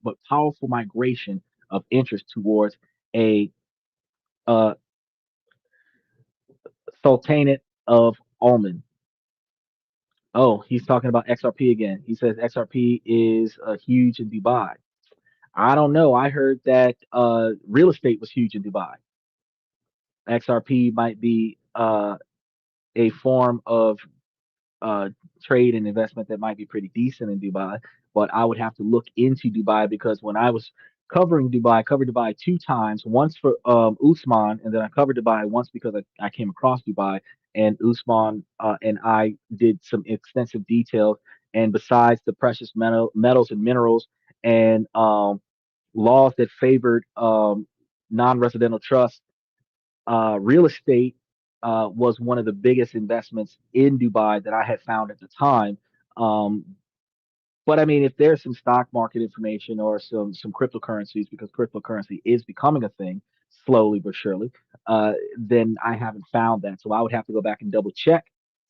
but powerful migration of interest towards a uh, sultanate of Oman. Oh, he's talking about XRP again. He says XRP is huge in Dubai. I don't know. I heard that real estate was huge in Dubai. XRP might be a form of uh, trade and investment that might be pretty decent in Dubai, but I would have to look into Dubai because when I was covering Dubai, I covered Dubai two times, once for Usman, and then I covered Dubai once because I came across Dubai, and Usman and I did some extensive details. And besides the precious metals and minerals and laws that favored non-residential trusts, real estate was one of the biggest investments in Dubai that I had found at the time. Um, but I mean, if there's some stock market information or some cryptocurrencies, because cryptocurrency is becoming a thing slowly but surely, then I haven't found that. So I would have to go back and double check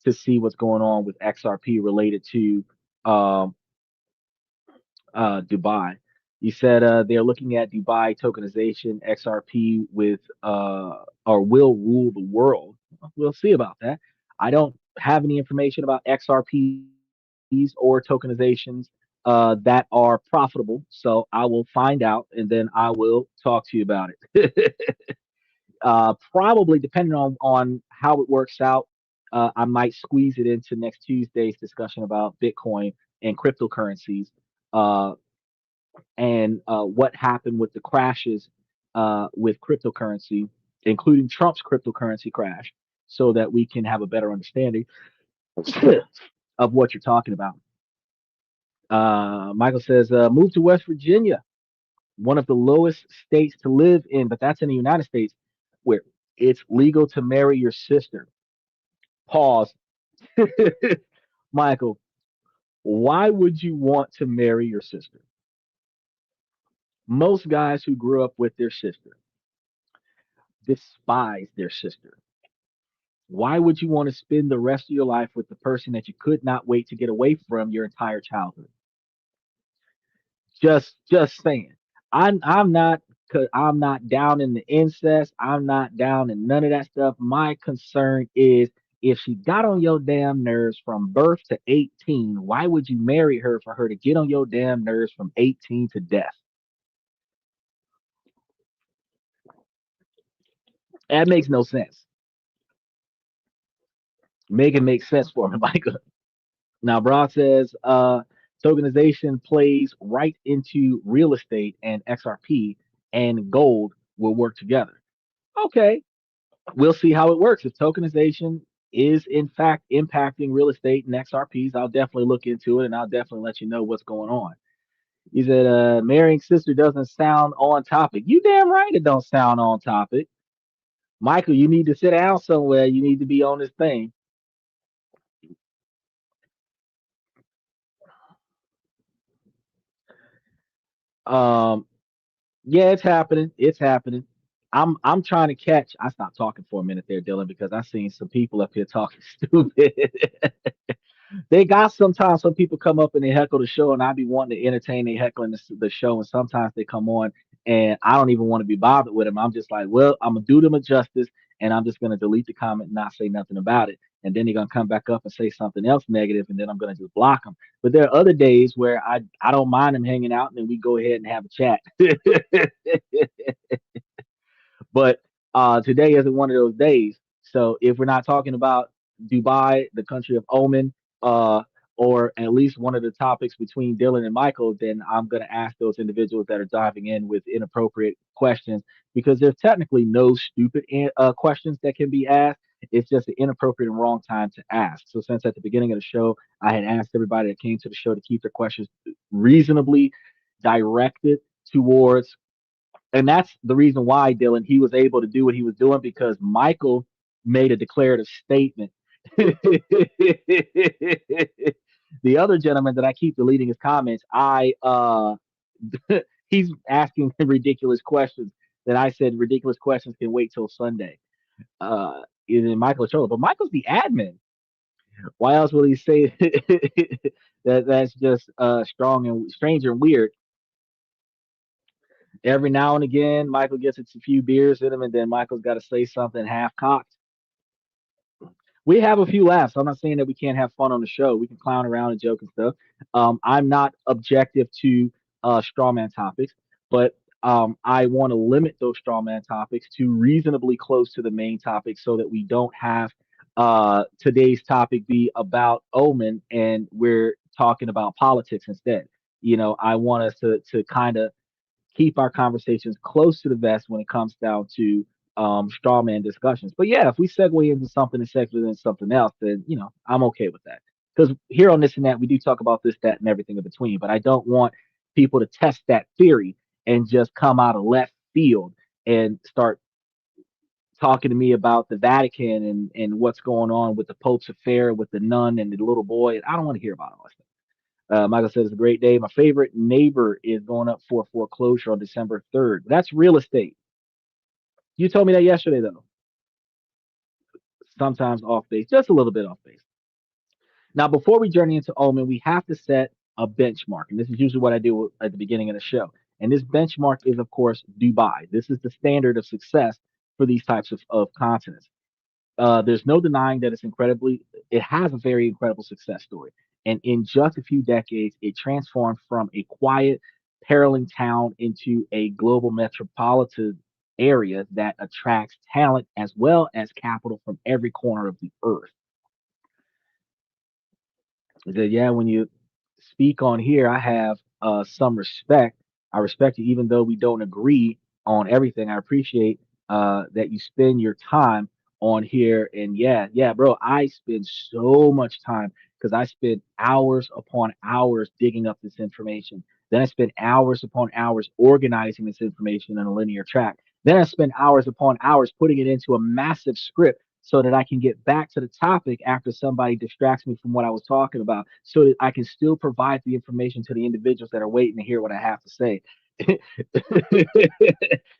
to see what's going on with XRP related to um, Dubai. You said they're looking at Dubai tokenization, XRP with or will rule the world. We'll see about that. I don't have any information about XRPs or tokenizations that are profitable, so I will find out and then I will talk to you about it. Probably depending on how it works out, I might squeeze it into next Tuesday's discussion about Bitcoin and cryptocurrencies. And what happened with the crashes with cryptocurrency, including Trump's cryptocurrency crash, so that we can have a better understanding of what you're talking about. Michael says, move to West Virginia, one of the lowest states to live in, but that's in the United States, where it's legal to marry your sister. Pause. Michael, why would you want to marry your sister? Most guys who grew up with their sister despise their sister. Why would you want to spend the rest of your life with the person that you could not wait to get away from your entire childhood? Just saying. I'm not down in the incest. I'm not down in none of that stuff. My concern is if she got on your damn nerves from birth to 18, why would you marry her for her to get on your damn nerves from 18 to death? That makes no sense. Make it make sense for me, Michael. Now, Brock says tokenization plays right into real estate and XRP and gold will work together. Okay, we'll see how it works. If tokenization is in fact impacting real estate and XRPs, I'll definitely look into it and I'll definitely let you know what's going on. He said, marrying sister doesn't sound on topic. You damn right it don't sound on topic. Michael, you need to sit down somewhere. You need to be on this thing. Um, Yeah, it's happening. It's happening. I'm trying to catch. I stopped talking for a minute there, Dylan, because I seen some people up here talking stupid. They got sometimes some people come up and they heckle the show, and I be wanting to entertain they heckling the show, and sometimes they come on and I don't even want to be bothered with them. I'm just like, well, I'm gonna do them a justice, and I'm just gonna delete the comment and not say nothing about it. And then they're gonna come back up and say something else negative, and then I'm gonna just block them. But there are other days where I don't mind them hanging out, and then we go ahead and have a chat. But today isn't one of those days. So if we're not talking about Dubai, the country of Omen, uh, or at least one of the topics between Dylan and Michael, then I'm going to ask those individuals that are diving in with inappropriate questions because there's technically no stupid questions that can be asked. It's just an inappropriate and wrong time to ask. So since at the beginning of the show, I had asked everybody that came to the show to keep their questions reasonably directed towards, and that's the reason why Dylan he was able to do what he was doing because Michael made a declarative statement. The other gentleman that I keep deleting his comments, I he's asking ridiculous questions that I said ridiculous questions can wait till Sunday. Is in Michael Chola, but Michael's the admin. Why else will he say that? That's just strong and strange and weird. Every now and again, Michael gets a few beers in him, and then Michael's got to say something half cocked. We have a few laughs. I'm not saying that we can't have fun on the show. We can clown around and joke and stuff. I'm not objective to strawman topics, but I want to limit those strawman topics to reasonably close to the main topic so that we don't have today's topic be about Omen and we're talking about politics instead. I want us to kind of keep our conversations close to the vest when it comes down to straw man discussions. But yeah, if we segue into something and segue into something else, then I'm okay with that. Because here on this and that, we do talk about this, that, and everything in between. But I don't want people to test that theory and just come out of left field and start talking to me about the Vatican and what's going on with the Pope's affair with the nun and the little boy. I don't want to hear about all that stuff. Michael says it's a great day. My favorite neighbor is going up for foreclosure on December 3rd. That's real estate. You told me that yesterday, though. Sometimes off base, just a little bit off base. Now, before we journey into Omen, we have to set a benchmark. And this is usually what I do at the beginning of the show. And this benchmark is, of course, Dubai. This is the standard of success for these types of continents. There's no denying that it has a very incredible success story. And in just a few decades, it transformed from a quiet, perilling town into a global metropolitan area that attracts talent as well as capital from every corner of the earth. That yeah, when you speak on here, I have some respect. I respect you, even though we don't agree on everything. I appreciate that you spend your time on here. And yeah, yeah, bro, I spend so much time because I spend hours upon hours digging up this information. Then I spend hours upon hours organizing this information in a linear track. Then I spend hours upon hours putting it into a massive script so that I can get back to the topic after somebody distracts me from what I was talking about, so that I can still provide the information to the individuals that are waiting to hear what I have to say.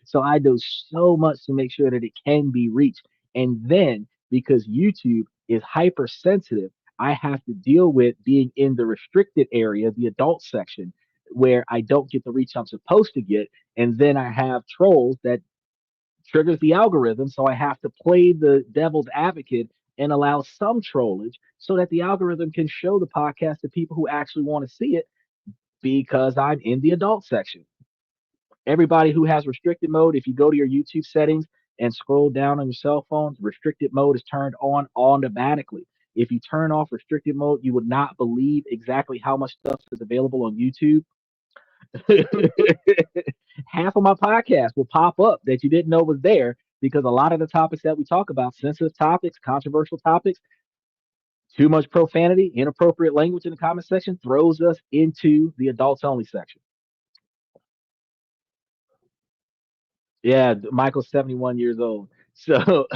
So I do so much to make sure that it can be reached. And then because YouTube is hypersensitive, I have to deal with being in the restricted area, the adult section, where I don't get the reach I'm supposed to get. And then I have trolls that triggers the algorithm. So I have to play the devil's advocate and allow some trollage so that the algorithm can show the podcast to people who actually want to see it because I'm in the adult section. Everybody who has restricted mode, if you go to your YouTube settings and scroll down on your cell phone, restricted mode is turned on automatically. If you turn off restricted mode, you would not believe exactly how much stuff is available on YouTube. Half of my podcast will pop up that you didn't know was there because a lot of the topics that we talk about, sensitive topics, controversial topics, too much profanity, inappropriate language in the comment section throws us into the adults only section. Yeah, Michael's 71 years old. So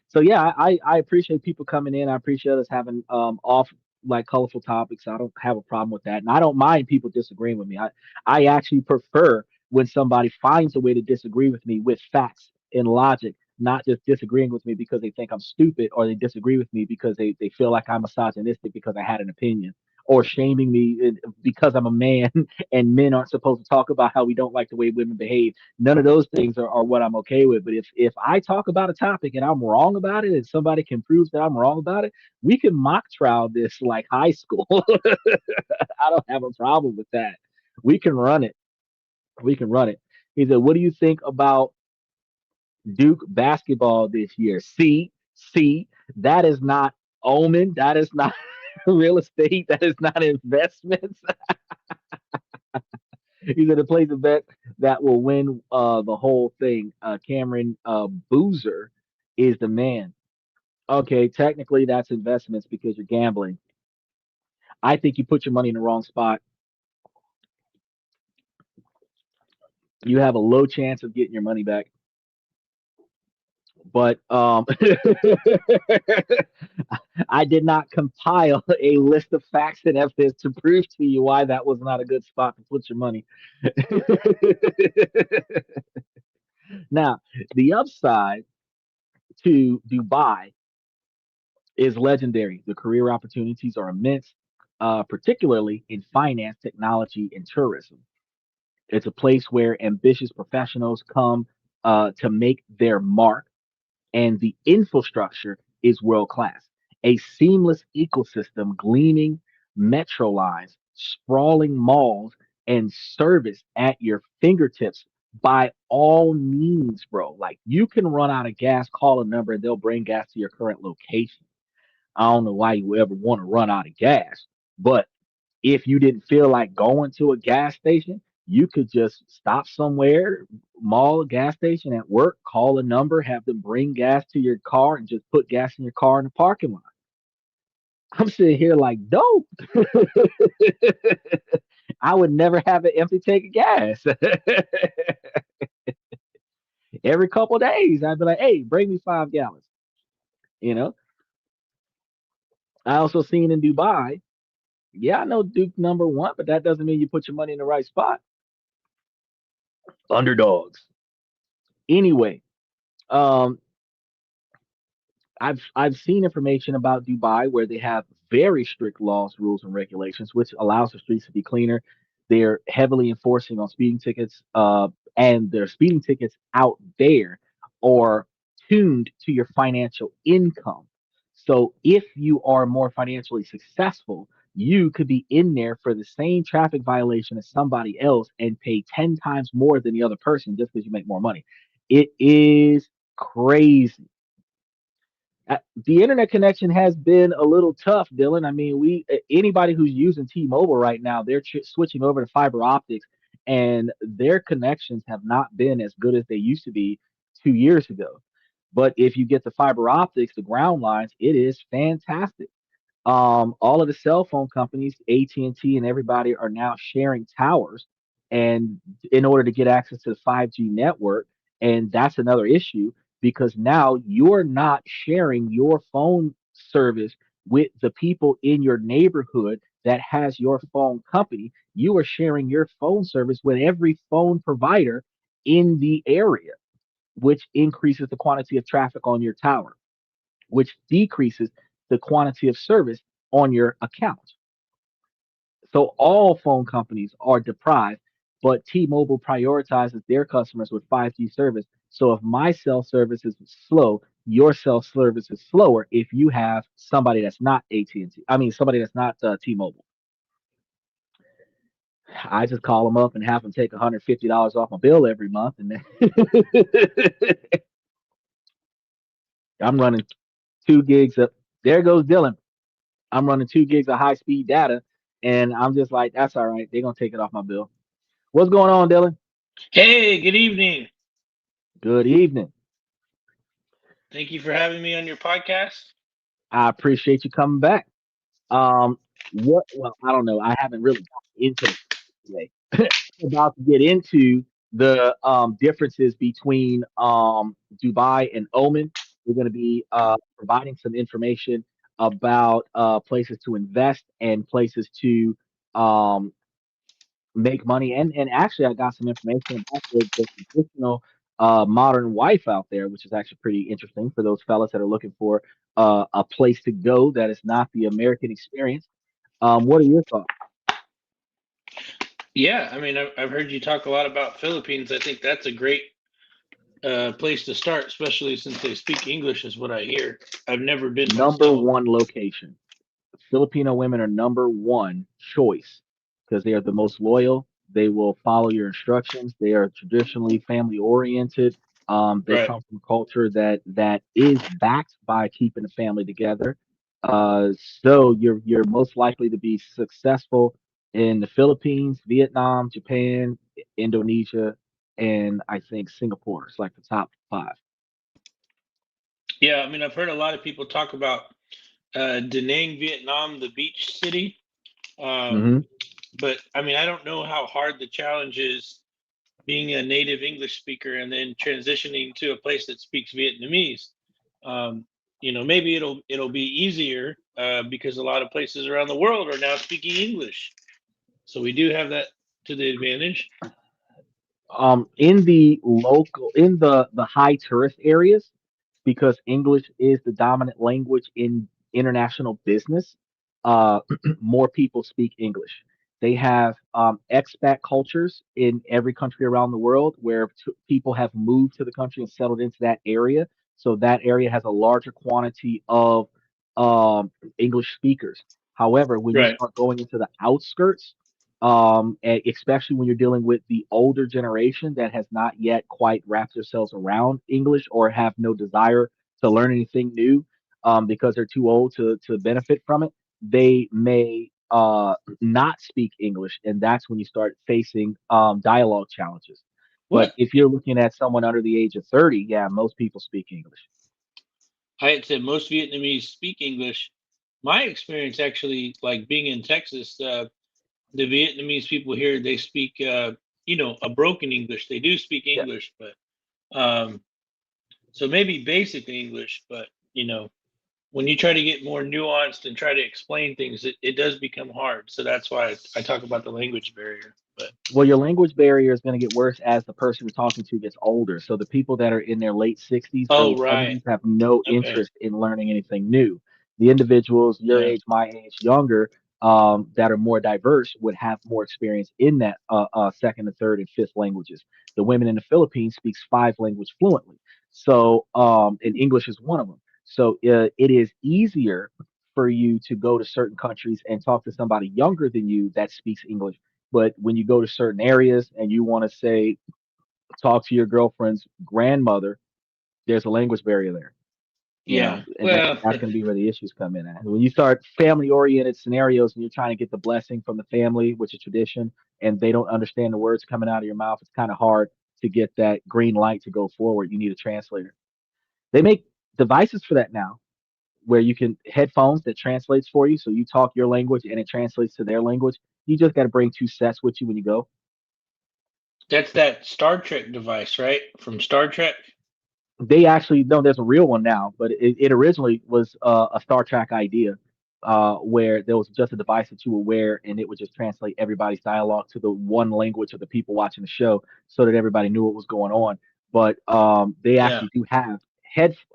so yeah, I appreciate people coming in. I appreciate us having off like colorful topics. I don't have a problem with that. And I don't mind people disagreeing with me. I actually prefer when somebody finds a way to disagree with me with facts and logic, not just disagreeing with me because they think I'm stupid or they disagree with me because they feel like I'm misogynistic because I had an opinion or shaming me because I'm a man and men aren't supposed to talk about how we don't like the way women behave. None of those things are what I'm okay with. But if I talk about a topic and I'm wrong about it, and somebody can prove that I'm wrong about it, we can mock trial this like high school. I don't have a problem with that. We can run it. We can run it. He said, "What do you think about Duke basketball this year?" See, that is not Omen. That is not real estate. That is not investments. He said to place a bet that will win the whole thing. Cameron Boozer is the man. Okay, technically that's investments because you're gambling. I think you put your money in the wrong spot. You have a low chance of getting your money back. But I did not compile a list of facts and evidence to prove to you why that was not a good spot to put your money. Now, the upside to Dubai is legendary. The career opportunities are immense, particularly in finance, technology, and tourism. It's a place where ambitious professionals come to make their mark, and the infrastructure is world class. A seamless ecosystem, gleaming metro lines, sprawling malls, and service at your fingertips by all means, bro. Like you can run out of gas, call a number, and they'll bring gas to your current location. I don't know why you would ever want to run out of gas, but if you didn't feel like going to a gas station, you could just stop somewhere, mall, gas station at work, call a number, have them bring gas to your car, and just put gas in your car in the parking lot. I'm sitting here like, dope. I would never have an empty tank of gas. Every couple of days, I'd be like, hey, bring me 5 gallons. You know, I also seen in Dubai. Yeah, I know Duke number one, but that doesn't mean you put your money in the right spot. Underdogs. Anyway, um, I've seen information about Dubai where they have very strict laws, rules, and regulations, which allows the streets to be cleaner. They're heavily enforcing on speeding tickets, and their speeding tickets out there are tuned to your financial income. So if you are more financially successful, you could be in there for the same traffic violation as somebody else and pay 10 times more than the other person just because you make more money. It is crazy. The internet connection has been a little tough, Dylan. I mean, we anybody who's using T-Mobile right now, they're switching over to fiber optics, and their connections have not been as good as they used to be 2 years ago. But if you get the fiber optics, the ground lines, it is fantastic. All of the cell phone companies, AT&T and T and everybody are now sharing towers and in order to get access to the 5G network. And that's another issue because now you're not sharing your phone service with the people in your neighborhood that has your phone company. You are sharing your phone service with every phone provider in the area, which increases the quantity of traffic on your tower, which decreases the quantity of service on your account. So all phone companies are deprived, but T-Mobile prioritizes their customers with 5G service. So if my cell service is slow, your cell service is slower if you have somebody that's not AT&T. I mean, somebody that's not T-Mobile. I just call them up and have them take $150 off my bill every month, and then I'm running 2 gigs of. There goes Dylan. I'm running 2 gigs of high speed data, and I'm just like, that's all right. They're gonna take it off my bill. What's going on, Dylan? Hey, good evening. Good evening. Thank you for having me on your podcast. I appreciate you coming back. What? Well, I don't know. I haven't really gotten into the today. About to get into the differences between Dubai and Oman. We're going to be providing some information about places to invest and places to um, make money. And actually, I got some information about the traditional modern wife out there, which is actually pretty interesting for those fellas that are looking for a place to go that is not the American experience. What are your thoughts? Yeah, I mean, I've heard you talk a lot about Philippines. I think that's a great place to start, especially since they speak English, is what I hear. I've never been Number myself. one location. Filipino women are number one choice because they are the most loyal. They will follow your instructions. They are traditionally family oriented. They Right. come from a culture that is backed by keeping the family together. So you're most likely to be successful in the Philippines, Vietnam, Japan, Indonesia, and I think Singapore. It's like the top five. Yeah, I mean, I've heard a lot of people talk about Da Nang, Vietnam, the beach city. Um, Hmm. but I mean, I don't know how hard the challenge is being a native English speaker and then transitioning to a place that speaks Vietnamese. Um, maybe it'll be easier because a lot of places around the world are now speaking English. So we do have that to the advantage. In the local, in the high tourist areas, because English is the dominant language in international business, uh, more people speak English. They have expat cultures in every country around the world where people have moved to the country and settled into that area. So that area has a larger quantity of English speakers. However, when you Right. start going into the outskirts, especially when you're dealing with the older generation that has not yet quite wrapped themselves around English or have no desire to learn anything new, because they're too old to benefit from it, they may not speak English, and that's when you start facing dialogue challenges. But What if you're looking at someone under the age of 30, yeah, most people speak English. I had said, most Vietnamese speak English. My experience, actually, like being in Texas, the Vietnamese people here, they speak, a broken English. They do speak Yeah. English, but um, so maybe basic English, but when you try to get more nuanced and try to explain things, it does become hard. So that's why I talk about the language barrier. But Well, your language barrier is going to get worse as the person you're talking to gets older. So the people that are in their late 60s, early oh, right, 70s have no okay, interest in learning anything new. The individuals your yeah, age, my age, younger, that are more diverse would have more experience in that second and third and fifth languages. The women in the Philippines speaks five languages fluently. So, and English is one of them. So it is easier for you to go to certain countries and talk to somebody younger than you that speaks English, but when you go to certain areas and you want to say, talk to your girlfriend's grandmother, there's a language barrier there, yeah. and Well, that's going to be where the issues come in at. When you start family oriented scenarios and you're trying to get the blessing from the family, which is tradition, and they don't understand the words coming out of your mouth, it's kind of hard to get that green light to go forward. You need a translator. They make devices for that now where you can headphones that translates for you. So you talk your language and it translates to their language. You just got to bring two sets with you when you go. that's that Star Trek device, right? From Star Trek. They actually no, there's a real one now, but it originally was a Star Trek idea, where there was just a device that you would wear and it would just translate everybody's dialogue to the one language of the people watching the show, so that everybody knew what was going on. But they Yeah, actually do have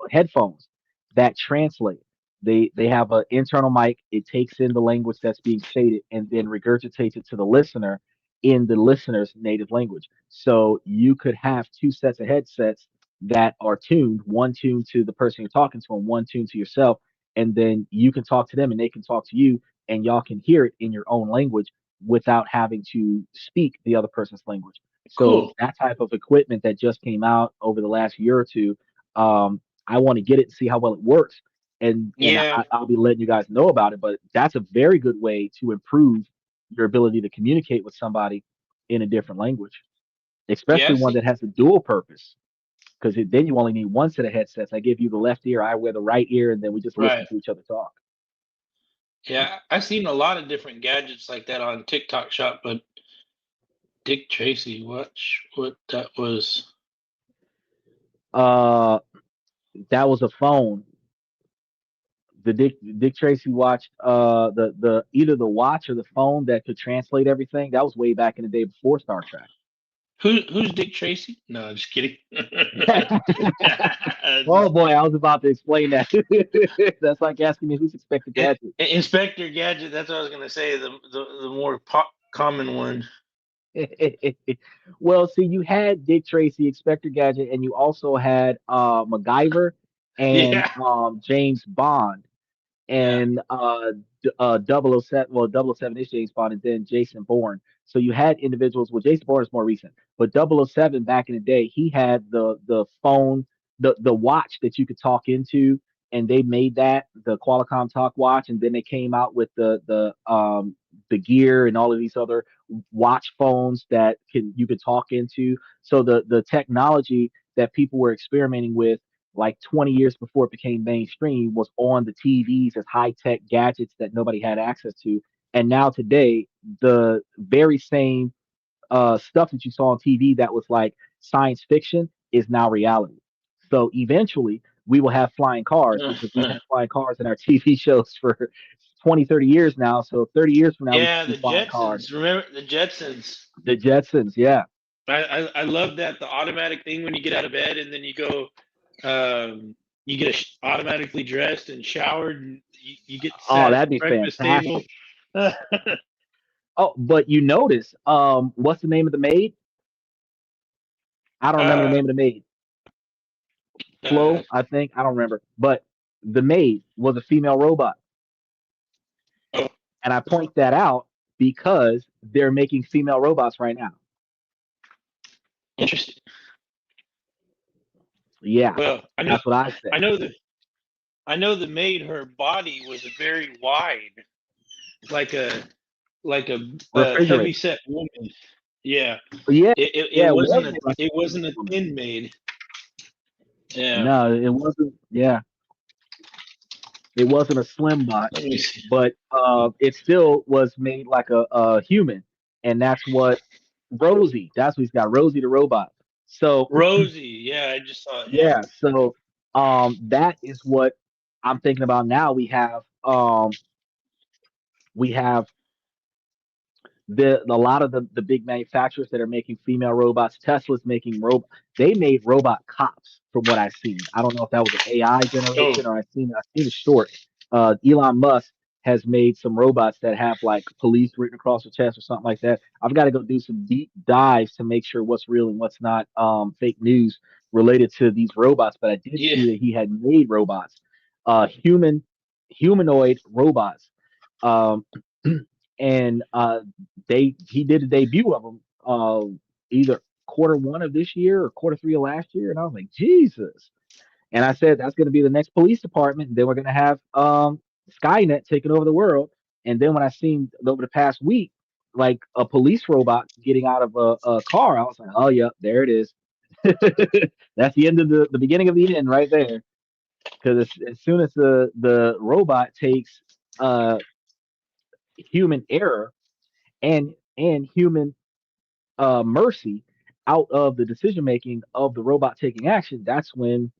headphones that translate. They have an internal mic. It takes in the language that's being stated and then regurgitates it to the listener in the listener's native language. So you could have two sets of headsets that are tuned, one tuned to the person you're talking to and one tuned to yourself. And then you can talk to them and they can talk to you and y'all can hear it in your own language without having to speak the other person's language. So cool. that type of equipment that just came out over the last year or two, I want to get it and see how well it works. And Yeah, I'll be letting you guys know about it. But that's a very good way to improve your ability to communicate with somebody in a different language, yeah. especially one that has a dual purpose, because then you only need one set of headsets. I give you the left ear, I wear the right ear, and then we just listen Right. to each other talk. Yeah, I've seen a lot of different gadgets like that on TikTok Shop, but Dick Tracy, what that was? Uh, that was a phone. The Dick Tracy watch, the either the watch or the phone that could translate everything. That was way back in the day before Star Trek. Who's Dick Tracy? No, I'm just kidding. Oh boy, I was about to explain that. That's like asking me who's Inspector In- Gadget. Inspector Gadget. That's what I was gonna say. The more common one. Well, see, you had Dick Tracy, Inspector Gadget, and you also had MacGyver and Yeah, James Bond yeah. and 007. Well, 007 is James Bond, and then Jason Bourne. So you had individuals. Well, Jason Bourne is more recent, but 007 back in the day, he had the phone, the watch that you could talk into, and they made that the Qualcomm Talk watch, and then they came out with the Gear and all of these other watch phones that can you could talk into. So the technology that people were experimenting with like 20 years before it became mainstream was on the TVs as high tech gadgets that nobody had access to. And now today, the very same stuff that you saw on TV that was like science fiction is now reality. So eventually, we will have flying cars because we've had flying cars in our TV shows for 20, 30 years now. So 30 years from now, we could Yeah, see the flying cars. Jetsons. Remember the Jetsons? The Jetsons, yeah. I love that, the automatic thing when you get out of bed and then you go, you get automatically dressed and showered, and you get Oh, sat at that'd the be breakfast table. fantastic. Oh, but you notice, what's the name of the maid? I don't remember the Uh, name of the maid. uh, Flo, I think. I don't remember. But the maid was a female robot. oh, And I point that out because they're making female robots right now. interesting. Yeah, Well, I know, that's what I I say. know the, I know the maid. Her body was very wide, like a like a heavy Refrigerator. set woman. Yeah, Yeah, it yeah, it was wasn't a made like woman. thin maid. Yeah. No, it wasn't. Yeah, it wasn't a slim bot, Let me see. but it still was made like a human, and that's what Rosie. That's what he's got. Rosie the robot. So Rosie. Yeah, I just saw it. Yeah. yeah, so that is what I'm thinking about now. We have a lot of the big manufacturers that are making female robots. Tesla's making they made robot cops from what I've seen. I don't know if that was an AI Oh, generation or I've seen a short. Elon Musk has made some robots that have like police written across the chest or something like that. I've got to go do some deep dives to make sure what's real and what's not fake news related to these robots. But I did yeah. see that he had made robots, humanoid robots. Um, and they he did a debut of them either quarter 1 of this year or quarter 3 of last year, and I was like, Jesus. And I said that's going to be the next police department. And then we're going to have Skynet taking over the world. And then when I seen over the past week, like a police robot getting out of a car, I was like, oh yeah, there it is. That's the end of the beginning of the end right there. Because as soon as the robot takes uh human error and human mercy out of the decision making of the robot taking action, that's when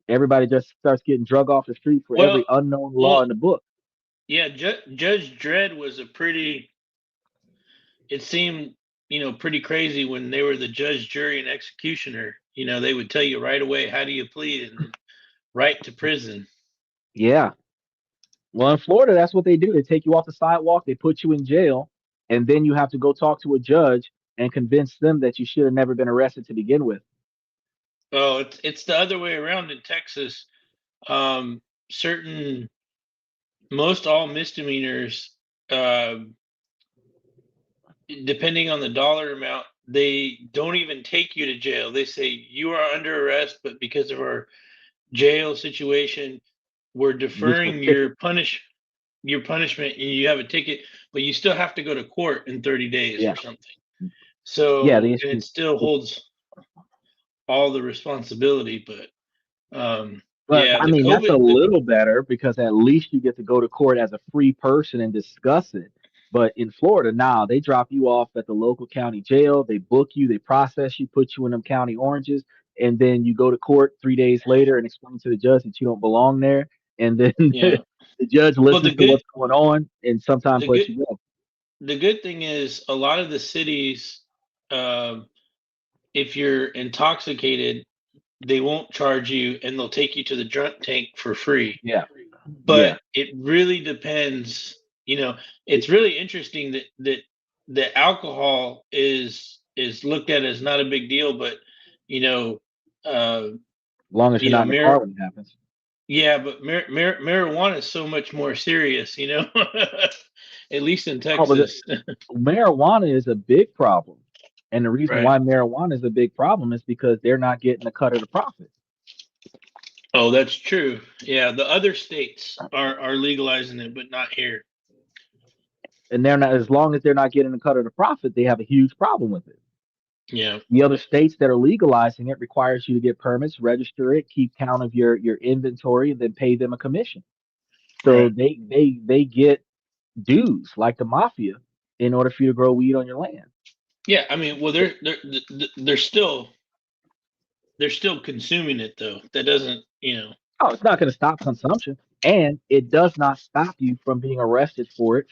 everybody just starts getting drug off the street for Well, every unknown law well, in the book. yeah. Judge Dredd was a pretty. It seemed, pretty crazy when they were the judge, jury, and executioner. They would tell you right away, how do you plead, and then right to prison. Yeah. Well, in Florida, that's what they do. They take you off the sidewalk, they put you in jail, and then you have to go talk to a judge and convince them that you should have never been arrested to begin with. Oh, it's the other way around in Texas. Certain Most all misdemeanors, uh, depending on the dollar amount, they don't even take you to jail. They say you are under arrest, but because of our jail situation, we're You get you a deferring ticket. your punishment, and you have a ticket, but you still have to go to court in 30 days Yeah. or something. Yeah, the So, and issue it still holds all the responsibility, but But yeah, I the mean, that's a COVID, the little better because at least you get to go to court as a free person and discuss it. But in Florida, now they drop you off at the local county jail. They book you, they process you, put you in them county oranges, and then you go to court 3 days later and explain to the judge that you don't belong there. And then yeah. the judge Well, listens to what's going on and sometimes the lets good you go. the good thing is a lot of the cities, um, if you're intoxicated, they won't charge you, and they'll take you to the drunk tank for free. Yeah, But yeah. it really depends. It's really interesting that alcohol is looked at as not a big deal, but you know, uh, As long as you're not in the car mar- when it happens. yeah, but marijuana is so much more serious. At least in Oh, but Texas, marijuana is a big problem. And the reason right? why marijuana is a big problem is because they're not getting a cut of the profit. Oh, that's true. Yeah, the other states are legalizing it, but not here. And they're not, as long as they're not getting a cut of the profit, they have a huge problem with it. Yeah, The other states that are legalizing it requires you to get permits, register it, keep count of your inventory, and then pay them a commission. So right. they get dues like the mafia in order for you to grow weed on your land. Yeah, I mean, well, they're still consuming it though. That doesn't. Oh, it's not going to stop consumption, and it does not stop you from being arrested for it.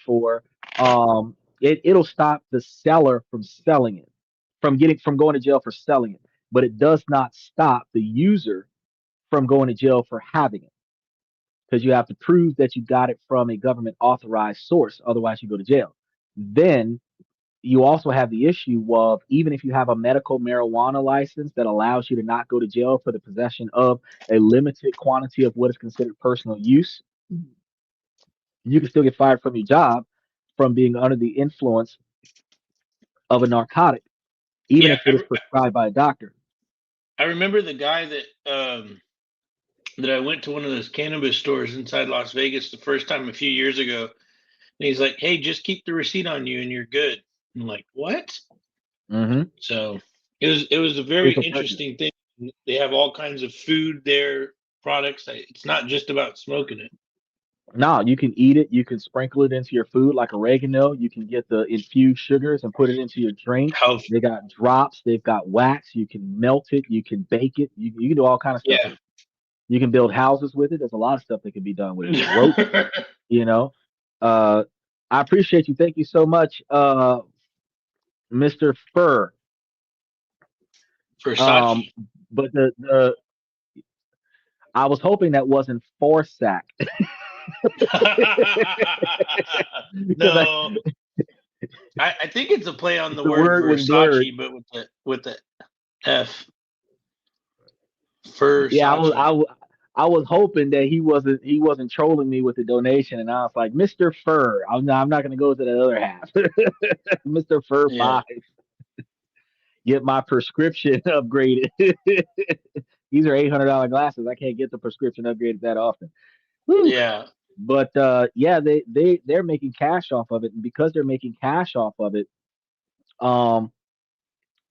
It'll stop the seller from selling it, from going to jail for selling it, but it does not stop the user from going to jail for having it because you have to prove that you got it from a government authorized source. Otherwise, you go to jail. Then you also have the issue of, even if you have a medical marijuana license that allows you to not go to jail for the possession of a limited quantity of what is considered personal use, you can still get fired from your job from being under the influence of a narcotic, even Yeah, if it is prescribed by a doctor. I remember the guy that I went to one of those cannabis stores inside Las Vegas the first time a few years ago, and he's like, "Hey, just keep the receipt on you, and you're good." I'm like, "What?" Hmm. So it was a very Proof of purchase. interesting thing. They have all kinds of food there, products. It's not just about smoking it. No, you can eat it. You can sprinkle it into your food like oregano. You can get the infused sugars and put it into your drink. How They got drops. They've got wax. You can melt it. You can bake it. You can do all kind of stuff yeah. with it. You can build houses with it. There's a lot of stuff that can be done with it. Rope, you know. Uh, I appreciate you. Thank you so much, Mr. Fur. Um, Versace. but the I was hoping that wasn't Forsack because No, I think it's a play on the the word word was blurred. Versace, but with the F. Yeah, Versace. I was hoping that he wasn't trolling me with the donation, and I was like, Mr. Fur. I'm not going to go to the other half. Mr. Fur Yeah. 5, get my prescription upgraded. These are $800 glasses. I can't get the prescription upgraded that often. Whew. Yeah. But yeah, they're making cash off of it, and because they're making cash off of it, um,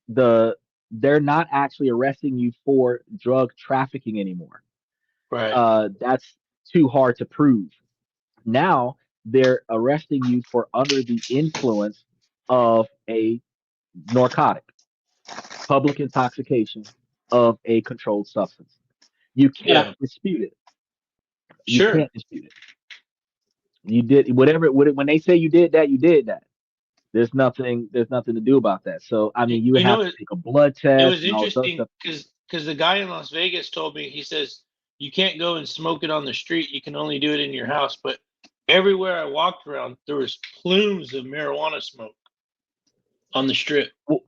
the they're not actually arresting you for drug trafficking anymore. Right. That's too hard to prove. Now they're arresting you for under the influence of a narcotic, public intoxication of a controlled substance. You cannot Yeah. dispute it. You Sure. can't dispute it. You did whatever when they say you did that, you did that. There's nothing to do about that. So I mean, you would You have know, to take a blood it test was and all this other interesting stuff. because the guy in Las Vegas told me, he says you can't go and smoke it on the street. You can only do it in your house. But everywhere I walked around, there was plumes of marijuana smoke on the strip. Well,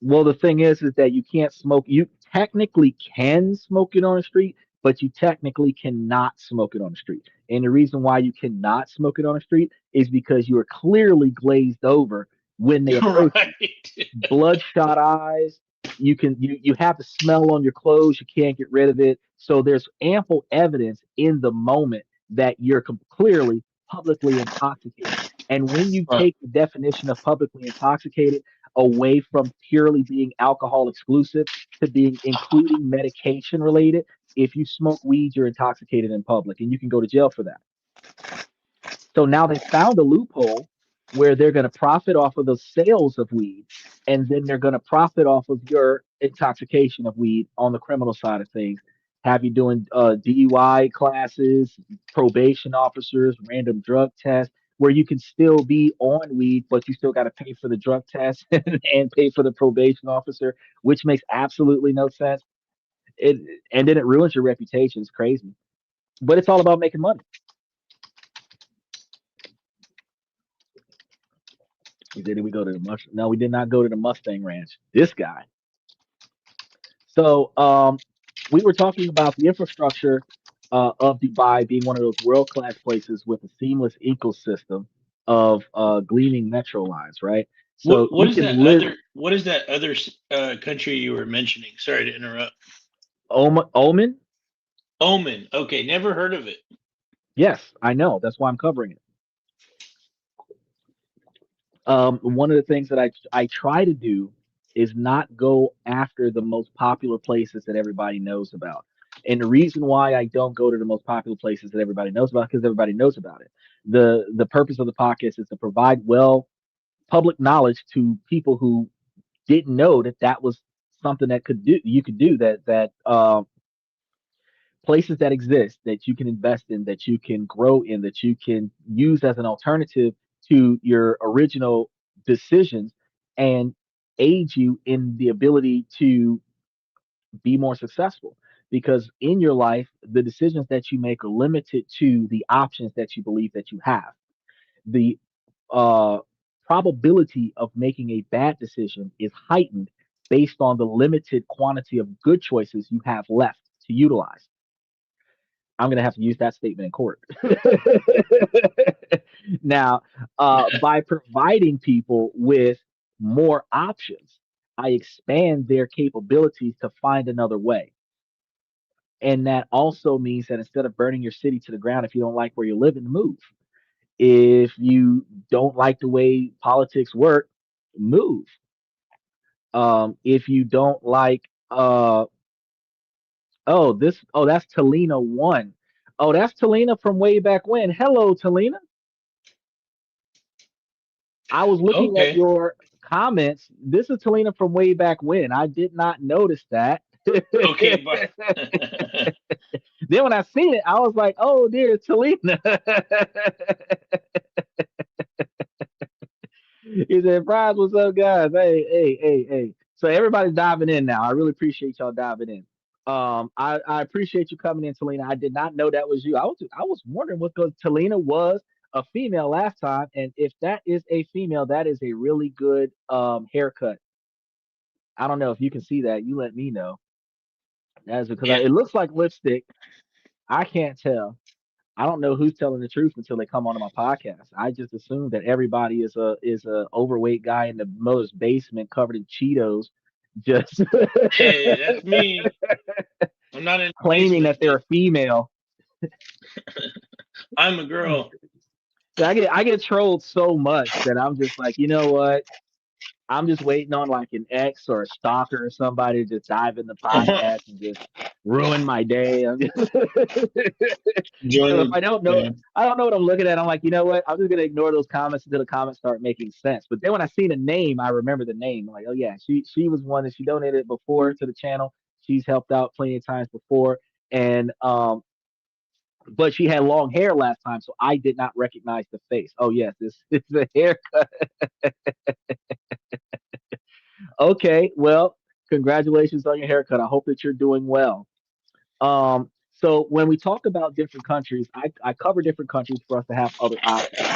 well, the thing is that you can't smoke. You technically can smoke it on the street, but you technically cannot smoke it on the street. And the reason why you cannot smoke it on the street is because you are clearly glazed over when they approach you. Right. Bloodshot eyes. You have the smell on your clothes. You can't get rid of it. So there's ample evidence in the moment that you're clearly publicly intoxicated. And when you Right. take the definition of publicly intoxicated away from purely being alcohol exclusive to being including medication related, if you smoke weed, you're intoxicated in public, and you can go to jail for that. So now they found a loophole where they're going to profit off of the sales of weed, and then they're going to profit off of your intoxication of weed on the criminal side of things. Have you doing DUI classes, probation officers, random drug tests, where you can still be on weed, but you still got to pay for the drug test and pay for the probation officer, which makes absolutely no sense. It and then it ruins your reputation. It's crazy, but it's all about making money. Did we go to the Mustang? No, we did not go to the Mustang Ranch. This guy. So we were talking about the infrastructure of Dubai being one of those world class places with a seamless ecosystem of gleaming metro lines, right? So What you is can that live other country you were mentioning? Sorry to interrupt. Omen. Omen. Okay, never heard of it. Yes, I know. That's why I'm covering it. One of the things that I try to do is not go after the most popular places that everybody knows about. And the reason why I don't go to the most popular places that everybody knows about, because everybody knows about it. The purpose of the podcast is to provide public knowledge to people who didn't know that that was something that could do you could do that places that exist that you can invest in, that you can grow in, that you can use as an alternative to your original decisions and aid you in the ability to be more successful. Because in your life, the decisions that you make are limited to the options that you believe that you have. The uh, probability of making a bad decision is heightened based on the limited quantity of good choices you have left to utilize. I'm going to have to use that statement in court. Now, by providing people with more options, I expand their capabilities to find another way. And that also means that instead of burning your city to the ground, if you don't like where you're living, move. If you don't like the way politics work, move. If you don't like, oh, that's Talina one. Oh, that's Talina from way back when. Hello, Talina. I was looking at Okay. your comments. This is Talina from way back when. I did not notice that. Okay, but Then when I seen it, I was like, "Oh, dear, it's Talina." He said, "Fries, what's up, guys? Hey, hey, hey, hey." So everybody's diving in now. I really appreciate y'all diving in. I appreciate you coming in, Talina. I did not know that was you. I was wondering what because Talina was a female last time, and if that is a female, that is a really good haircut. I don't know if you can see that. You let me know. That is because yeah, it looks like lipstick. I can't tell. I don't know who's telling the truth until they come onto my podcast. I just assume that everybody is a overweight guy in the mother's basement covered in Cheetos, just hey, that's me. I'm not in the claiming basement. that they're a female. I'm a girl. I get trolled so much that I'm just like, you know what? I'm just waiting on like an ex or a stalker or somebody to just dive in the podcast and just ruin my day. Join So if the I don't know, man. I don't know what I'm looking at. I'm like, you know what? I'm just gonna ignore those comments until the comments start making sense. But then when I see the name, I remember the name. I'm like, oh yeah, she was one that she donated before to the channel. She's helped out plenty of times before, and but she had long hair last time, so I did not recognize the face. Oh yes, this is a haircut. Okay, well, congratulations on your haircut. I hope that you're doing well. So when we talk about different countries, I cover different countries for us to have other options.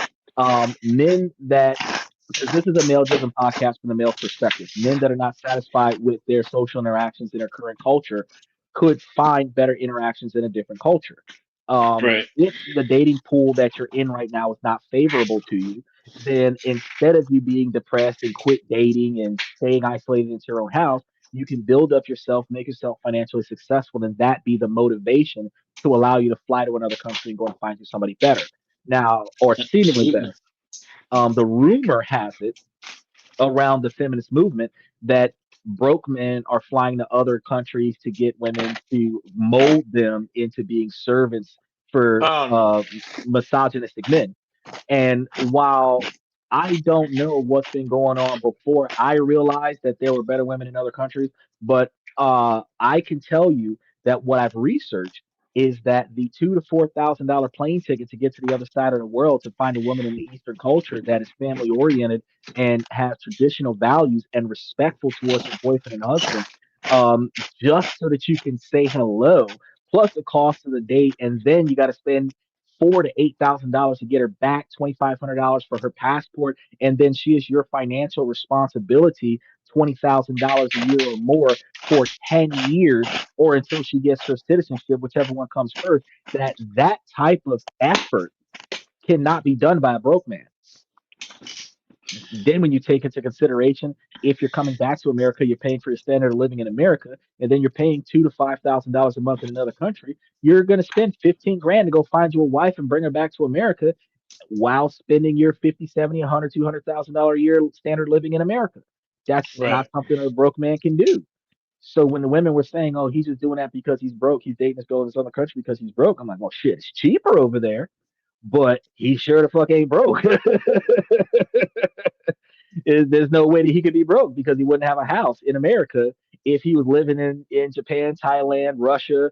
Men that because this is a male driven podcast from the male's perspective. Men that are not satisfied with their social interactions in their current culture could find better interactions in a different culture. Right, If the dating pool that you're in right now is not favorable to you, then instead of you being depressed and quit dating and staying isolated into your own house, you can build up yourself, make yourself financially successful, and that be the motivation to allow you to fly to another country and go and find you somebody better. Now, or seemingly absolutely. better. The rumor has it around the feminist movement that broke men are flying to other countries to get women to mold them into being servants for Oh no. misogynistic men. And while I don't know what's been going on before I realized that there were better women in other countries, but I can tell you that what I've researched is that the $2,000 to $4,000 plane ticket to get to the other side of the world to find a woman in the Eastern culture that is family oriented and has traditional values and respectful towards her boyfriend and husband, just so that you can say hello, plus the cost of the date, and then you got to spend $4,000 to $8,000 to get her back, $2,500 for her passport, and then she is your financial responsibility, $20,000 a year or more for 10 years or until she gets her citizenship, whichever one comes first. That type of effort cannot be done by a broke man. Then when you take into consideration if you're coming back to America, you're paying for your standard of living in America, and then you're paying $2,000 to $5,000 a month in another country, you're going to spend 15 grand to go find you a wife and bring her back to America while spending your 50, 70, 100, $200,000 a year standard living in America. That's Right, not something a broke man can do. So when the women were saying, "Oh, he's just doing that because he's broke. He's dating this girl in this other country because he's broke," I'm like, "Well, shit, it's cheaper over there, but he sure the fuck ain't broke." There's no way that he could be broke because he wouldn't have a house in America if he was living in Japan, Thailand, Russia,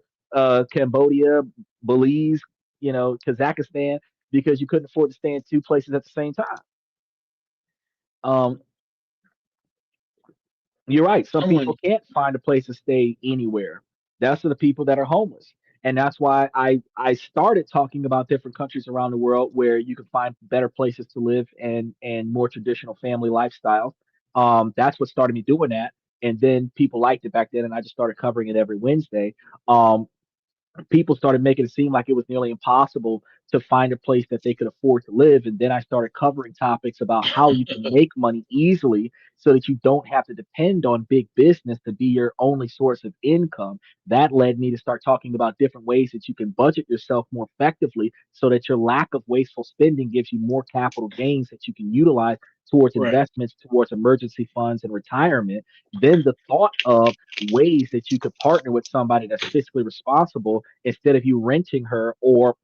Cambodia, Belize, Kazakhstan, because you couldn't afford to stay in two places at the same time. Um, you're right. Some I'm with people you. can't find a place to stay anywhere. That's for the people that are homeless. And that's why I started talking about different countries around the world where you can find better places to live and more traditional family lifestyles. That's what started me doing that. And then people liked it back then, and I just started covering it every Wednesday. Um, People started making it seem like it was nearly impossible to find a place that they could afford to live. And then I started covering topics about how you can make money easily so that you don't have to depend on big business to be your only source of income. That led me to start talking about different ways that you can budget yourself more effectively so that your lack of wasteful spending gives you more capital gains that you can utilize towards Right. investments, towards emergency funds and retirement. Then the thought of ways that you could partner with somebody that's fiscally responsible instead of you renting her or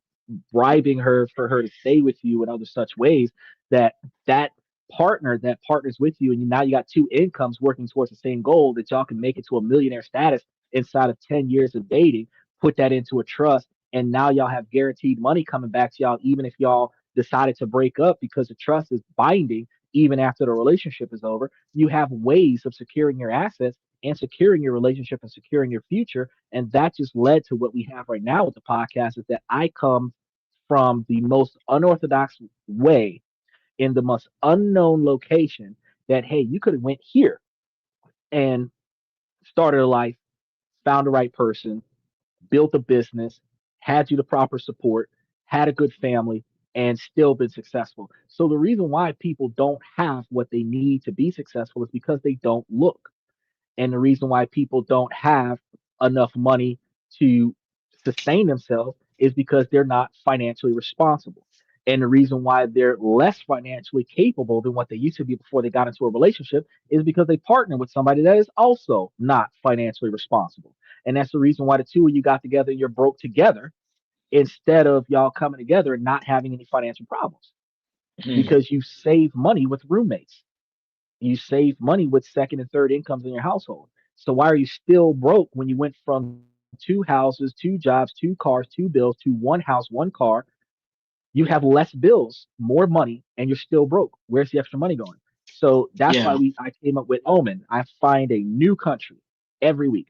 bribing her for her to stay with you in other such ways that that partner that partners with you and now you got two incomes working towards the same goal that y'all can make it to a millionaire status inside of 10 years of dating, put that into a trust, and now y'all have guaranteed money coming back to y'all even if y'all decided to break up because the trust is binding even after the relationship is over. You have ways of securing your assets and securing your relationship and securing your future. And that just led to what we have right now with the podcast is that I come from the most unorthodox way in the most unknown location that, hey, you could have went here and started a life, found the right person, built a business, had you the proper support, had a good family, and still been successful. So the reason why people don't have what they need to be successful is because they don't look. And the reason why people don't have enough money to sustain themselves is because they're not financially responsible. And the reason why they're less financially capable than what they used to be before they got into a relationship is because they partner with somebody that is also not financially responsible. And that's the reason why the two of you got together and you're broke together instead of y'all coming together and not having any financial problems Mhm. because you save money with roommates. You save money with second and third incomes in your household. So why are you still broke when you went from two houses, two jobs, two cars, two bills to one house, one car? You have less bills, more money, and you're still broke. Where's the extra money going? So that's why Yeah. I came up with Omen. I find a new country every week.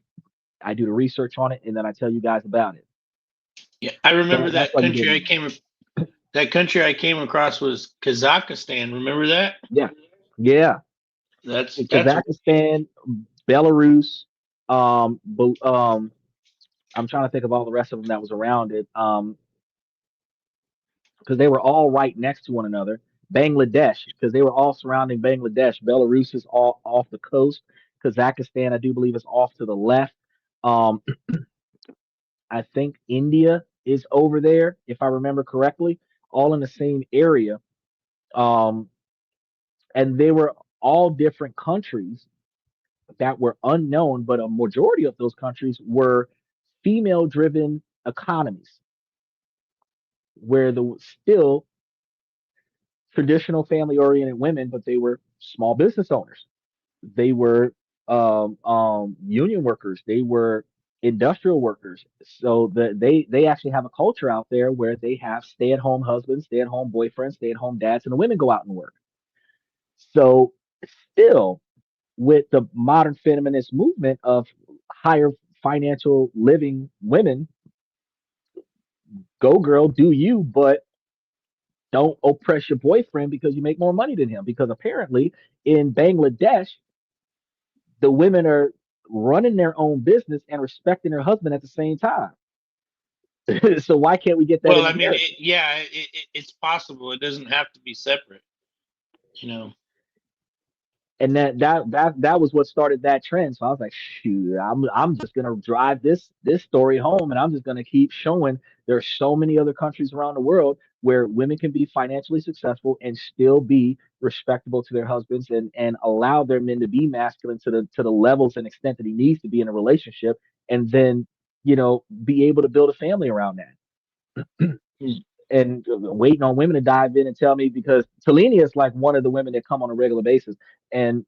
I do the research on it and then I tell you guys about it. Yeah. I So remember that's why we did Omen. that country I came across was Kazakhstan. Remember that? Yeah. Yeah. That's Kazakhstan, Belarus, I'm trying to think of all the rest of them that was around it, because they were all right next to one another. Bangladesh, because they were all surrounding Bangladesh. Belarus is all off the coast. Kazakhstan, I do believe, is off to the left. Um, I think India is over there, if I remember correctly, all in the same area. Um, and they were all different countries that were unknown, but a majority of those countries were female driven economies where the still traditional family oriented women, but they were small business owners. They were union workers. They were industrial workers. So they actually have a culture out there where they have stay at home husbands, stay at home boyfriends, stay at home dads, and the women go out and work. So still with the modern feminist movement of higher financial living women, go girl, do you, but don't oppress your boyfriend because you make more money than him. Because apparently in Bangladesh, the women are running their own business and respecting their husband at the same time. So why can't we get that well. in I mean, America? yeah, it's possible. It doesn't have to be separate. You know. And that was what started that trend. So I was like, shoot, I'm just gonna drive this story home, and I'm just gonna keep showing there's so many other countries around the world where women can be financially successful and still be respectable to their husbands and allow their men to be masculine to the levels and extent that he needs to be in a relationship, and then be able to build a family around that. Mm. And waiting on women to dive in and tell me because Talini is like one of the women that come on a regular basis, and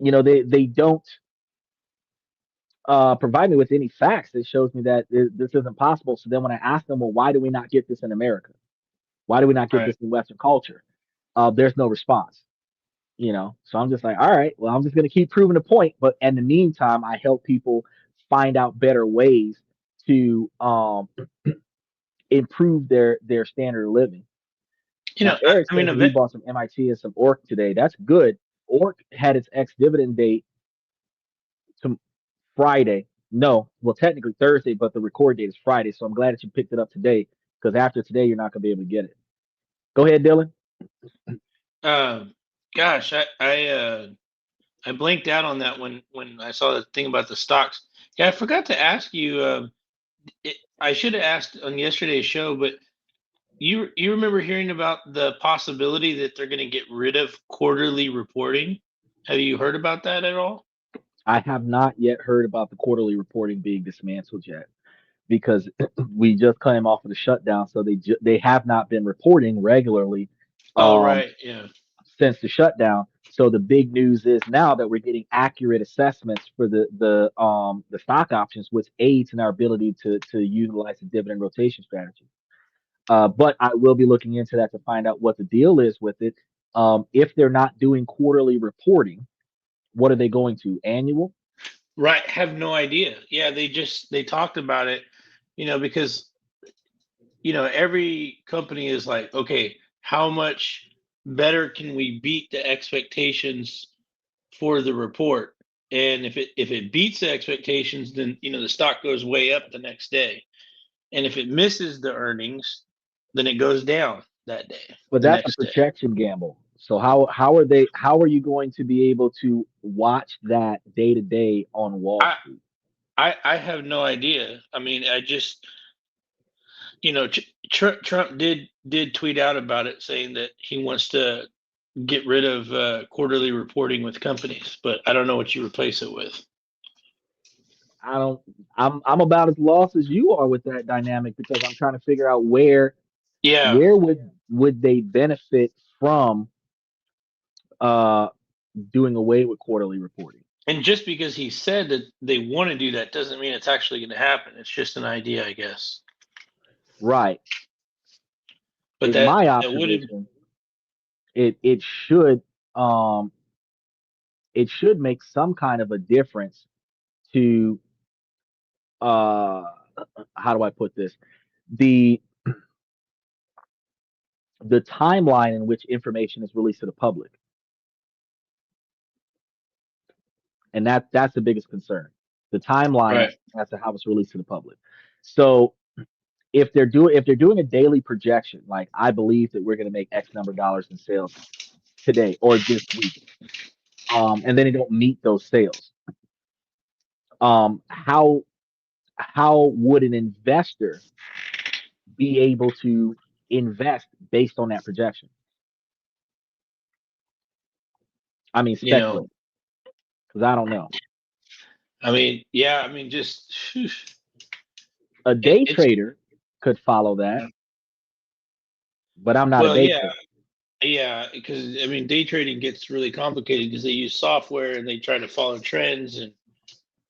they don't provide me with any facts that shows me that this isn't possible. So then when I ask them, well, why do we not get this in America? Why do we not get Right. this in Western culture? There's no response. So I'm just like, all right, well, I'm just going to keep proving the point. But in the meantime, I help people find out better ways to improve their standard of living. You Now, know, Eric I mean, says that he bought some MIT and some ORC today. That's good. ORC had its ex dividend date to Friday. No, well, technically Thursday, but the record date is Friday. So I'm glad that you picked it up today because after today, you're not going to be able to get it. Go ahead, Dylan. um, gosh, I blanked out on that when I saw the thing about the stocks. Yeah, I forgot to ask you. I should have asked on yesterday's show, but you remember hearing about the possibility that they're going to get rid of quarterly reporting? Have you heard about that at all? I have not yet heard about the quarterly reporting being dismantled yet because we just came off of the shutdown, so they have not been reporting regularly Oh, um, right. Yeah. since the shutdown. So the big news is now that we're getting accurate assessments for the stock options, which aids in our ability to utilize the dividend rotation strategy. But I will be looking into that to find out what the deal is with it. If they're not doing quarterly reporting, what are they going to? Annual? Right. Have no idea. Yeah, they talked about it, because every company is like, okay, how much better can we beat the expectations for the report? And if it beats the expectations, then the stock goes way up the next day. And if it misses the earnings, then it goes down that day, But the that's a next day. projection gamble. So how are you going to be able to watch that day to day on Wall I Street? I have no idea. I mean, I just Trump did tweet out about it, saying that he wants to get rid of quarterly reporting with companies, but I don't know what you replace it with. I don't I'm about as lost as you are with that dynamic because I'm trying to figure out where Yeah, where would they benefit from uh doing away with quarterly reporting. and just because he said that they want to do that doesn't mean it's actually going to happen. It's just an idea, I guess. Right. But In that my that would observation, it um should make some kind of a difference to uh how do I put this? The the timeline in which information is released to the public. And that's the biggest concern. The timeline right. as to how it's released to the public. So if they're doing a daily projection, like I believe that we're going to make X number of dollars in sales today or this week, and then they don't meet those sales, how would an investor be able to invest based on that projection? I mean, You know, speculate because I don't know. I mean, yeah, I mean, just A day it's trader could follow that, but I'm not a well, day yeah, trader. yeah, because I mean, day trading gets really complicated because they use software and they try to follow trends, and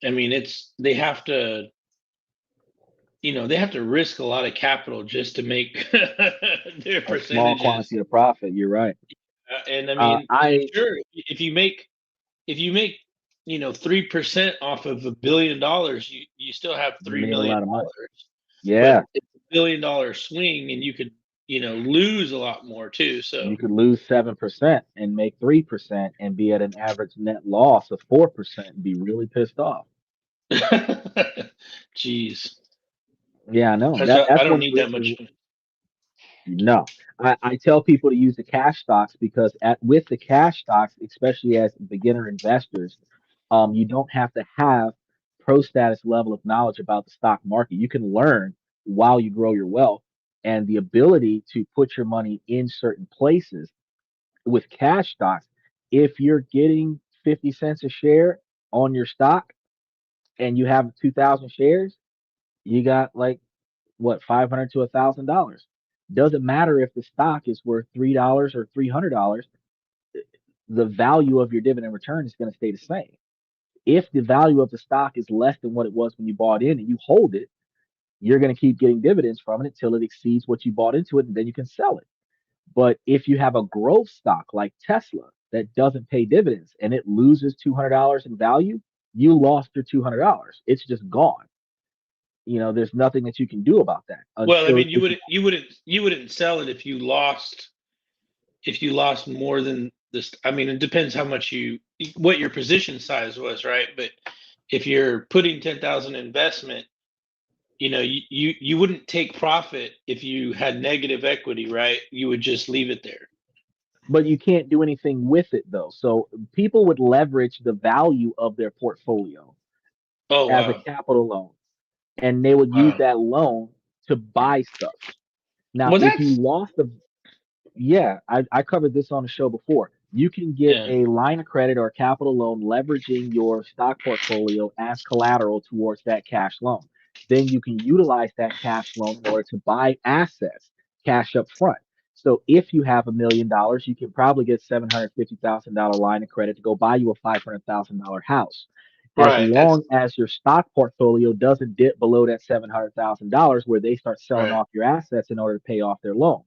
I mean, they have to, they have to risk a lot of capital just to make their A small percentages. quantity of profit. You're right. And I mean, I sure, if you make 3% off of $1 billion, you still have you three made a million lot of money. dollars. But Yeah, it's $1 billion swing, and you could lose a lot more too. So, you could lose 7% and make 3% and be at an average net loss of 4% and be really pissed off. geez, Yeah, I know. I, I That's don't one of the need that reasons. much. No, I tell people to use the cash stocks because with the cash stocks, especially as beginner investors, you don't have to have pro status level of knowledge about the stock market. You can learn while you grow your wealth and the ability to put your money in certain places with cash stocks. If you're getting 50 cents a share on your stock and you have 2,000 shares, you got like what 500 to $1,000. Doesn't matter if the stock is worth $3 or $300. The value of your dividend return is going to stay the same. If the value of the stock is less than what it was when you bought in and you hold it, you're going to keep getting dividends from it until it exceeds what you bought into it, and then you can sell it. But if you have a growth stock like Tesla that doesn't pay dividends and it loses $200 in value, you lost your $200. It's just gone. There's nothing that you can do about that Well, I until mean, if you. you wouldn't sell it if you lost more than this. I mean, it depends how much what your position size was, right? But if you're putting 10,000 investment, you wouldn't take profit if you had negative equity, right? You would just leave it there. But you can't do anything with it though. So people would leverage the value of their portfolio Oh as a wow, capital loan, and they would use wow. that loan to buy stuff. Now, Well, if you that's lost the Yeah, I covered this on the show before. You can get yeah, a line of credit or a capital loan leveraging your stock portfolio as collateral towards that cash loan. Then you can utilize that cash loan in order to buy assets, cash up front. So if you have $1 million, you can probably get $750,000 line of credit to go buy you a $500,000 house. As right. That's long as your stock portfolio doesn't dip below that $700,000 where they start selling right, off your assets in order to pay off their loan.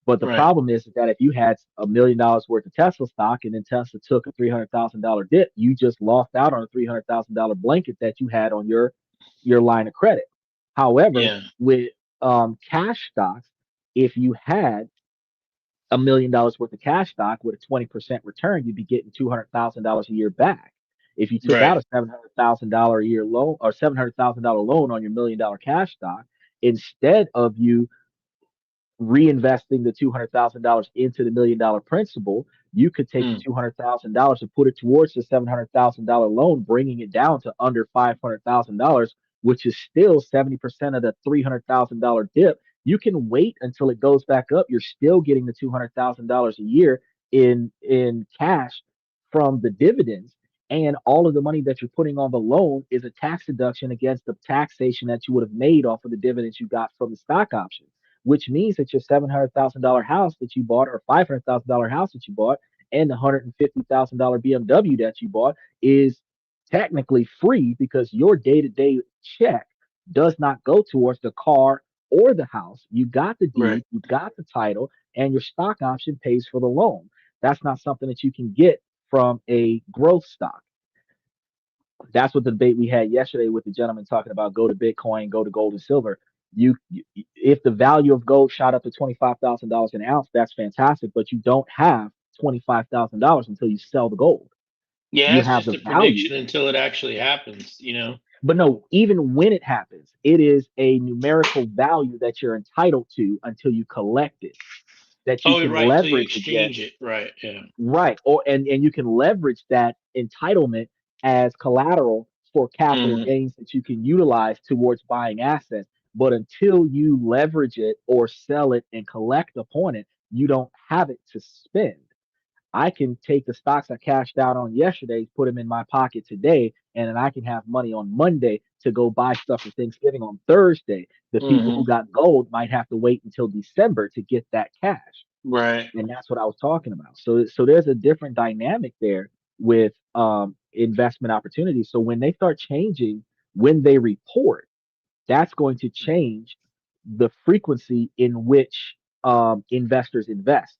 But the right. problem is that if you had $1 million worth of Tesla stock and then Tesla took a $300,000 dip, you just lost out on a $300,000 blanket that you had on your line of credit. However, Yeah, with cash stocks, if you had $1 million worth of cash stock with a 20% return, you'd be getting $200,000 a year back. If you took right. out a $700,000 a year loan or $700,000 loan on your $1 million cash stock, instead of you reinvesting the $200,000 into the $1 million principal, you could take the Mm, $200,000 and put it towards the $700,000 loan, bringing it down to under $500,000, which is still 70% of the $300,000 dip. You can wait until it goes back up. You're still getting the $200,000 a year in cash from the dividends. And all of the money that you're putting on the loan is a tax deduction against the taxation that you would have made off of the dividends you got from the stock option, which means that your $700,000 house that you bought or $500,000 house that you bought and the $150,000 BMW that you bought is technically free because your day to day check does not go towards the car or the house. You got the right. deed, you got the title, and your stock option pays for the loan. That's not something that you can get from a growth stock. That's what the debate we had yesterday with the gentleman talking about go to Bitcoin, go to gold and silver. If the value of gold shot up to $25,000 an ounce, that's fantastic. But you don't have $25,000 until you sell the gold. Yeah, You that's have just the a value, prediction until it actually happens. but no, even when it happens, it is a numerical value that you're entitled to until you collect it, that you Oh, can right. Till you leverage against. exchange it, right? Yeah. Right. Or and you can leverage that entitlement as collateral for capital Hmm. gains that you can utilize towards buying assets. But until you leverage it or sell it and collect upon it, you don't have it to spend. I can take the stocks I cashed out on yesterday, put them in my pocket today, and then I can have money on Monday to go buy stuff for Thanksgiving on Thursday. The people who Hmm. got gold might have to wait until December to get that cash, Right. and that's what I was talking about. So there's a different dynamic there with investment opportunities. So when they start changing when they report, that's going to change the frequency in which investors invest.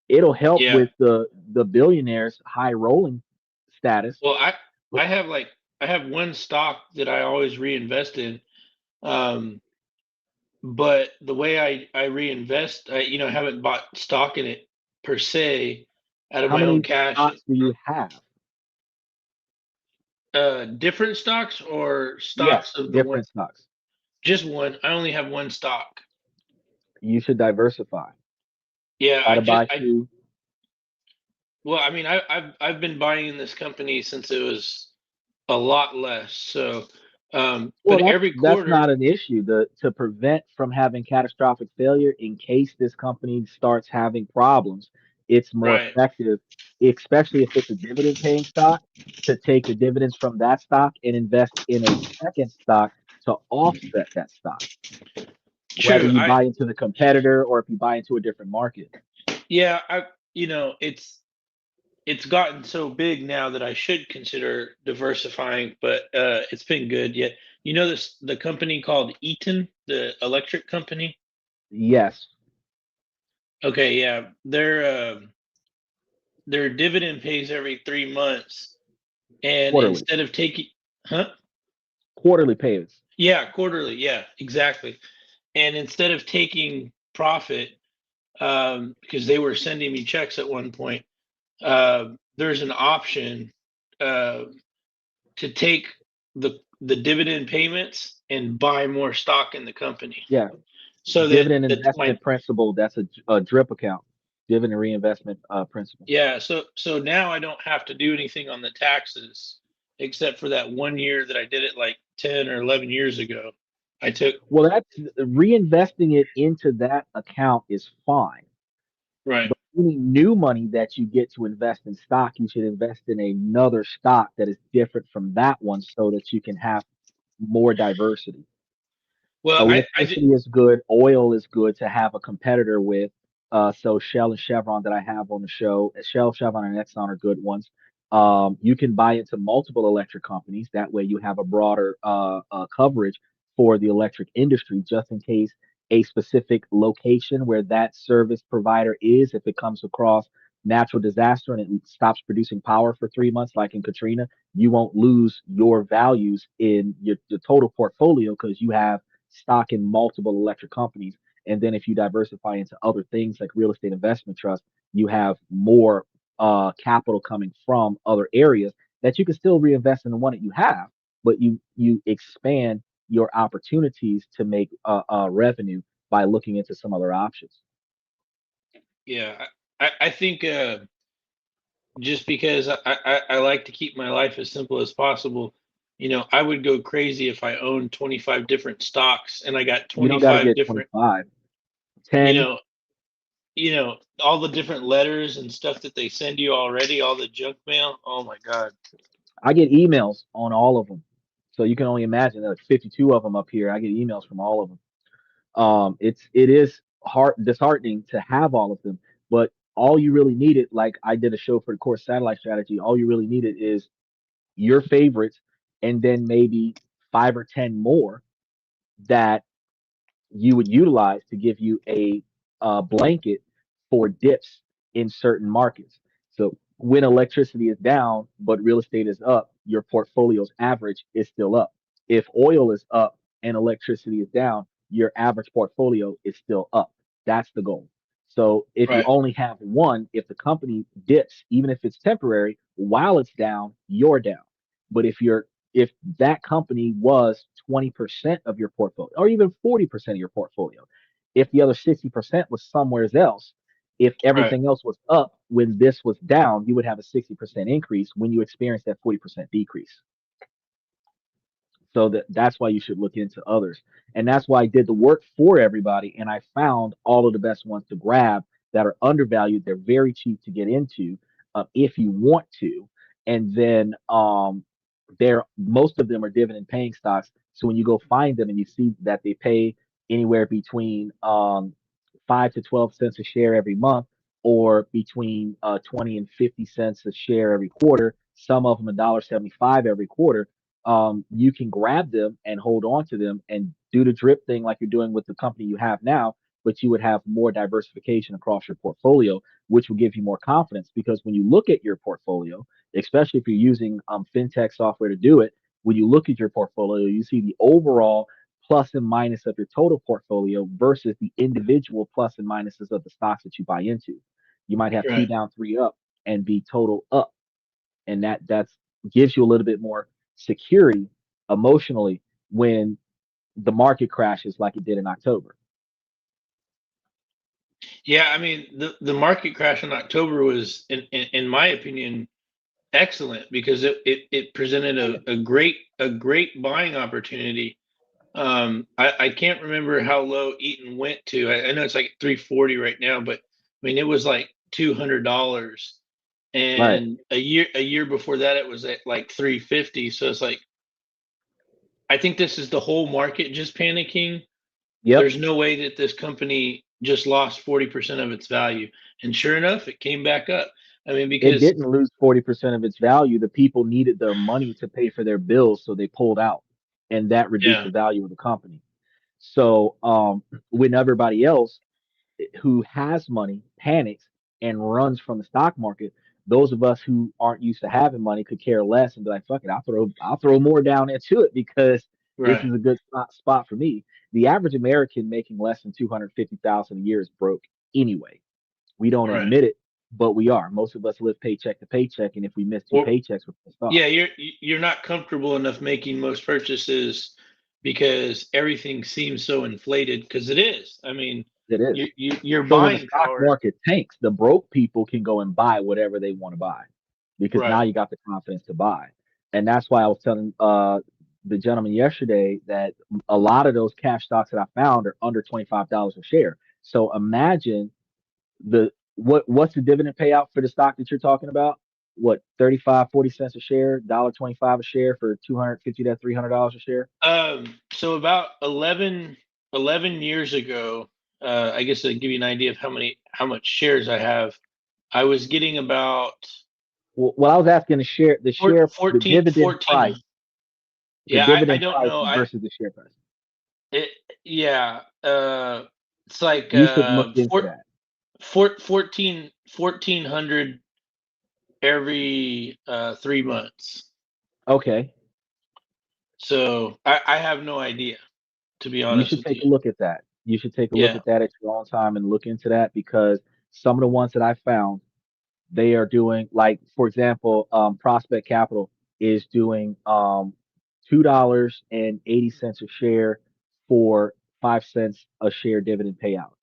It'll help Yeah. with the billionaires high rolling status. Well, But I have like I have one stock that I always reinvest in. Um, but the way I reinvest, I haven't bought stock in it per se out of how my own many cash. stocks do you have? Different stocks or Yes, stocks of the one, different stocks. just one. I only have one stock. You should diversify. Yeah, Try to buy two. well, I mean, I've been buying in this company since it was a lot less. So, Well, but that's every that's quarter, not an issue. To prevent from having catastrophic failure in case this company starts having problems, it's more right? effective, especially if it's a dividend paying stock, to take the dividends from that stock and invest in a second stock to offset that stock. Whether True. you buy into the competitor or if you buy into a different market. Yeah, it's gotten so big now that I should consider diversifying, but it's been good. Yet, the company called Eaton, the electric company. Yes, Okay, yeah, their dividend pays every 3 months, and quarterly. instead of taking, huh? quarterly payments. Yeah, quarterly. Yeah, exactly. And instead of taking profit, because they were sending me checks at one point, there's an option uh, to take the dividend payments and buy more stock in the company. Yeah, So dividend that my investment principle. That's a drip account. Dividend reinvestment principle. yeah, so now I don't have to do anything on the taxes except for that 1 year that I did it like 10 or 11 years ago. I took Well, that's reinvesting it into that account is fine. right. But any new money that you get to invest in stock, you should invest in another stock that is different from that one so that you can have more diversity. Well, I did. Electricity is good. Oil is good to have a competitor with. So Shell and Chevron that I have on the show, Shell, Chevron, and Exxon are good ones. You can buy into multiple electric companies. That way, you have a broader coverage for the electric industry, just in case a specific location where that service provider is, if it comes across natural disaster and it stops producing power for 3 months, like in Katrina, you won't lose your values in your total portfolio because you have stock in multiple electric companies. And then if you diversify into other things like real estate investment trust, you have more capital coming from other areas that you can still reinvest in the one that you have, but you expand your opportunities to make revenue by looking into some other options. Yeah, I think just because I like to keep my life as simple as possible, I would go crazy if I owned 25 different stocks and I got You don't got to 25 get different, 25, you 10. know, all the different letters and stuff that they send you already, all the junk mail. Oh my God. I get emails on all of them. So you can only imagine there's like 52 of them up here. I get emails from all of them. It is hard disheartening to have all of them, but all you really needed, like I did a show for the course satellite strategy, all you really needed is your favorites and then maybe 5 or 10 more that you would utilize to give you a blanket for dips in certain markets. So when electricity is down, but real estate is up, your portfolio's average is still up. If oil is up and electricity is down, your average portfolio is still up. That's the goal. So if you Right, only have one, if the company dips, even if it's temporary, while it's down, you're down. But if that company was 20% of your portfolio or even 40% of your portfolio, if the other 60% was somewhere else, if right, everything else was up when this was down, you would have a 60% increase when you experience that 40% decrease. So that's why you should look into others. And that's why I did the work for everybody. And I found all of the best ones to grab that are undervalued. They're very cheap to get into if you want to. And then they're most of them are dividend paying stocks. So when you go find them and you see that they pay anywhere between 5 to 12 cents a share every month, or between 20 and 50 cents a share every quarter, some of them $1.75 every quarter, you can grab them and hold on to them and do the drip thing like you're doing with the company you have now, but you would have more diversification across your portfolio, which will give you more confidence. Because when you look at your portfolio, especially if you're using fintech software to do it, when you look at your portfolio, you see the overall plus and minus of your total portfolio versus the individual plus and minuses of the stocks that you buy into. You might have two right. down, three up, and be total up, and that's gives you a little bit more security emotionally when the market crashes like it did in October. Yeah, I mean, the market crash in October was, in my opinion, excellent because it presented Oh yeah, a great buying opportunity. I can't remember how low Eaton went to. I know it's like 340 right now, but I mean it was like $200, right. and a year before that it was at like 350. So it's like I think this is the whole market just panicking. Yep. There's no way that this company just lost 40% of its value, and sure enough, it came back up. I mean, It because didn't lose 40% of its value. The people needed their money to pay for their bills, so they pulled out, and that reduced yeah, the value of the company. So when everybody else who has money panics and runs from the stock market, those of us who aren't used to having money could care less and be like, fuck it, I'll throw more down into it because this Right. is a good spot for me. The average American making less than 250,000 a year is broke anyway. We don't Right. admit it, but we are. Most of us live paycheck to paycheck, and if we miss two Well, paychecks, we're pissed off. yeah, you're not comfortable enough making most purchases because everything seems so inflated because it is. I mean, It is. your So when the buying stock power. market tanks, the broke people can go and buy whatever they want to buy because now Right. you got the confidence to buy. And that's why I was telling the gentleman yesterday that a lot of those cash stocks that I found are under $25 a share. So imagine what's the dividend payout for the stock that you're talking about? What, 35, 40 cents a share, $1.25 a share for 250 to $300 a share? So about 11 years ago, I guess to give you an idea of how much shares I have, I was getting about Well, I was asking the 14, dividend 14. price, the Yeah, I dividend don't price know. versus the share price. It, yeah, it's like You should look into that. 1,400 every 3 months. Okay, So I have no idea, to be you honest should with take you. a look at that. You should take a look Yeah. at that at your own time and look into that because some of the ones that I found, they are doing like, for example, Prospect Capital is doing $2.80 a share for 5 cents a share dividend payout.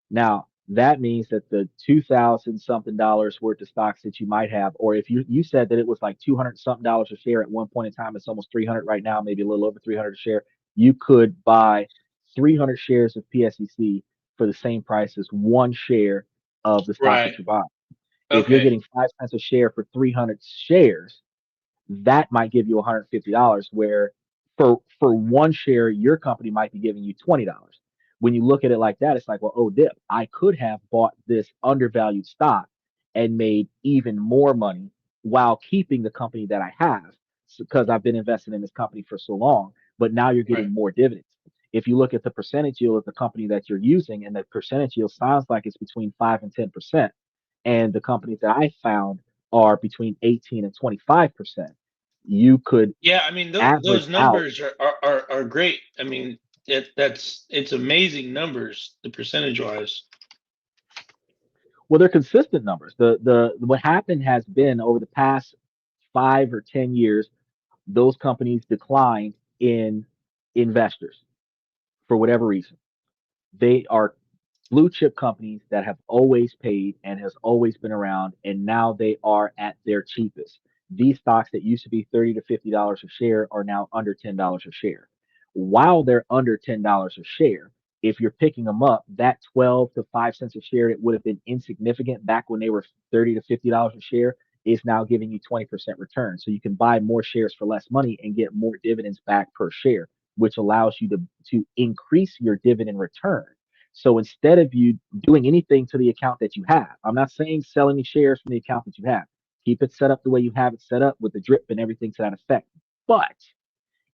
Now that means that the 2,000 something dollars worth of stocks that you might have, or if you said that it was like 200 something dollars a share at one point in time, it's almost 300 right now, maybe a little over 300 a share. You could buy 300 shares of PSEC for the same price as one share of the stock Right. that you're buying. If you're Okay. getting 5 cents a share for 300 shares, that might give you $150. Where for one share, your company might be giving you $20. When you look at it like that, it's like, well, oh, dip, I could have bought this undervalued stock and made even more money while keeping the company that I have because I've been investing in this company for so long. But now you're Right. getting more dividends. If you look at the percentage yield of the company that you're using, and the percentage yield sounds like it's between 5 and 10%, and the companies that I found are between 18 and 25%, you could Yeah, I mean those average out. numbers are great. I mean it's amazing numbers, the percentage wise. Well, they're consistent numbers. The what happened has been over the past 5 or 10 years, those companies declined in investors for whatever reason. They are blue chip companies that have always paid and has always been around, and now they are at their cheapest. These stocks that used to be $30 to $50 a share are now under $10 a share. While they're under $10 a share, if you're picking them up, that 12 to 5 cents a share that would have been insignificant back when they were $30 to $50 a share is now giving you 20% return. So you can buy more shares for less money and get more dividends back per share, which allows you to increase your dividend return. So instead of you doing anything to the account that you have, I'm not saying sell any shares from the account that you have. Keep it set up the way you have it set up with the drip and everything to that effect. But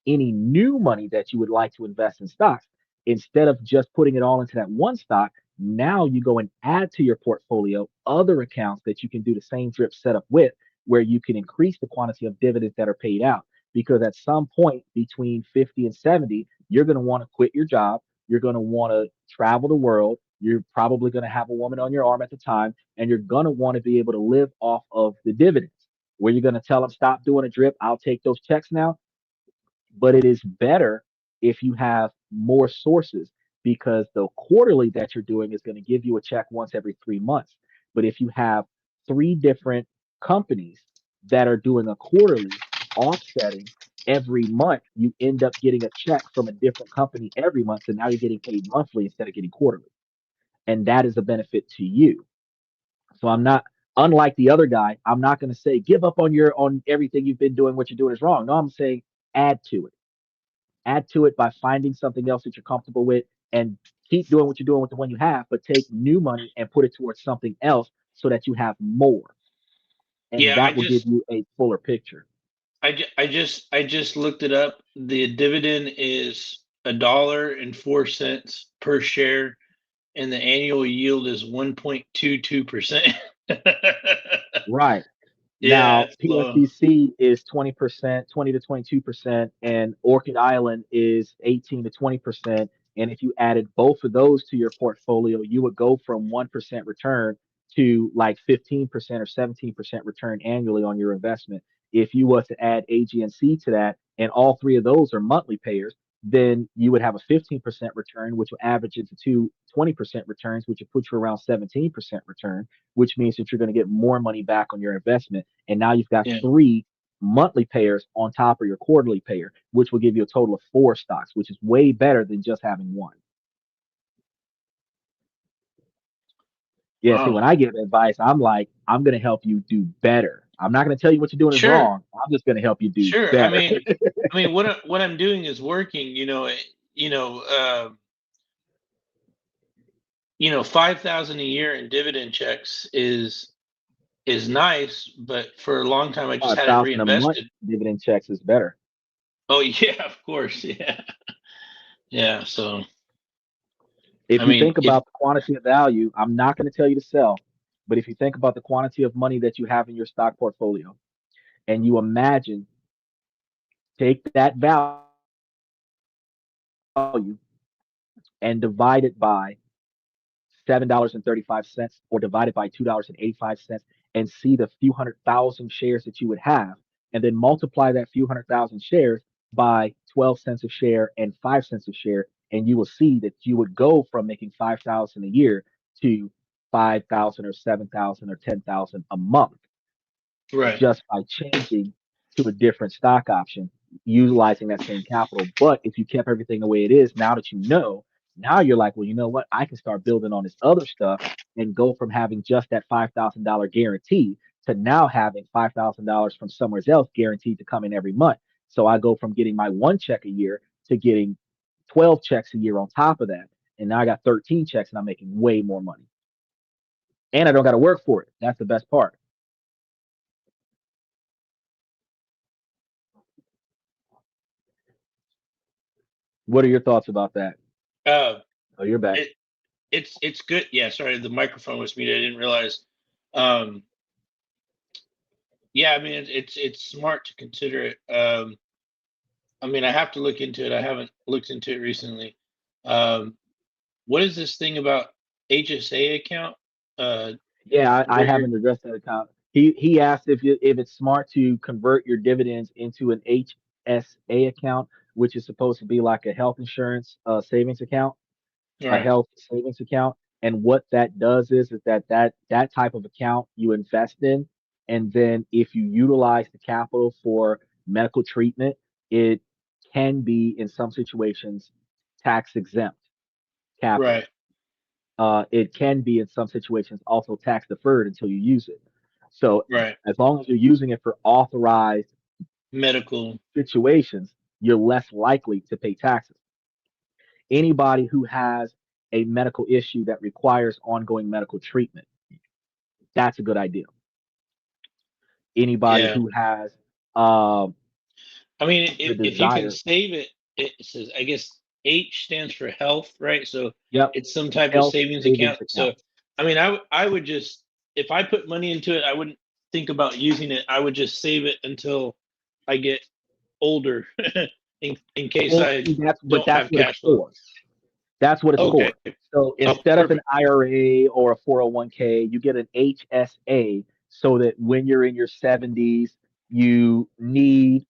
any new money that you would like to invest in stocks, instead of just putting it all into that one stock, now you go and add to your portfolio other accounts that you can do the same drip setup with, where you can increase the quantity of dividends that are paid out. Because at some point between 50 and 70, you're going to want to quit your job. You're going to want to travel the world. You're probably going to have a woman on your arm at the time, and you're going to want to be able to live off of the dividends. Where you're going to tell them, stop doing a drip. I'll take those checks now, but it is better if you have more sources because the quarterly that you're doing is going to give you a check once every 3 months. But if you have three different companies that are doing a quarterly offsetting every month, you end up getting a check from a different company every month. So now you're getting paid monthly instead of getting quarterly. And that is a benefit to you. So I'm not, unlike the other guy, I'm not going to say give up on everything you've been doing. What you're doing is wrong. No, I'm saying add to it. Add to it by finding something else that you're comfortable with and keep doing what you're doing with the one you have, but take new money and put it towards something else so that you have more. And Yeah, that will give you a fuller picture. I just looked it up. The dividend is $1.04 per share, and the annual yield is 1.22%. Right. Yeah, Now, it's low. PSBC is 20%, 20 to 22%, and Orchid Island is 18 to 20%. And if you added both of those to your portfolio, you would go from 1% return to like 15% or 17% return annually on your investment. If you was to add AGNC to that, and all three of those are monthly payers, then you would have a 15% return, which will average into two 20% returns, which would put you around 17% return, which means that you're going to get more money back on your investment. And now you've got Yeah. three monthly payers on top of your quarterly payer, which will give you a total of four stocks, which is way better than just having one. Yeah, see, Wow. when I give advice, I'm like, I'm going to help you do better. I'm not going to tell you what you're doing is Sure. wrong. I'm just going to help you do Sure. better. I mean, what I'm doing is working. You know, 5,000 a year in dividend checks is nice, but for a long time I just had it 5,000 a month reinvested. dividend checks is better. Oh yeah, of course, yeah, yeah. So If I you mean, think about the quantity of value, I'm not going to tell you to sell, but if you think about the quantity of money that you have in your stock portfolio and you imagine take that value and divide it by $7.35 or divide it by $2.85 and see the few 100,000 shares that you would have, and then multiply that few 100,000 shares by 12 cents a share and 5 cents a share, and you will see that you would go from making 5,000 a year to 5,000 or 7,000 or 10,000 a month right, just by changing to a different stock option, utilizing that same capital. But if you kept everything the way it is, now that you know, now you're like, well, you know what? I can start building on this other stuff and go from having just that $5,000 guarantee to now having $5,000 from somewhere else guaranteed to come in every month. So I go from getting my one check a year to getting 12 checks a year on top of that. And now I got 13 checks and I'm making way more money. And I don't got to work for it. That's the best part. What are your thoughts about that? uh, Oh, you're back. it it's good. Yeah, sorry, the microphone was muted. I didn't realize. Um, yeah, I mean, it's smart to consider it. I mean, I have to look into it. I haven't looked into it recently. Um, what is this thing about HSA account? Uh, Yeah, I convert your haven't addressed that account. He asked if it's smart to convert your dividends into an HSA account, which is supposed to be like a health insurance savings account, a right, health savings account. And what that does is that type of account you invest in, and then if you utilize the capital for medical treatment, it can be in some situations tax exempt capital. right, It can be in some situations also tax deferred until you use it. So right. as long as you're using it for authorized Medical. situations, you're less likely to pay taxes. Anybody who has a medical issue that requires ongoing medical treatment, that's a good idea. Anybody Yeah. who has uh, I mean, the if you can desire, save it, it says, I guess H stands for health, right? So yep, it's some type of health savings savings account. So, account. I mean, I would just, if I put money into it, I wouldn't think about using it. I would just save it until I get older in case Well, I see, don't that's have what it's cash flow. for. That's what it's Okay. for. So Oh, instead of an perfect. IRA or a 401k, you get an HSA so that when you're in your 70s, you need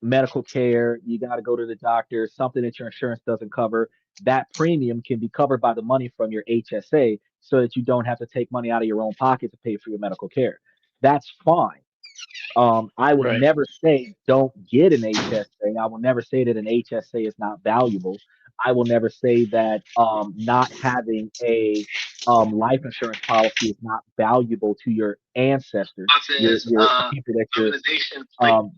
medical care, you got to go to the doctor, something that your insurance doesn't cover. That premium can be covered by the money from your HSA so that you don't have to take money out of your own pocket to pay for your medical care. That's fine. I would Right. never say don't get an HSA. I will never say that an HSA is not valuable. I will never say that not having a life insurance policy is not valuable to your ancestors, your the people that you're um,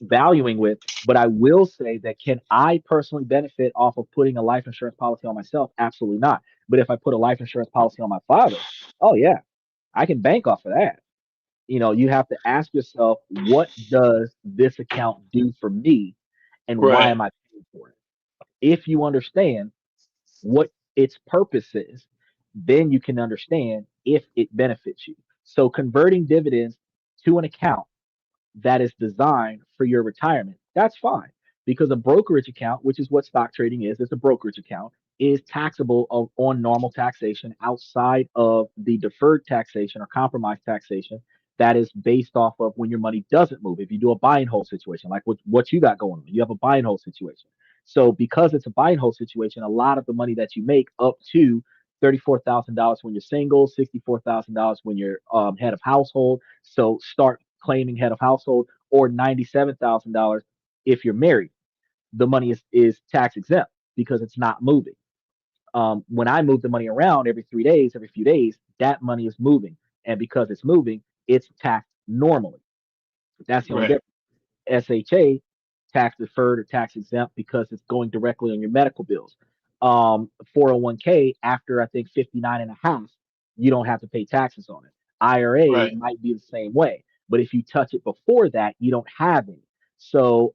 valuing with. But I will say that can I personally benefit off of putting a life insurance policy on myself? Absolutely not. But if I put a life insurance policy on my father, oh yeah, I can bank off of that. You have to ask yourself, what does this account do for me and why Right. am I paying for it? If you understand what its purpose is, then you can understand if it benefits you. So converting dividends to an account that is designed for your retirement, that's fine. Because a brokerage account, which is what stock trading is, it's a brokerage account, is taxable on normal taxation outside of the deferred taxation or compromised taxation that is based off of when your money doesn't move. If you do a buy and hold situation, like what you got going on, you have a buy and hold situation. So because it's a buy and hold situation, a lot of the money that you make up to $34,000 when you're single, $64,000 when you're head of household. So start claiming head of household, or $97,000 if you're married. The money is tax exempt because it's not moving. When I move the money around every 3 days, every few days, that money is moving. And because it's moving, it's taxed normally. That's the only Right. difference. SHA, tax deferred or tax exempt because it's going directly on your medical bills. 401k, after I think 59 and a half, you don't have to pay taxes on it. IRA Right. might be the same way, but if you touch it before that, you don't have any. So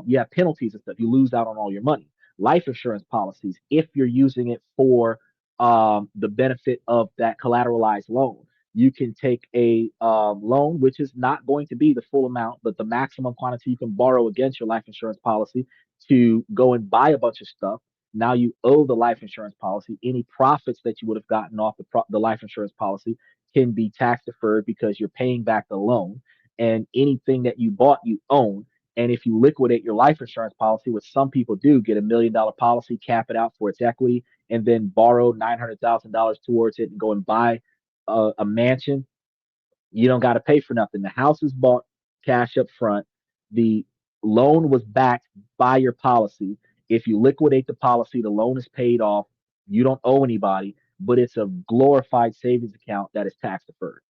you have penalties and stuff. You lose out on all your money. Life insurance policies, if you're using it for the benefit of that collateralized loan, you can take a loan, which is not going to be the full amount, but the maximum quantity you can borrow against your life insurance policy to go and buy a bunch of stuff. Now you owe the life insurance policy. Any profits that you would have gotten off the life insurance policy can be tax deferred because you're paying back the loan. And anything that you bought, you own. And if you liquidate your life insurance policy, which some people do, get $1 million policy, cap it out for its equity, and then borrow $900,000 towards it and go and buy a mansion, you don't got to pay for nothing. The house is bought cash up front. The loan was backed by your policy. If you liquidate the policy, the loan is paid off. You don't owe anybody, but it's a glorified savings account that is tax deferred.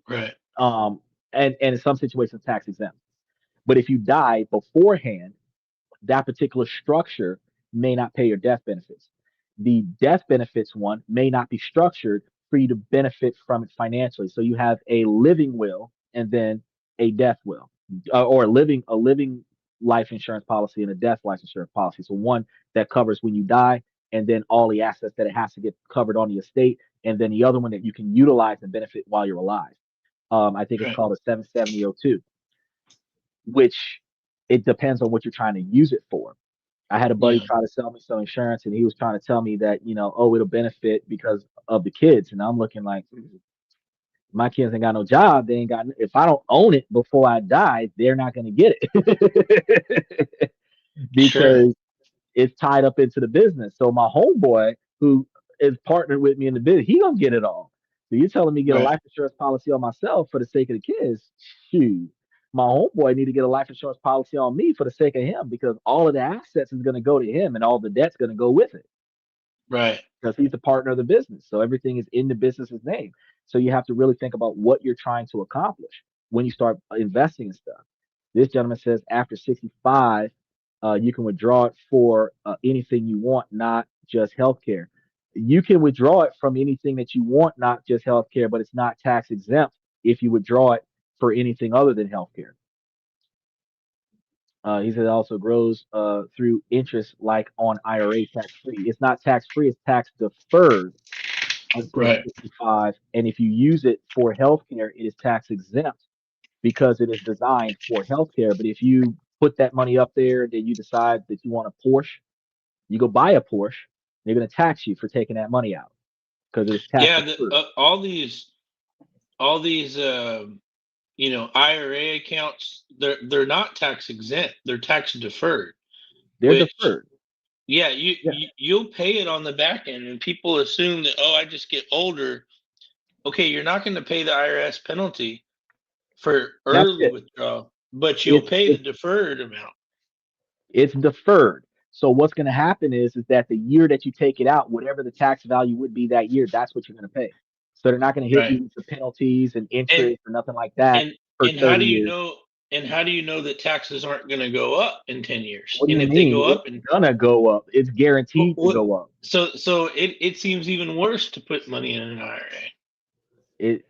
Right. Um, and in some situations, tax exempt. But if you die beforehand, that particular structure may not pay your death benefits. The death benefits one may not be structured for you to benefit from it financially. So you have a living will and then a death will, or a living life insurance policy and a death life insurance policy. So one that covers when you die, and then all the assets that it has to get covered on the estate, and then the other one that you can utilize and benefit while you're alive. I think it's Right. called a 77002, which it depends on what you're trying to use it for. I had a buddy Yeah. try to sell me some insurance, and he was trying to tell me that, oh, it'll benefit because of the kids. And I'm looking like, my kids ain't got no job. They ain't got, if I don't own it before I die, they're not going to get it Sure. because it's tied up into the business. So my homeboy, who is partnered with me in the business, he gonna get it all. So you're telling me get a Right. life insurance policy on myself for the sake of the kids? Shoot, my homeboy need to get a life insurance policy on me for the sake of him because all of the assets is gonna go to him and all the debt's gonna go with it Right. because he's the partner of the business. So everything is in the business's name. So you have to really think about what you're trying to accomplish when you start investing in stuff. This gentleman says after 65, you can withdraw it for anything you want, not just healthcare. You can withdraw it from anything that you want, not just healthcare, but it's not tax exempt if you withdraw it for anything other than healthcare. He said it also grows through interest like on IRA tax free. It's not tax free, it's tax deferred until Right. 65. And if you use it for healthcare, it is tax exempt because it is designed for healthcare. But if you put that money up there, then you decide that you want a Porsche, you go buy a Porsche, they're going to tax you for taking that money out because it is tax Yeah. deferred. All these, IRA accounts, they're not tax exempt. They're tax deferred. They're Which, deferred. yeah, Yeah, you'll pay it on the back end, and people assume that, oh, I just get older. Okay, you're not going to pay the IRS penalty for that's early it. withdrawal, but you'll It's pay the it's deferred amount. it's deferred. So what's going to happen is that the year that you take it out, whatever the tax value would be that year, that's what you're going to pay. So they're not going to hit Right. you with the penalties and And interest or nothing like that and for and how 30 do you years. know? And how do you know that taxes aren't going to go up in 10 years? What do And you if they mean? go It's up, gonna go up. It's what, guaranteed to what go up. so it seems even worse to put money in an IRA. It,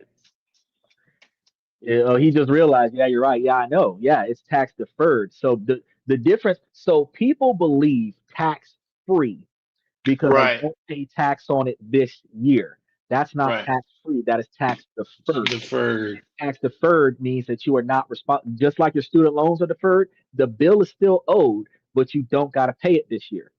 he just realized, yeah, you're right. Yeah, I know. Yeah, it's tax deferred. So the difference. So people believe tax free because I Right. won't pay tax on it this year. That's not Right. tax free. That is tax deferred. Deferred. Tax deferred means that you are not responsible. Just like your student loans are deferred, the bill is still owed, but you don't got to pay it this year.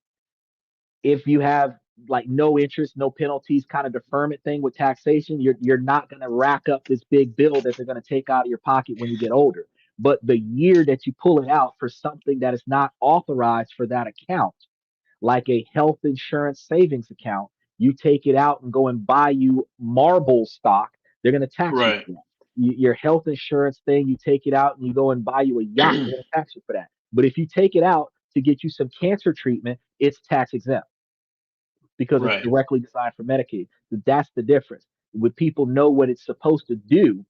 If you have like no interest, no penalties kind of deferment thing with taxation, you're not going to rack up this big bill that they're going to take out of your pocket when you get older. But the year that you pull it out for something that is not authorized for that account, like a health insurance savings account, you take it out and go and buy you marble stock, they're going to tax you Right. for that. Your health insurance thing, you take it out and you go and buy you a yacht, they're going to tax you for that. But if you take it out to get you some cancer treatment, it's tax exempt because it's Right. directly designed for Medicaid. That's the difference. When people know what it's supposed to do,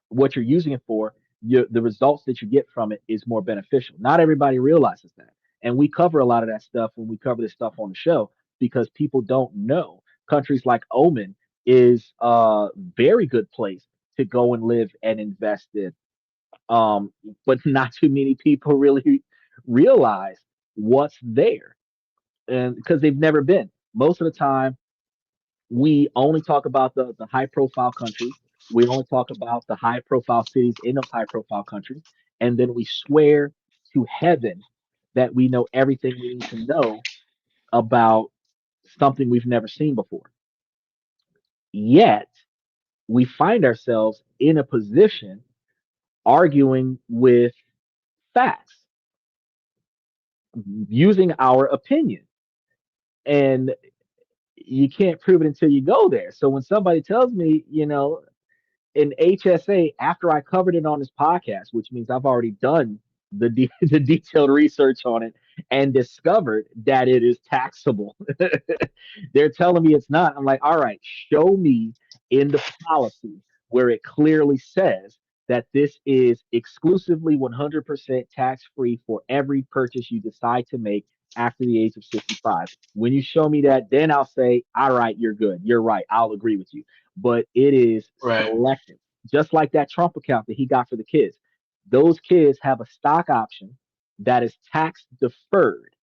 what you're using it for, the results that you get from it is more beneficial. Not everybody realizes that. And we cover a lot of that stuff when we cover this stuff on the show because people don't know. Countries like Oman is a very good place to go and live and invest in. Um, but not too many people really realize what's there. And because they've never been. Most of the time, we only talk about the high profile countries. We only talk about the high profile cities in those high profile countries. And then we swear to heaven that we know everything we need to know about something we've never seen before. Yet we find ourselves in a position arguing with facts, using our opinion. And you can't prove it until you go there. So when somebody tells me, in HSA after I covered it on this podcast, which means I've already done the detailed research on it and discovered that it is taxable. They're telling me it's not. I'm like, all right, show me in the policy where it clearly says that this is exclusively 100% tax free for every purchase you decide to make after the age of 65. When you show me that, then I'll say, all right, you're good. You're right. I'll agree with you, but it is Right. selective. Just like that Trump account that he got for the kids. Those kids have a stock option that is tax deferred,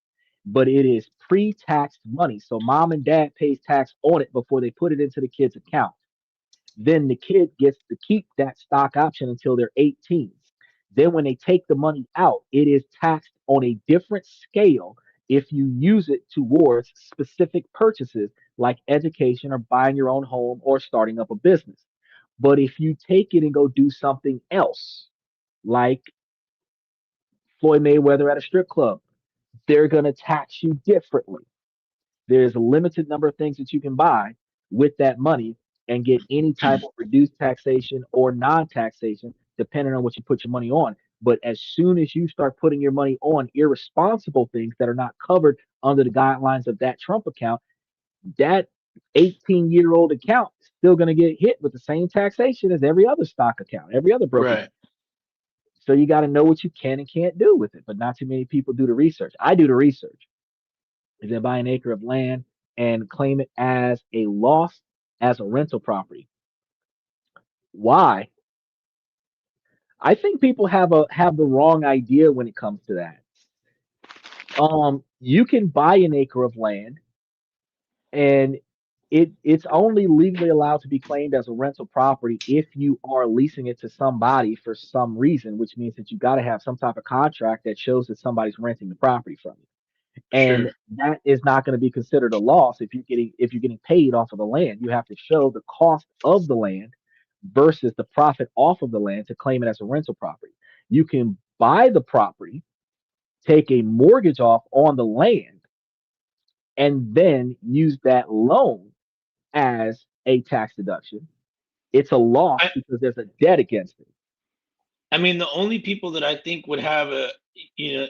but it is pre-taxed money. So mom and dad pays tax on it before they put it into the kid's account. Then the kid gets to keep that stock option until they're 18. Then when they take the money out, it is taxed on a different scale if you use it towards specific purchases like education or buying your own home or starting up a business. But if you take it and go do something else, like Floyd Mayweather at a strip club, they're going to tax you differently. There's a limited number of things that you can buy with that money and get any type of reduced taxation or non taxation, depending on what you put your money on. But as soon as you start putting your money on irresponsible things that are not covered under the guidelines of that Trump account, that 18-year-old account is still going to get hit with the same taxation as every other stock account, every other brokerage. Right. So you got to know what you can and can't do with it. But not too many people do the research. I do the research. Is they buy an acre of land and claim it as a loss as a rental property. Why? I think people have the wrong idea when it comes to that. You can buy an acre of land and it's only legally allowed to be claimed as a rental property if you are leasing it to somebody for some reason, which means that you got to have some type of contract that shows that somebody's renting the property from you. And Sure. that is not going to be considered a loss if you're getting paid off of the land. You have to show the cost of the land versus the profit off of the land to claim it as a rental property. You can buy the property, take a mortgage off on the land, and then use that loan as a tax deduction. It's a loss I because there's a debt against it. I mean, the only people that I think would have you know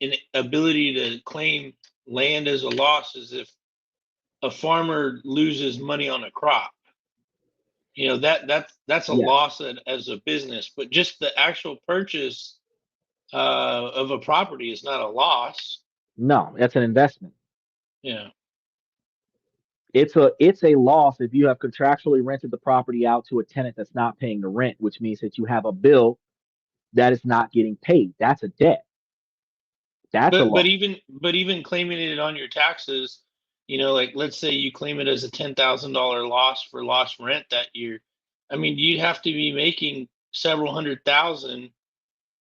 an ability to claim land as a loss is if a farmer loses money on a crop. That's a Yes. loss as a business, but just the actual purchase of a property is not a loss. No, that's an investment. Yeah. It's a loss if you have contractually rented the property out to a tenant that's not paying the rent, which means that you have a bill that is not getting paid. That's a debt. That's a But loss. even claiming it on your taxes, Like let's say you claim it as a $10,000 loss for lost rent that year. I mean, you'd have to be making several hundred thousand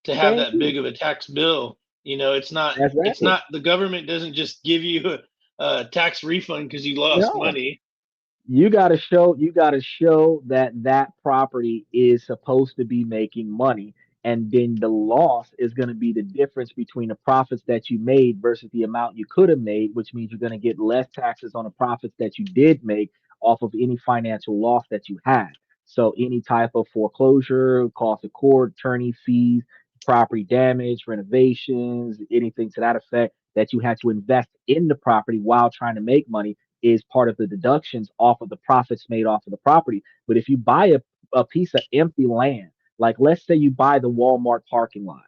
to have Thank that you. big of a tax bill. It's Exactly. not the government doesn't just give you a tax refund because you lost No. money. You got to show that that property is supposed to be making money, and then the loss is going to be the difference between the profits that you made versus the amount you could have made, which means you're going to get less taxes on the profits that you did make off of any financial loss that you had. So any type of foreclosure, cost of court, attorney fees, property damage, renovations, anything to that effect that you had to invest in the property while trying to make money is part of the deductions off of the profits made off of the property. But if you buy a piece of empty land, like let's say you buy the Walmart parking lot,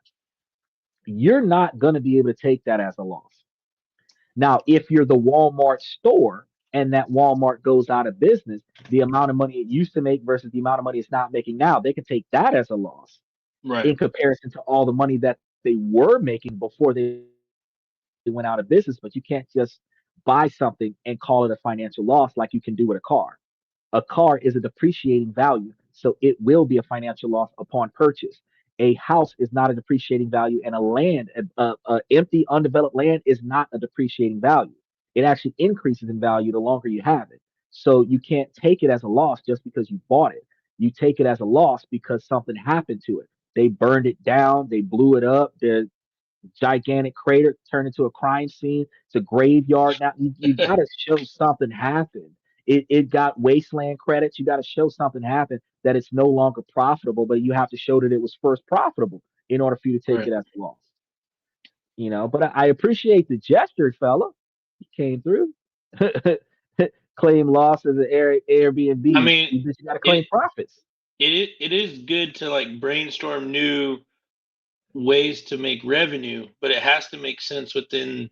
you're not going to be able to take that as a loss. Now, if you're the Walmart store and that Walmart goes out of business, the amount of money it used to make versus the amount of money it's not making now, they can take that as a loss Right. in comparison to all the money that they were making before they went out of business. But you can't just buy something and call it a financial loss like you can do with a car. A car is a depreciating value, so it will be a financial loss upon purchase. A house is not a depreciating value, and empty, undeveloped land is not a depreciating value. It actually increases in value the longer you have it. So you can't take it as a loss just because you bought it. You take it as a loss because something happened to it. They burned it down, they blew it up, the gigantic crater turned into a crime scene. It's a graveyard. Now you got to show something happened. It got wasteland credits. You got to show something happened that it's no longer profitable, but you have to show that it was first profitable in order for you to take Right. it as a loss. But I appreciate the gesture, fella. He came through. Claim loss as an I Airbnb. mean, You got to it claim profits. it is good to like brainstorm new ways to make revenue, but it has to make sense within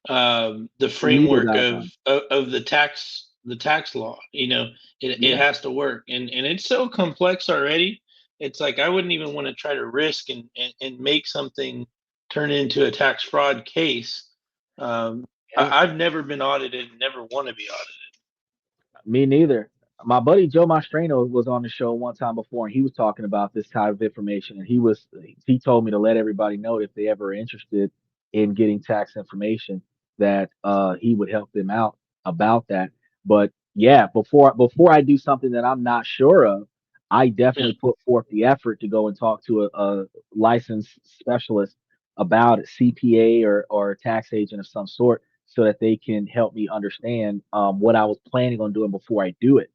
the Legal framework guidelines. of the tax law. It Yeah. has to work, and it's so complex already. It's like I wouldn't even want to try to risk and make something turn into a tax fraud case. Um, Yeah. I've never been audited, never want to be audited. Me neither. My buddy Joe Mastrano was on the show one time before, and he was talking about this type of information. And he told me to let everybody know if they ever are interested in getting tax information that he would help them out about that. But yeah, before I do something that I'm not sure of, I Yeah, definitely put forth the effort to go and talk to a licensed specialist about it, CPA or a tax agent of some sort, so that they can help me understand what I was planning on doing before I do it.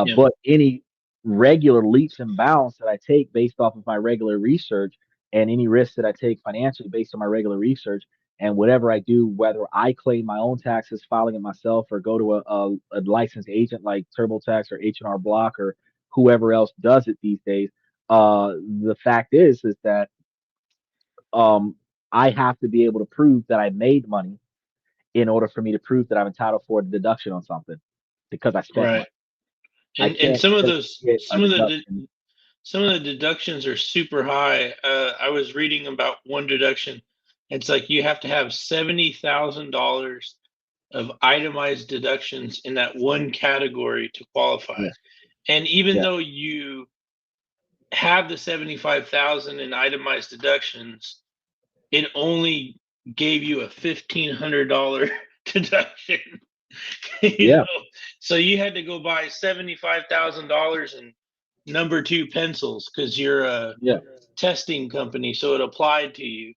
yeah, But any regular leaps and bounds that I take based off of my regular research, and any risks that I take financially based on my regular research, and whatever I do, whether I claim my own taxes, filing it myself, or go to a licensed agent like TurboTax or H&R Block or whoever else does it these days, the fact is that um, I have to be able to prove that I made money in order for me to prove that I'm entitled for a deduction on something because I spent right. money. I And can't simply get a deduction. some of the deductions are super high. I was reading about one deduction. It's like you have to have $70,000 of itemized deductions in that one category to qualify. Yes, And even yes, though you have the 75,000 in itemized deductions, it only gave you a $1,500 deduction. you yeah, know, so you had to go buy $75,000 in number two pencils because you're a yeah, testing company, so it applied to you.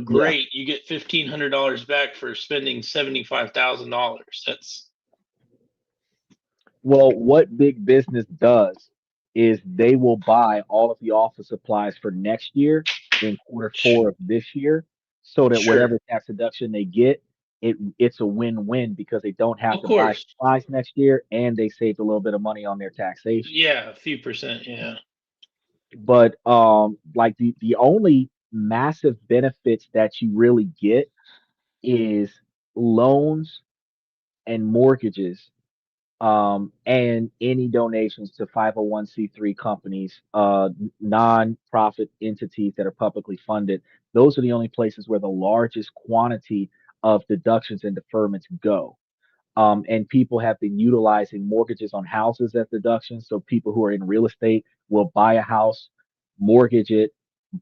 yeah. Great, you get $1,500 back for spending $75,000. That's Well, what big business does is they will buy all of the office supplies for next year in quarter four of this year, so that sure, whatever tax deduction they get, it's a win-win because they don't have of to buy course, supplies next year and they saved a little bit of money on their taxation. yeah, a few percent, yeah, But like the only massive benefits that you really get is loans and mortgages, and any donations to 501c3 companies, non-profit entities that are publicly funded. Those are the only places where the largest quantity of deductions and deferments go. And people have been utilizing mortgages on houses as deductions. So people who are in real estate will buy a house, mortgage it,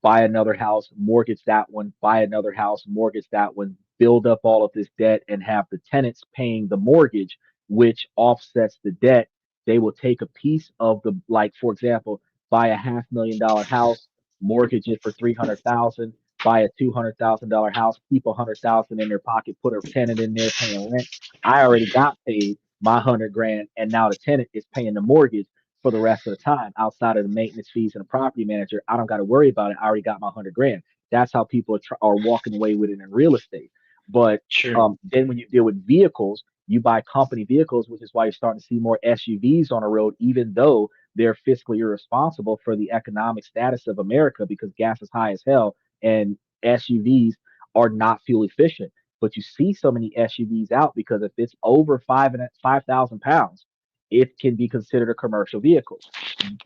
buy another house, mortgage that one, buy another house, mortgage that one, build up all of this debt and have the tenants paying the mortgage, which offsets the debt. They will take a piece of the, like, for example, buy a $500,000 house, mortgage it for 300,000, buy a $200,000 house, keep 100,000 in their pocket, put a tenant in there paying rent. I already got paid my 100 grand, and now the tenant is paying the mortgage for the rest of the time outside of the maintenance fees and the property manager. I don't got to worry about it. I already got my 100 grand. That's how people are walking away with it in real estate. But Sure. then when you deal with vehicles, you buy company vehicles, which is why you're starting to see more SUVs on the road, even though they're fiscally irresponsible for the economic status of America because gas is high as hell and SUVs are not fuel efficient. But you see so many SUVs out because if it's over 5,000 pounds, it can be considered a commercial vehicle,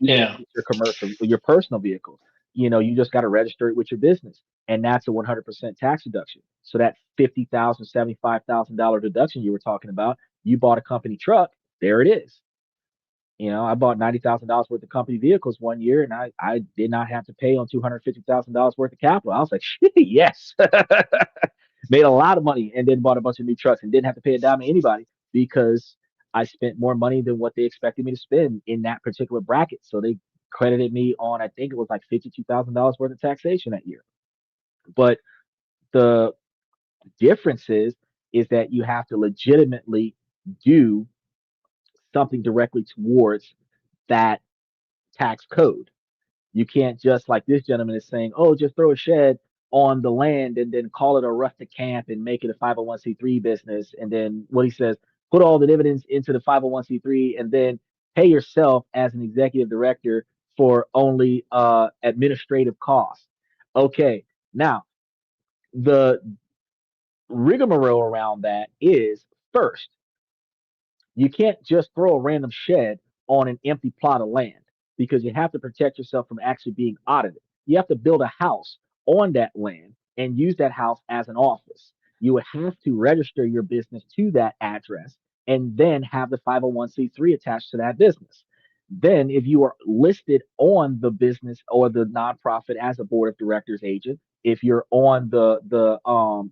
even if Yeah. it's your personal vehicle. You just got to register it with your business, and that's a 100% tax deduction. So that $50,000, $75,000 deduction you were talking about, you bought a company truck, there it is. I bought $90,000 worth of company vehicles one year, and I did not have to pay on $250,000 worth of capital. I was like, shit, yes, made a lot of money, and then bought a bunch of new trucks and didn't have to pay a dime to anybody because I spent more money than what they expected me to spend in that particular bracket. So they credited me on, I think it was like $52,000 worth of taxation that year. But the difference is that you have to legitimately do something directly towards that tax code. You can't just, like this gentleman is saying, oh, just throw a shed on the land and then call it a rustic camp and make it a 501c3 business. And then what he says, put all the dividends into the 501c3 and then pay yourself as an executive director for only administrative costs. Okay, now the rigmarole around that is first, you can't just throw a random shed on an empty plot of land because you have to protect yourself from actually being audited. You have to build a house on that land and use that house as an office. You would have to register your business to that address and then have the 501c3 attached to that business. Then, if you are listed on the business or the nonprofit as a board of directors agent, if you're on the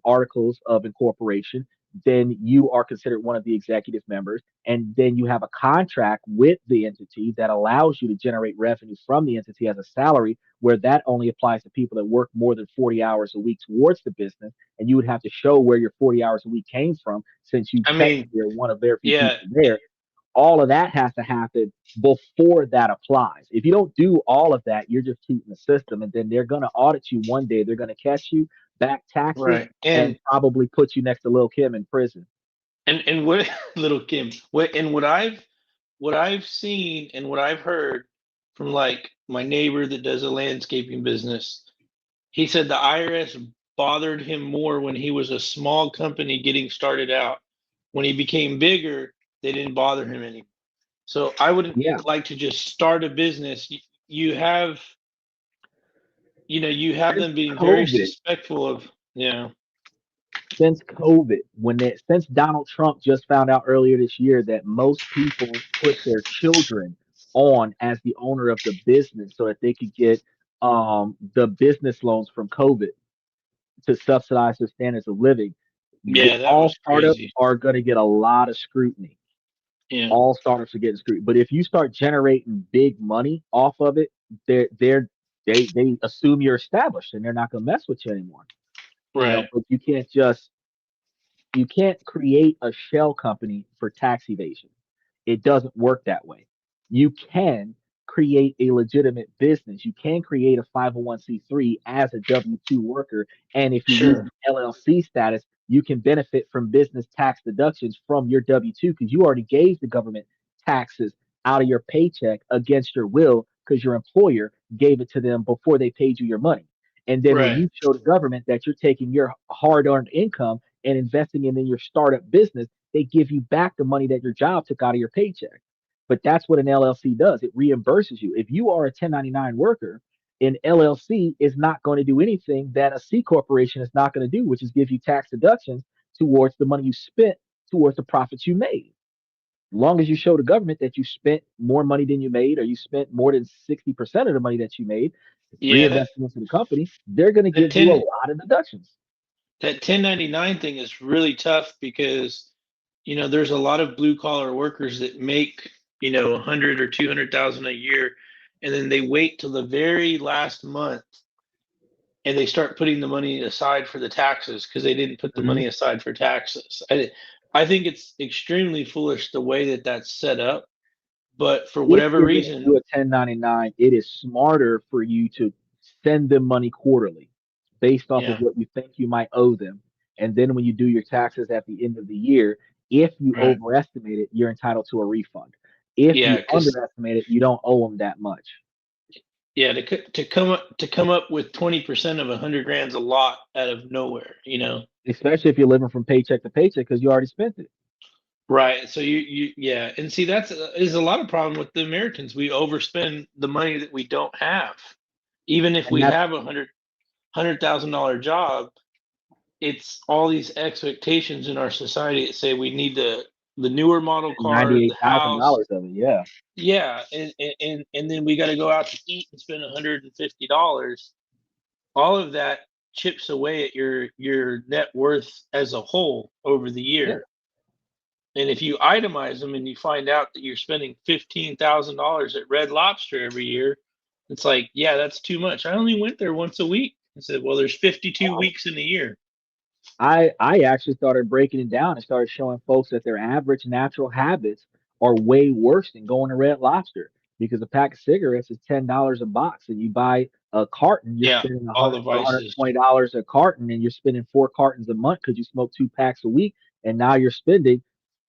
articles of incorporation, then you are considered one of the executive members. And then you have a contract with the entity that allows you to generate revenue from the entity as a salary, where that only applies to people that work more than 40 hours a week towards the business. And you would have to show where your 40 hours a week came from since you I mean, technically are one of very few yeah. people there. All of that has to happen before that applies. If you don't do all of that, you're just cheating the system. And then they're going to audit you one day. They're going to catch you, back taxes, Right. and probably put you next to Lil Kim in prison. And what little Kim, what I've seen and what I've heard from like my neighbor that does a landscaping business, he said the IRS bothered him more when he was a small company getting started out. When he became bigger, they didn't bother him anymore. So I would Yeah. like to just start a business. You have, you have Since them being very COVID, suspectful of, since Donald Trump just found out earlier this year that most people put their children on as the owner of the business so that they could get the business loans from COVID to subsidize their standards of living, yeah, that all was startups crazy. are going to get a lot of scrutiny. Yeah, All startups are getting screwed. But if you start generating big money off of it, they assume you're established and they're not going to mess with you anymore. right, But you can't create a shell company for tax evasion. It doesn't work that way. You can create a legitimate business. You can create a 501c3 as a W 2 worker. And if you use sure, the LLC status, you can benefit from business tax deductions from your W 2 because you already gave the government taxes out of your paycheck against your will because your employer gave it to them before they paid you your money. And then when right, you show the government that you're taking your hard earned income and investing it in your startup business, they give you back the money that your job took out of your paycheck. But that's what an LLC does. It reimburses you. If you are a 1099 worker, an LLC is not going to do anything that a C corporation is not going to do, which is give you tax deductions towards the money you spent towards the profits you made. Long as you show the government that you spent more money than you made, or you spent more than 60% of the money that you made Yeah, reinvesting into the company, they're going to that give you a 10 lot of deductions. that 1099 thing is really tough because there's a lot of blue collar workers that make 100 or 200,000 a year, and then they wait till the very last month and they start putting the money aside for the taxes because they didn't put the Mhm. money aside for taxes. I think it's extremely foolish the way that that's set up, but for If whatever you're going to do reason, a 1099, it is smarter for you to send them money quarterly based off of yeah, what you think you might owe them. And then when you do your taxes at the end of the year, if you right, overestimate it, you're entitled to a refund. If yeah, you because underestimate it, you don't owe them that much. yeah, to come up with 20% of 100 grand's a lot out of nowhere. Especially if you're living from paycheck to paycheck because you already spent it. Right. So yeah, and see that's is a lot of problem with the Americans. We overspend the money that we don't have. Even if And we that's have $100,000 job, it's all these expectations in our society that say we need the newer model car, the house. $98,000 of it. Yeah. Yeah, and then we got to go out to eat and spend $150. All of that chips away at your net worth as a whole over the Yeah. year. And if you itemize them and you find out that you're spending $15,000 at Red Lobster every year, it's like, yeah, that's too much. I only went there once a week. I said, well, there's 52 weeks in a year. I actually started breaking it down and started showing folks that their average natural habits are way worse than going to Red Lobster because a pack of cigarettes is $10 a box, and you buy a carton, you're Yeah, spending a all hundred the to one hundred vices. twenty dollars a carton, and you're spending four cartons a month because you smoke two packs a week, and now you're spending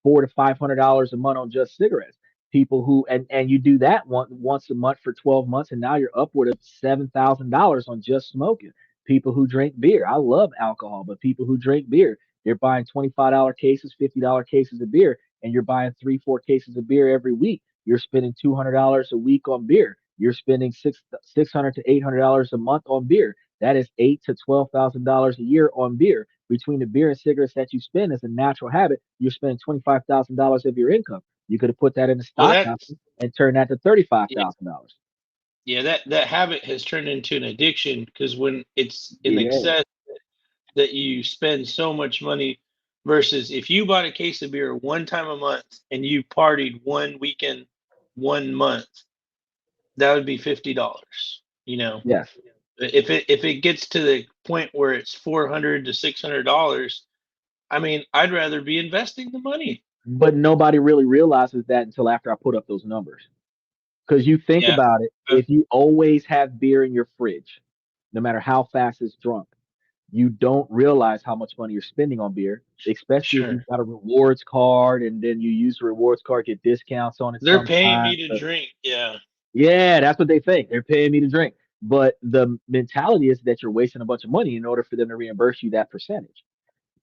$400 to $500 a month on just cigarettes. People who and you do that once a month for 12 months, and now you're upward of $7,000 on just smoking. People who drink beer. I love alcohol, but people who drink beer, they're buying $25 cases, $50 cases of beer, and you're buying three, four cases of beer every week. You're spending $200 a week on beer. You're spending $600 to $800 a month on beer. That is $8 to $12,000 a year on beer. Between the beer and cigarettes that you spend as a natural habit, you're spending $25,000 of your income. You could have put that in a Well, stock option and turned that to thirty-five yeah, thousand dollars. yeah, that habit has turned into an addiction because when it's in Yeah. excess that you spend so much money versus if you bought a case of beer one time a month and you partied one weekend, 1 month, that would be $50. Yes. If it gets to the point where it's $400 to $600, I mean, I'd rather be investing the money. But nobody really realizes that until after I put up those numbers. Because you think Yeah, about it, uh, if you always have beer in your fridge, no matter how fast it's drunk, you don't realize how much money you're spending on beer, especially if sure. you've got a rewards card and then you use the rewards card, get discounts on it They're paying me sometimes. to drink. Yeah, Yeah, that's what they think. They're paying me to drink. But the mentality is that you're wasting a bunch of money in order for them to reimburse you that percentage.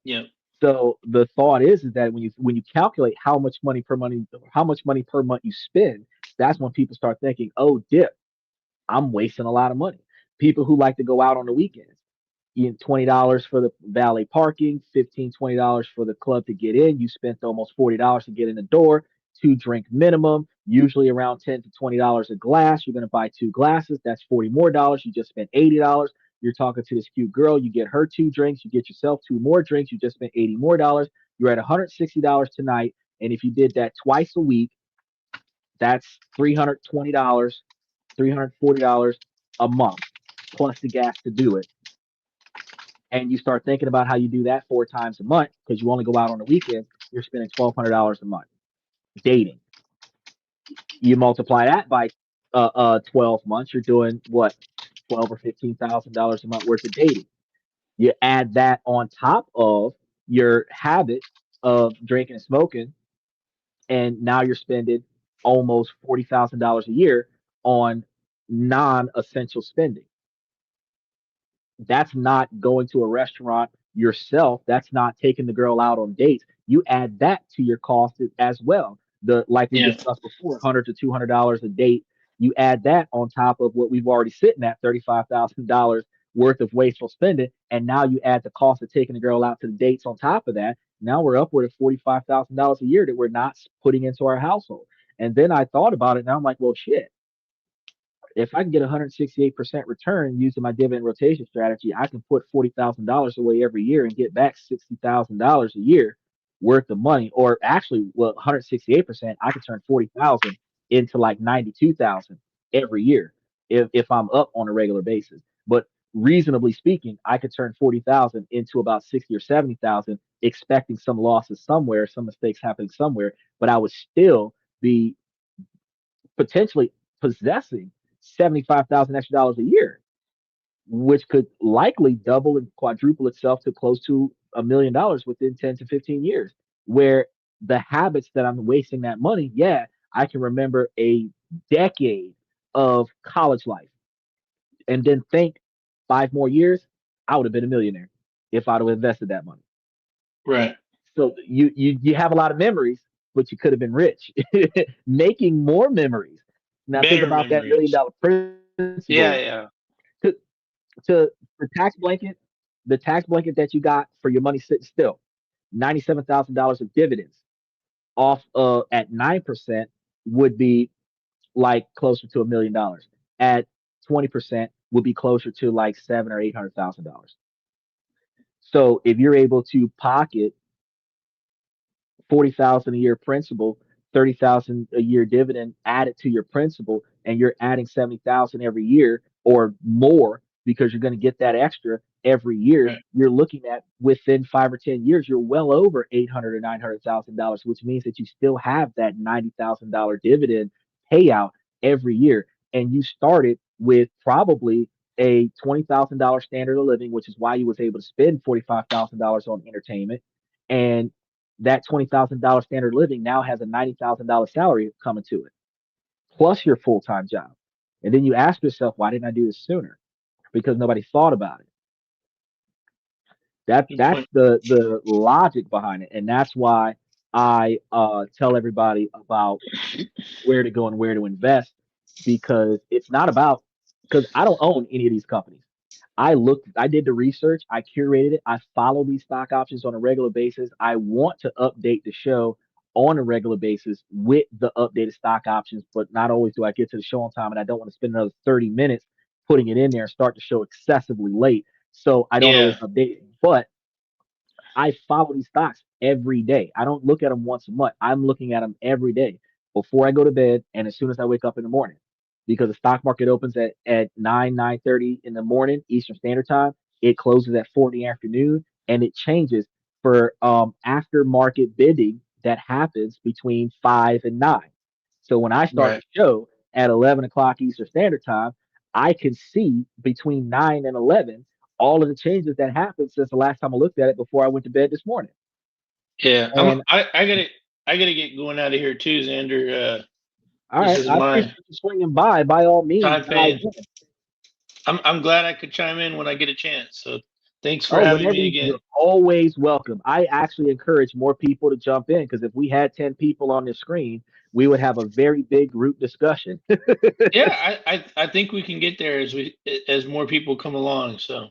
yeah, So the thought is that when you calculate how much money per month you spend, that's when people start thinking, oh, dip, I'm wasting a lot of money. People who like to go out on the weekends, $20 for the valet parking, 15, $20 for the club to get in. You spent almost $40 to get in the door, two drink minimum, usually around $10 to $20 a glass. You're going to buy two glasses. That's 40 more dollars. You just spent $80. You're talking to this cute girl. You get her two drinks. You get yourself two more drinks. You just spent 80 more dollars. You're at $160 tonight. And if you did that twice a week, that's $320, $340 a month plus the gas to do it. And you start thinking about how you do that four times a month because you only go out on the weekends, you're spending $1,200 a month dating. You multiply that by 12 months, you're doing what, 12 or $15,000 a month worth of dating. You add that on top of your habit of drinking and smoking, and now you're spending almost $40,000 a year on non-essential spending. That's not going to a restaurant yourself. That's not taking the girl out on dates. You add that to your cost as well. The like we yeah. discussed before, $100 to $200 a date. You add that on top of what we've already sitting at $35,000 worth of wasteful spending. And now you add the cost of taking the girl out to the dates on top of that. Now we're upward of $45,000 a year that we're not putting into our household. And then I thought about it and I'm like, well, shit, if I can get 168% return using my dividend rotation strategy, I can put $40,000 away every year and get back $60,000 a year worth of money. Or actually, well, 168%, I could turn 40,000 into like 92,000 every year if I'm up on a regular basis. But reasonably speaking, I could turn 40,000 into about 60 or 70,000, expecting some losses somewhere, some mistakes happening somewhere, but I would still be potentially possessing $75,000 extra dollars a year, which could likely double and quadruple itself to close to $1 million within 10 to 15 years. Where the habits that I'm wasting that money, yeah, I can remember a decade of college life and then think 5 more years, I would have been a millionaire if I'd have invested that money. Right. So you have a lot of memories, but you could have been rich, making more memories. Now think Better about that million memories. dollar principle. Yeah, yeah. To to the tax blanket, the tax blanket that you got for your money sitting still, $97,000 of dividends off at 9% would be like closer to $1 million. At 20% would be closer to like $700,000 or $800,000. So if you're able to pocket 40,000 a year principal, 30,000 a year dividend added to your principal, and you're adding 70,000 every year or more because you're going to get that extra every year. Right. You're looking at within 5 or 10 years, you're well over 800 or $900,000, which means that you still have that $90,000 dividend payout every year. And you started with probably a $20,000 standard of living, which is why you was able to spend $45,000 on entertainment. And that $20,000 standard living now has a $90,000 salary coming to it, plus your full time job. And then you ask yourself, why didn't I do this sooner? Because nobody thought about it. Good That's point. the logic behind it, and that's why I tell everybody about where to go and where to invest, because it's not about, because I don't own any of these companies. I did the research, I curated it, I follow these stock options on a regular basis. I want to update the show on a regular basis with the updated stock options, but not always do I get to the show on time, and I don't want to spend another 30 minutes putting it in there and start the show excessively late. So I don't always Yeah. update it. But I follow these stocks every day. I don't look at them once a month. I'm looking at them every day before I go to bed and as soon as I wake up in the morning. Because the stock market opens at 9:30 in the morning Eastern Standard Time. It closes at 4 in the afternoon, and it changes for after market bidding that happens between 5 and 9. So when I start the Right. show at 11 o'clock Eastern Standard Time, I can see between 9 and 11 all of the changes that happened since the last time I looked at it before I went to bed this morning. Yeah. And I gotta get going out of here too, Xander. all This right, is I my appreciate you swinging by. By all means, time dive paying. in. I'm glad I could chime in when I get a chance. So thanks for Oh, having whenever me again. you're always welcome. I actually encourage more people to jump in because if we had 10 people on the screen, we would have a very big group discussion. Yeah, I think we can get there as more people come along. So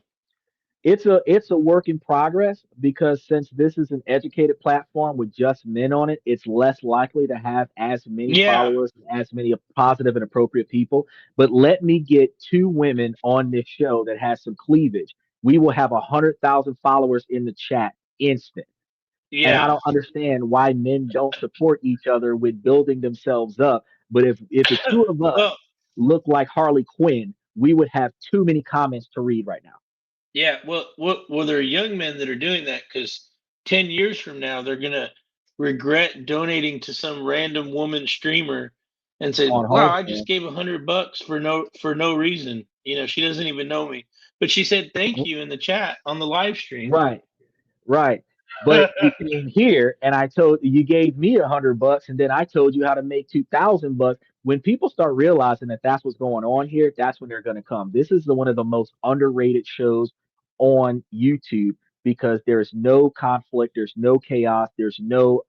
It's a work in progress because since this is an educated platform with just men on it, it's less likely to have as many yeah, followers, as many positive and appropriate people. But let me get two women on this show that has some cleavage. We will have 100,000 followers in the chat instant. And I yeah. don't understand why men don't support each other with building themselves up. But if the two of us Well, look like Harley Quinn, we would have too many comments to read right now yeah. Well, there are young men that are doing that because 10 years from now they're gonna regret donating to some random woman streamer and say, on "Wow, home. I just gave $100 for no reason. You know, she doesn't even know me, but she said thank you in the chat on the live stream." Right, right. But you came here and I told you gave me $100 and then I told you how to make 2,000 bucks. When people start realizing that that's what's going on here, that's when they're going to come. This is one of the most underrated shows on YouTube because there's no conflict, there's no chaos, there's no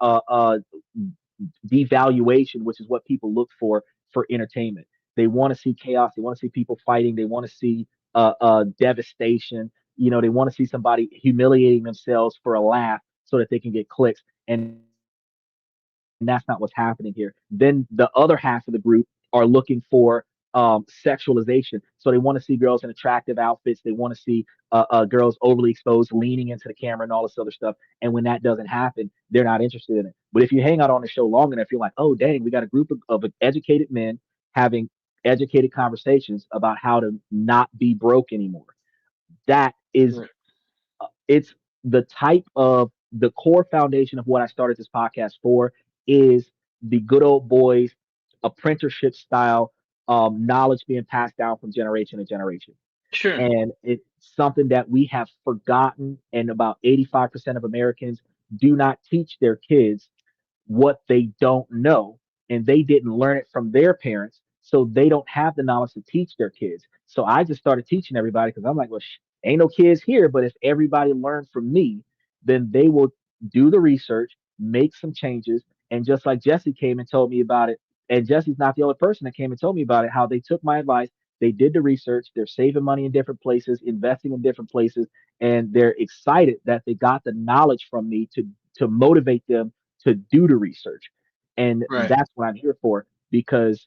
devaluation, which is what people look for entertainment. They want to see chaos, they want to see people fighting, they want to see devastation. They want to see somebody humiliating themselves for a laugh so that they can get clicks, and that's not what's happening here. Then the other half of the group are looking for sexualization. So they want to see girls in attractive outfits. They want to see girls overly exposed, leaning into the camera, and all this other stuff. And when that doesn't happen, they're not interested in it. But if you hang out on the show long enough, you're like, oh, dang, we got a group of educated men having educated conversations about how to not be broke anymore. That is, Right. it's the type of the core foundation of what I started this podcast for is the good old boys apprenticeship style knowledge being passed down from generation to generation. Sure. And it's something that we have forgotten, and about 85% of Americans do not teach their kids what they don't know, and they didn't learn it from their parents, so they don't have the knowledge to teach their kids. So I just started teaching everybody because I'm like, well, ain't no kids here, but if everybody learned from me, then they will do the research, make some changes. And just like Jesse came and told me about it, and Jesse's not the only person that came and told me about it, how they took my advice, they did the research, they're saving money in different places, investing in different places, and they're excited that they got the knowledge from me to motivate them to do the research. And Right. that's what I'm here for, because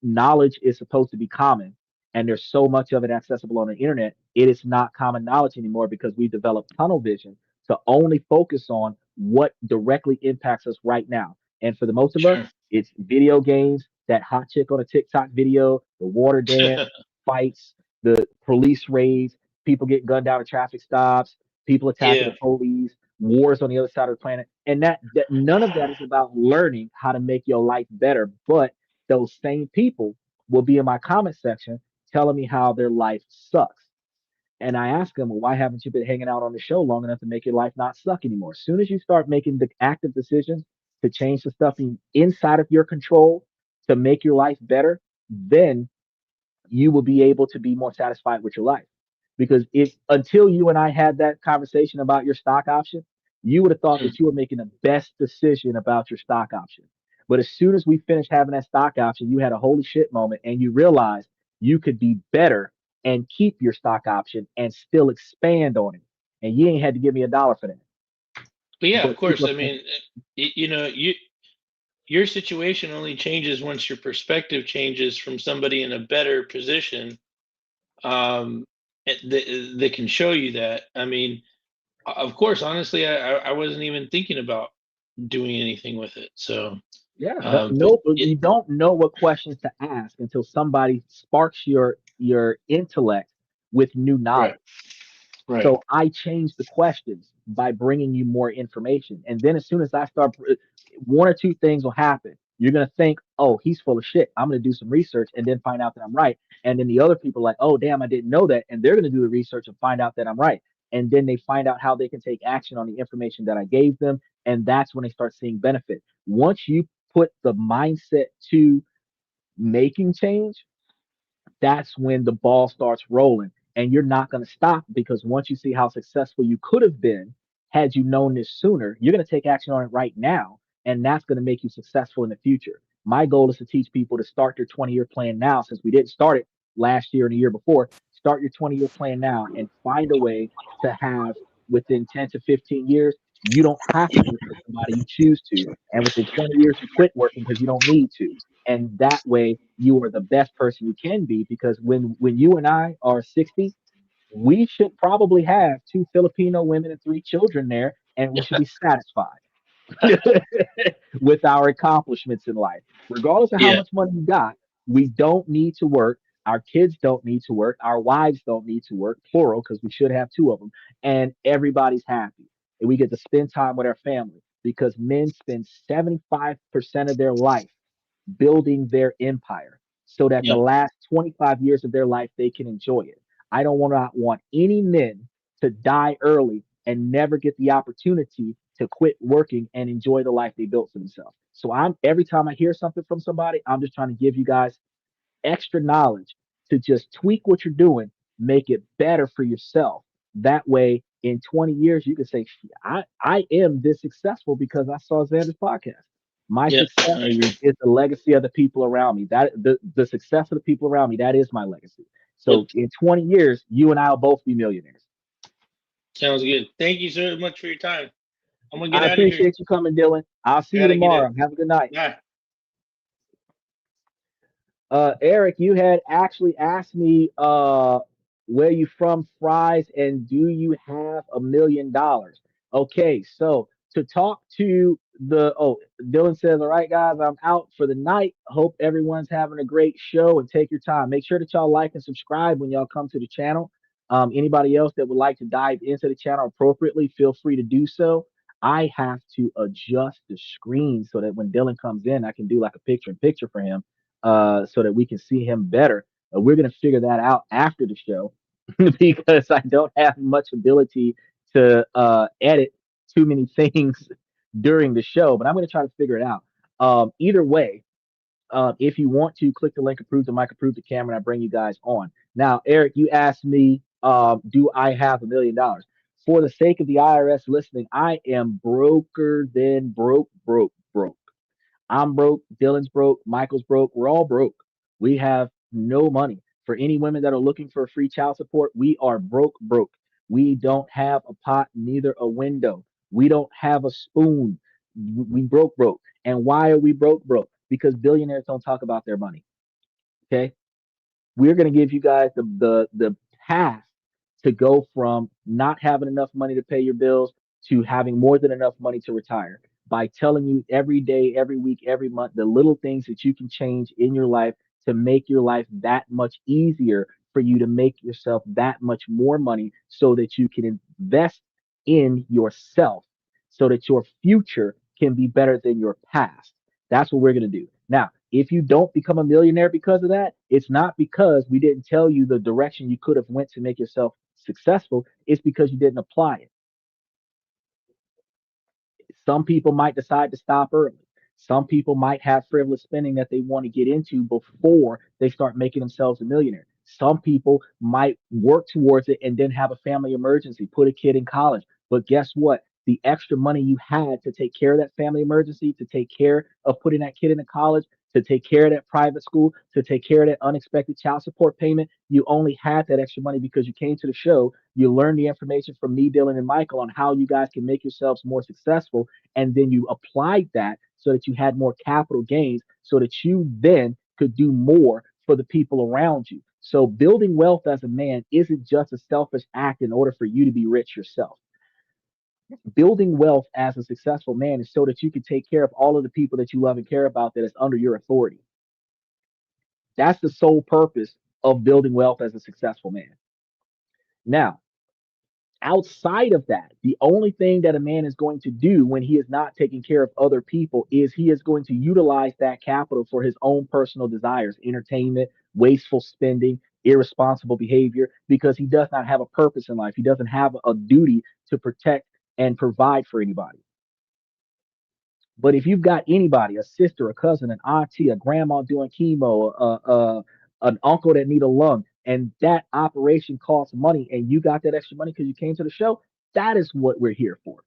knowledge is supposed to be common, and there's so much of it accessible on the internet. It is not common knowledge anymore because we developed tunnel vision to only focus on what directly impacts us right now. And for the most of us, Sure. it's video games, that hot chick on a TikTok video, the water dance, fights, the police raids, people getting gunned down at traffic stops, people attacking the Yeah. police, wars on the other side of the planet. And that none of that is about learning how to make your life better. But those same people will be in my comment section telling me how their life sucks. And I ask them, well, why haven't you been hanging out on the show long enough to make your life not suck anymore? As soon as you start making the active decisions to change the stuff inside of your control to make your life better, then you will be able to be more satisfied with your life. Because if until you and I had that conversation about your stock option, you would have thought Mm. that you were making the best decision about your stock option. But as soon as we finished having that stock option, you had a holy shit moment and you realized you could be better and keep your stock option and still expand on it. And you ain't had to give me a dollar for that. But yeah, of But people course. are I saying, mean, your situation only changes once your perspective changes from somebody in a better position, um, that can show you that. I mean, of course, honestly, I wasn't even thinking about doing anything with it. So, yeah, but no, it, you don't know what questions to ask until somebody sparks your intellect with new right, knowledge. right, So I change the questions by bringing you more information. And then as soon as I start, one or two things will happen. You're going to think, oh, he's full of shit. I'm going to do some research and then find out that I'm right. And then the other people are like, oh, damn, I didn't know that. And they're going to do the research and find out that I'm right. And then they find out how they can take action on the information that I gave them. And that's when they start seeing benefit. Once you put the mindset to making change, that's when the ball starts rolling. And you're not going to stop, because once you see how successful you could have been had you known this sooner, you're going to take action on it right now. And that's going to make you successful in the future. My goal is to teach people to start their 20-year plan now, since we didn't start it last year and the year before. Start your 20-year plan now and find a way to have, within 10 to 15 years, you don't have to work for somebody, you choose to. And within 20 years, you quit working because you don't need to. And that way you are the best person you can be, because when you and I are 60, we should probably have two Filipino women and three children there, and we should be satisfied with our accomplishments in life. Regardless of how yeah, much money you got, we don't need to work. Our kids don't need to work. Our wives don't need to work, plural, because we should have two of them. And everybody's happy. And we get to spend time with our family, because men spend 75% of their life building their empire so that the yeah, last 25 years of their life they can enjoy it. I don't want any men to die early and never get the opportunity to quit working and enjoy the life they built for themselves. So I'm every time I hear something from somebody, I'm just trying to give you guys extra knowledge to just tweak what you're doing, make it better for yourself. That way, in 20 years, you can say, I am this successful because I saw Xander's podcast. My yeah. success I agree. is the legacy of the people around me. The success of the people around me, that is my legacy. Yep. So in 20 years, you and I will both be millionaires. Sounds good. Thank you so much for your time. I'm gonna get I out of here. appreciate you coming, Dylan. I'll see I you gotta get it. tomorrow. Have a good night. Nah. Eric, you had actually asked me where you from, fries, and do you have $1 million? Okay, so to talk to the Dylan says, all right, guys, I'm out for the night. Hope everyone's having a great show and take your time. Make sure that y'all like and subscribe when y'all come to the channel. Anybody else that would like to dive into the channel appropriately, feel free to do so. I have to adjust the screen so that when Dylan comes in, I can do like a picture in picture for him so that we can see him better. We're going to figure that out after the show because I don't have much ability to edit too many things during the show, but I'm going to try to figure it out. Either way, if you want to click the link, approve the mic, approve the camera, and I bring you guys on. Now, Eric, you asked me, do I have $1 million? For the sake of the IRS listening, I am broker than broke, broke, broke. I'm broke. Dylan's broke. Michael's broke. We're all broke. We have no money. For any women that are looking for free child support, we are broke, broke. We don't have a pot, neither a window. We don't have a spoon. We broke, broke. And why are we broke, broke? Because billionaires don't talk about their money. Okay, we're going to give you guys the path to go from not having enough money to pay your bills to having more than enough money to retire by telling you every day, every week, every month the little things that you can change in your life to make your life that much easier for you to make yourself that much more money so that you can invest in yourself so that your future can be better than your past. That's what we're going to do. Now, if you don't become a millionaire because of that, it's not because we didn't tell you the direction you could have went to make yourself successful. It's because you didn't apply it. Some people might decide to stop early. Some people might have frivolous spending that they want to get into before they start making themselves a millionaire. Some people might work towards it and then have a family emergency, put a kid in college. But guess what? The extra money you had to take care of that family emergency, to take care of putting that kid into college, to take care of that private school, to take care of that unexpected child support payment, you only had that extra money because you came to the show. You learned the information from me, Dylan, and Michael on how you guys can make yourselves more successful and then you applied that so that you had more capital gains so that you then could do more for the people around you. So building wealth as a man isn't just a selfish act in order for you to be rich yourself. Building wealth as a successful man is so that you can take care of all of the people that you love and care about that is under your authority. That's the sole purpose of building wealth as a successful man. Now, outside of that, the only thing that a man is going to do when he is not taking care of other people is he is going to utilize that capital for his own personal desires, entertainment, wasteful spending, irresponsible behavior, because he does not have a purpose in life. He doesn't have a duty to protect and provide for anybody. But if you've got anybody, a sister, a cousin, an auntie, a grandma doing chemo, an uncle that need a lung, and that operation costs money, and you got that extra money because you came to the show, that is what we're here for.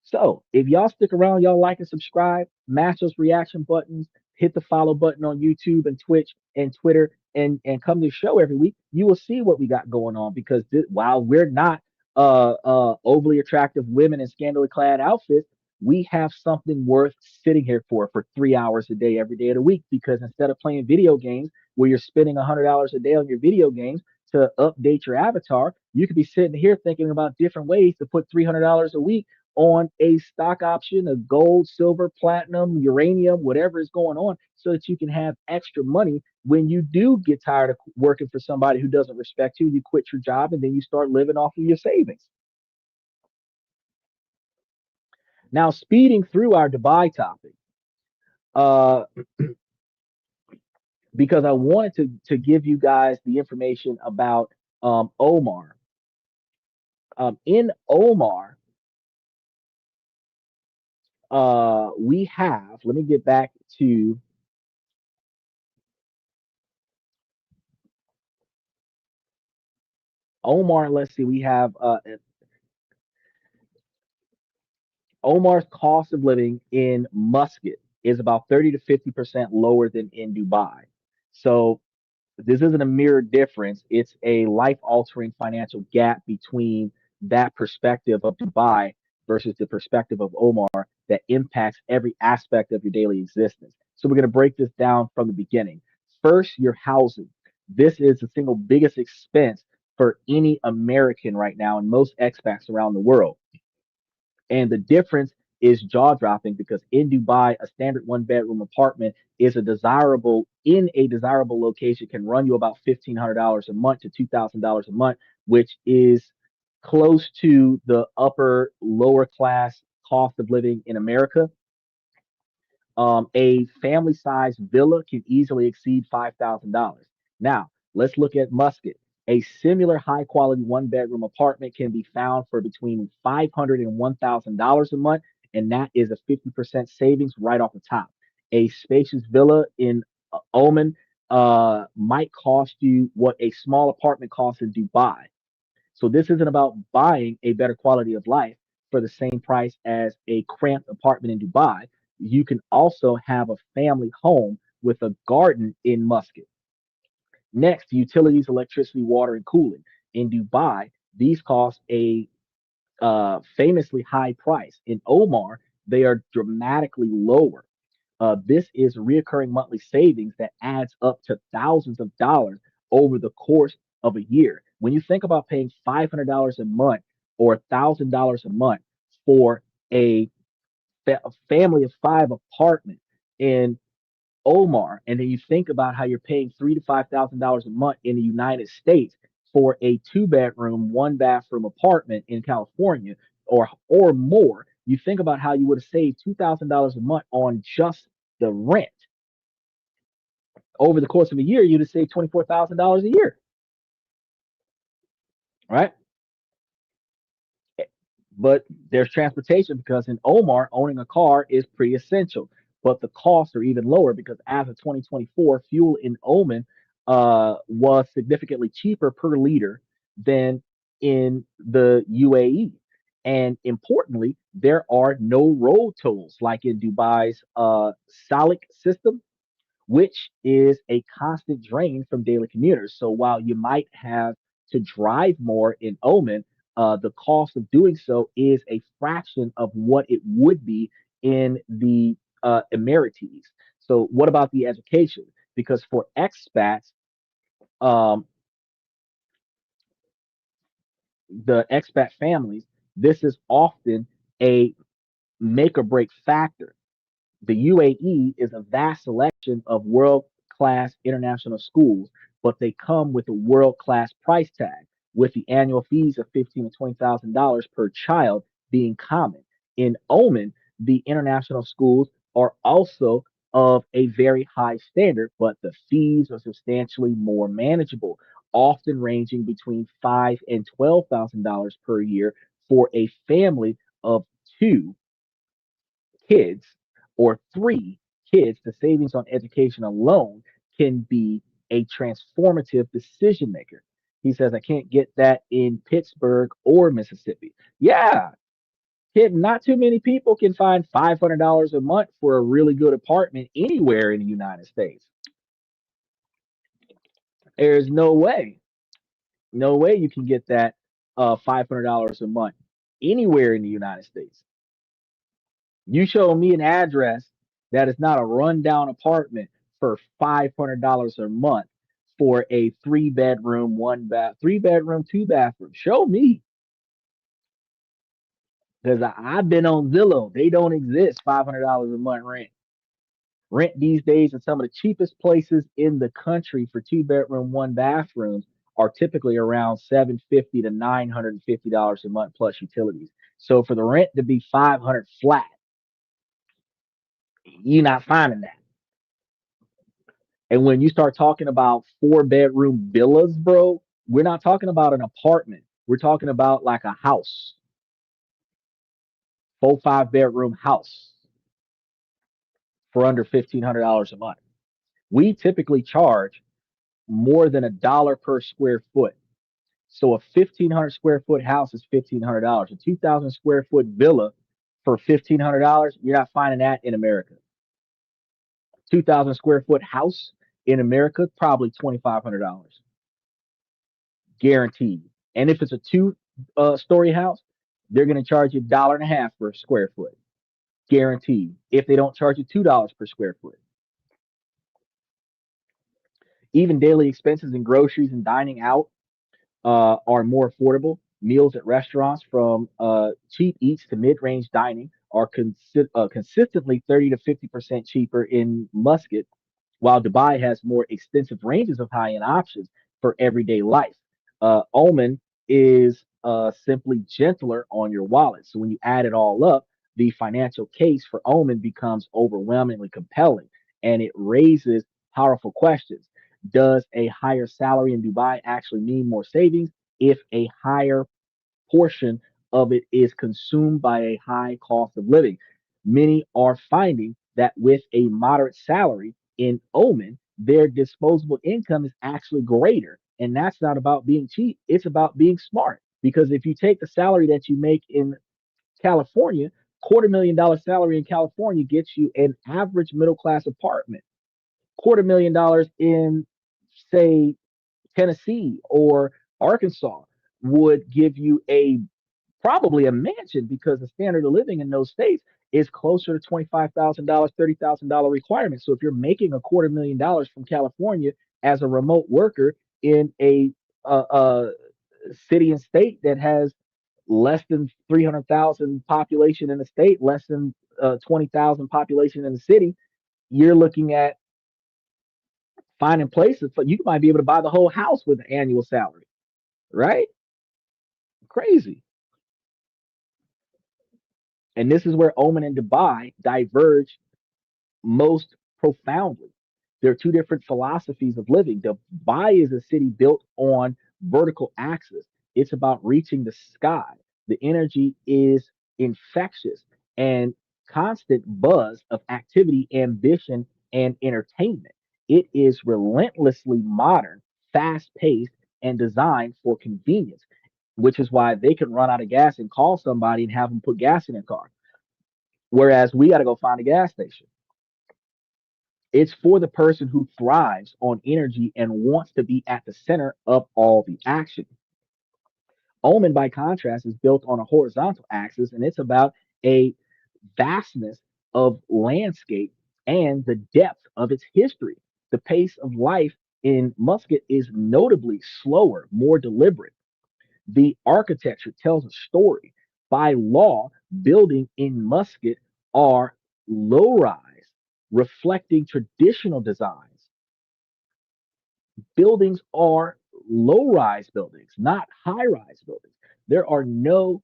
So if y'all stick around, y'all like and subscribe, mash those reaction buttons, hit the follow button on YouTube and Twitch and Twitter, and come to the show every week, you will see what we got going on. Because while we're not overly attractive women in scantily clad outfits, we have something worth sitting here for 3 hours a day, every day of the week. Because instead of playing video games where you're spending $100 a day on your video games to update your avatar, you could be sitting here thinking about different ways to put $300 a week on a stock option, a gold, silver, platinum, uranium, whatever is going on, so that you can have extra money when you do get tired of working for somebody who doesn't respect you. You quit your job and then you start living off of your savings. Now, speeding through our Dubai topic, uh, because I wanted to give you guys the information about Omar. In Omar, we have, let me get back to Omar. Let's see, we have Omar's cost of living in Muscat is about 30 to 50% lower than in Dubai. So This isn't a mirror difference. It's a life altering financial gap between that perspective of Dubai versus the perspective of Omar that impacts every aspect of your daily existence. So we're going to break this down from the beginning. First, your housing. This is the single biggest expense for any American right now and most expats around the world. And the difference is jaw dropping because in Dubai, a standard one bedroom apartment is a desirable location can run you about $1,500 a month to $2,000 a month, which is close to the upper lower class cost of living in America. A family sized villa can easily exceed $5,000. Now, let's look at Muscat. A similar high quality one bedroom apartment can be found for between $500 and $1,000 a month, and that is a 50% savings right off the top. A spacious villa in Oman might cost you what a small apartment costs in Dubai. So this isn't about buying a better quality of life for the same price as a cramped apartment in Dubai. You can also have a family home with a garden in Muscat. Next, utilities, electricity, water, and cooling. In Dubai, these cost a famously high price. In Omar, they are dramatically lower. This is reoccurring monthly savings that adds up to thousands of dollars over the course of a year. When you think about paying $500 a month or $1,000 a month for a family of five apartment in Omar, and then you think about how you're paying $3,000 to $5,000 a month in the United States for a two-bedroom, one-bathroom apartment in California, or more, you think about how you would have saved $2,000 a month on just the rent. Over the course of a year, you'd have saved $24,000 a year, right? But there's transportation because in Omar, owning a car is pretty essential. But the costs are even lower because as of 2024, fuel in Oman was significantly cheaper per liter than in the UAE. And importantly, there are no road tolls like in Dubai's Salik system, which is a constant drain from daily commuters. So while you might have to drive more in Oman, the cost of doing so is a fraction of what it would be in the Emirates. So what about the education? Because for expats, um, the expat families, this is often a make or break factor. The UAE is a vast selection of world class international schools, but they come with a world class price tag, with the annual fees of $15,000 to $20,000 per child being common. In Oman, the international schools are also of a very high standard, but the fees are substantially more manageable, often ranging between $5,000 and $12,000 per year for a family of two kids or three kids. The savings on education alone can be a transformative decision maker. He says, I can't get that in Pittsburgh or Mississippi. Yeah, kid, not too many people can find $500 a month for a really good apartment anywhere in the United States. There's no way you can get that $500 a month anywhere in the United States. You show me an address that is not a rundown apartment for $500 a month for a three bedroom, two bathroom. Show me, because I've been on Zillow. They don't exist. $500 a month rent. Rent these days in some of the cheapest places in the country for two bedroom, one bathrooms are typically around $750 to $950 a month plus utilities. So for the rent to be 500 flat, you're not finding that. And when you start talking about four-bedroom villas, bro, we're not talking about an apartment. We're talking about like a house, four, five-bedroom house for under $1,500 a month. We typically charge more than $1 per square foot. So a 1,500 square foot house is $1,500. A 2,000 square foot villa for $1,500, you're not finding that in America. 2,000 square foot house In America, probably $2,500 guaranteed. And if it's a two story house, they're going to charge you $1.50 per square foot guaranteed. If they don't charge you $2 per square foot, even daily expenses and groceries and dining out are more affordable. Meals at restaurants, from cheap eats to mid-range dining, are consistently 30 to 50% cheaper in Muscat, while Dubai has more extensive ranges of high-end options for everyday life. Oman is simply gentler on your wallet. So when you add it all up, the financial case for Oman becomes overwhelmingly compelling, and it raises powerful questions. Does a higher salary in Dubai actually mean more savings if a higher portion of it is consumed by a high cost of living? Many are finding that with a moderate salary in Oman, their disposable income is actually greater. And that's not about being cheap, it's about being smart. Because if you take the salary that you make in California, $250,000 salary in California gets you an average middle class apartment. $250,000 in, say, Tennessee or Arkansas would give you a probably a mansion, because the standard of living in those states is closer to $25,000, $30,000 requirement. So if you're making $250,000 from California as a remote worker in a city and state that has less than 300,000 population in the state, less than 20,000 population in the city, you're looking at finding places, but you might be able to buy the whole house with an annual salary, right? Crazy. And this is where Oman and Dubai diverge most profoundly. There are two different philosophies of living. Dubai is a city built on vertical axis. It's about reaching the sky. The energy is infectious and constant buzz of activity, ambition, and entertainment. It is relentlessly modern, fast paced, and designed for convenience, which is why they can run out of gas and call somebody and have them put gas in their car. Whereas we got to go find a gas station. It's for the person who thrives on energy and wants to be at the center of all the action. Omen, by contrast, is built on a horizontal axis, and it's about a vastness of landscape and the depth of its history. The pace of life in Muscat is notably slower, more deliberate. The architecture tells a story. By law, building in Muscat are low rise, reflecting traditional designs. Buildings are low rise buildings, not high rise buildings. There are no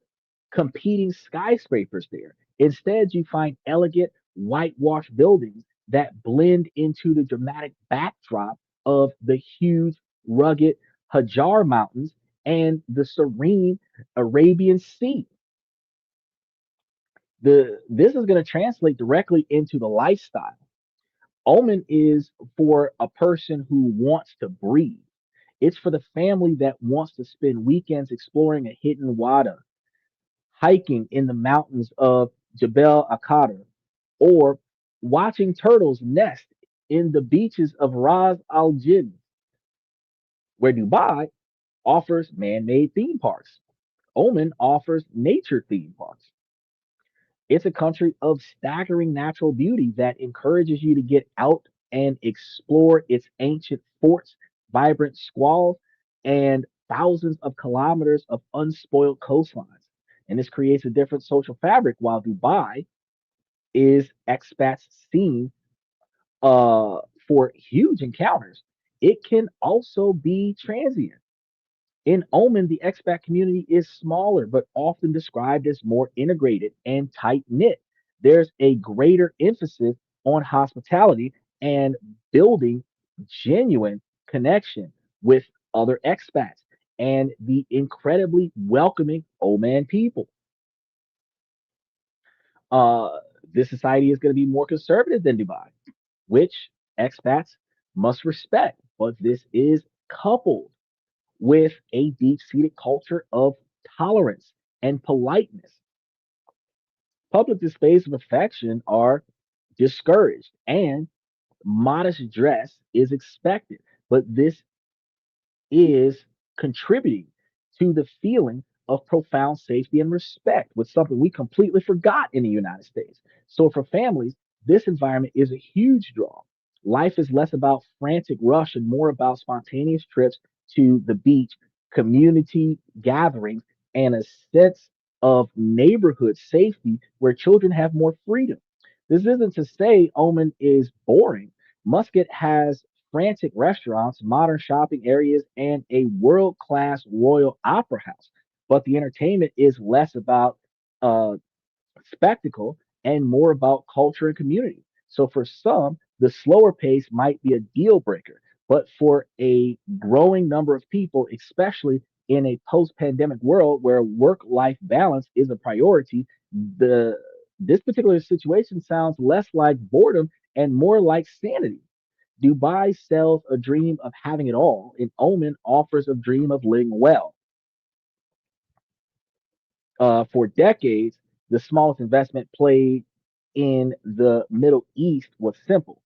competing skyscrapers there. Instead, you find elegant whitewashed buildings that blend into the dramatic backdrop of the huge, rugged Hajar Mountains and the serene Arabian Sea. This is going to translate directly into the lifestyle. Omen is for a person who wants to breathe. It's for the family that wants to spend weekends exploring a hidden wada, hiking in the mountains of Jebel Akhdar, or watching turtles nest in the beaches of Ras Al Jinn, where Dubai offers man made theme parks. Oman offers nature theme parks. It's a country of staggering natural beauty that encourages you to get out and explore its ancient forts, vibrant squalls, and thousands of kilometers of unspoiled coastlines. And this creates a different social fabric. While Dubai is expats seen for huge encounters, it can also be transient. In Oman, the expat community is smaller, but often described as more integrated and tight knit. There's a greater emphasis on hospitality and building genuine connection with other expats and the incredibly welcoming Oman people. Uh, this society is going to be more conservative than Dubai, which expats must respect. But this is coupled with a deep seated culture of tolerance and politeness. Public displays of affection are discouraged, and Modest dress is expected, but this is contributing to the feeling of profound safety and respect, with something we completely forgot in the United States. So for families, this environment is a huge draw. Life is less about frantic rush and more about spontaneous trips to the beach, community gatherings, and a sense of neighborhood safety where children have more freedom. This isn't to say Oman is boring. Muscat has frantic restaurants, modern shopping areas, and a world class Royal Opera House. But the entertainment is less about uh, spectacle and more about culture and community. So for some, the slower pace might be a deal breaker, but for a growing number of people, especially in a post-pandemic world where work-life balance is a priority, the this particular situation sounds less like boredom and more like sanity. Dubai sells a dream of having it all, and Oman offers a dream of living well. For decades, the smallest investment played in the Middle East was simple: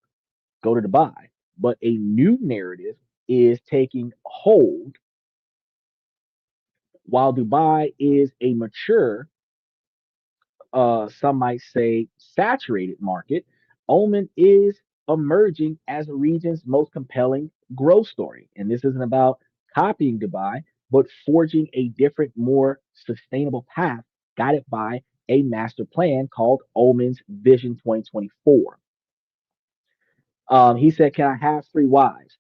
go to Dubai. But a new narrative is taking hold. While Dubai is a mature, some might say saturated market, Oman is emerging as a region's most compelling growth story. And this isn't about copying Dubai, but forging a different, more sustainable path guided by a master plan called Oman's Vision 2024. He said, can I have three wives?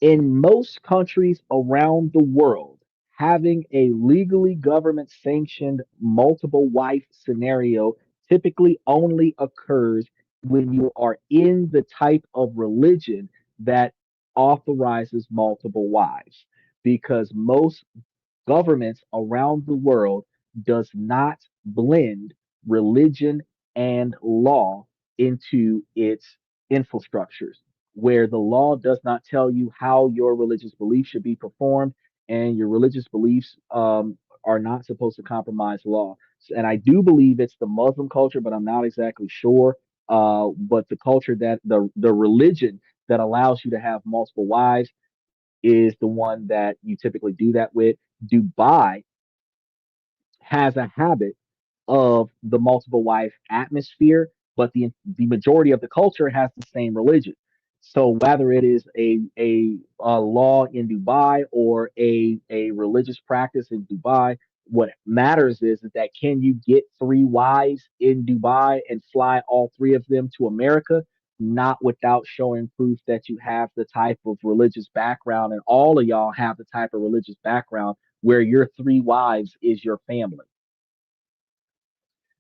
In most countries around the world, having a legally government sanctioned multiple wife scenario typically only occurs when you are in the type of religion that authorizes multiple wives. Because most governments around the world does not blend religion and law into its infrastructures, where the law does not tell you how your religious beliefs should be performed, and your religious beliefs are not supposed to compromise law. And I do believe it's the Muslim culture, but I'm not exactly sure. But the culture that the religion that allows you to have multiple wives is the one that you typically do that with. Dubai has a habit of the multiple wife atmosphere, but the majority of the culture has the same religion. So whether it is a law in Dubai or a religious practice in Dubai, what matters is that can you get three wives in Dubai and fly all three of them to America, not without showing proof that you have the type of religious background and all of y'all have the type of religious background where your three wives is your family.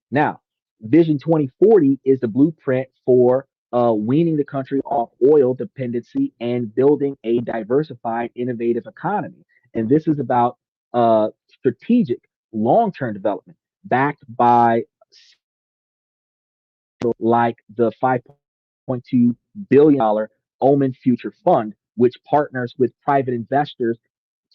Now, Vision 2040 is the blueprint for weaning the country off oil dependency and building a diversified, innovative economy. And this is about strategic, long term development backed by like the $5.2 billion Omen Future Fund, which partners with private investors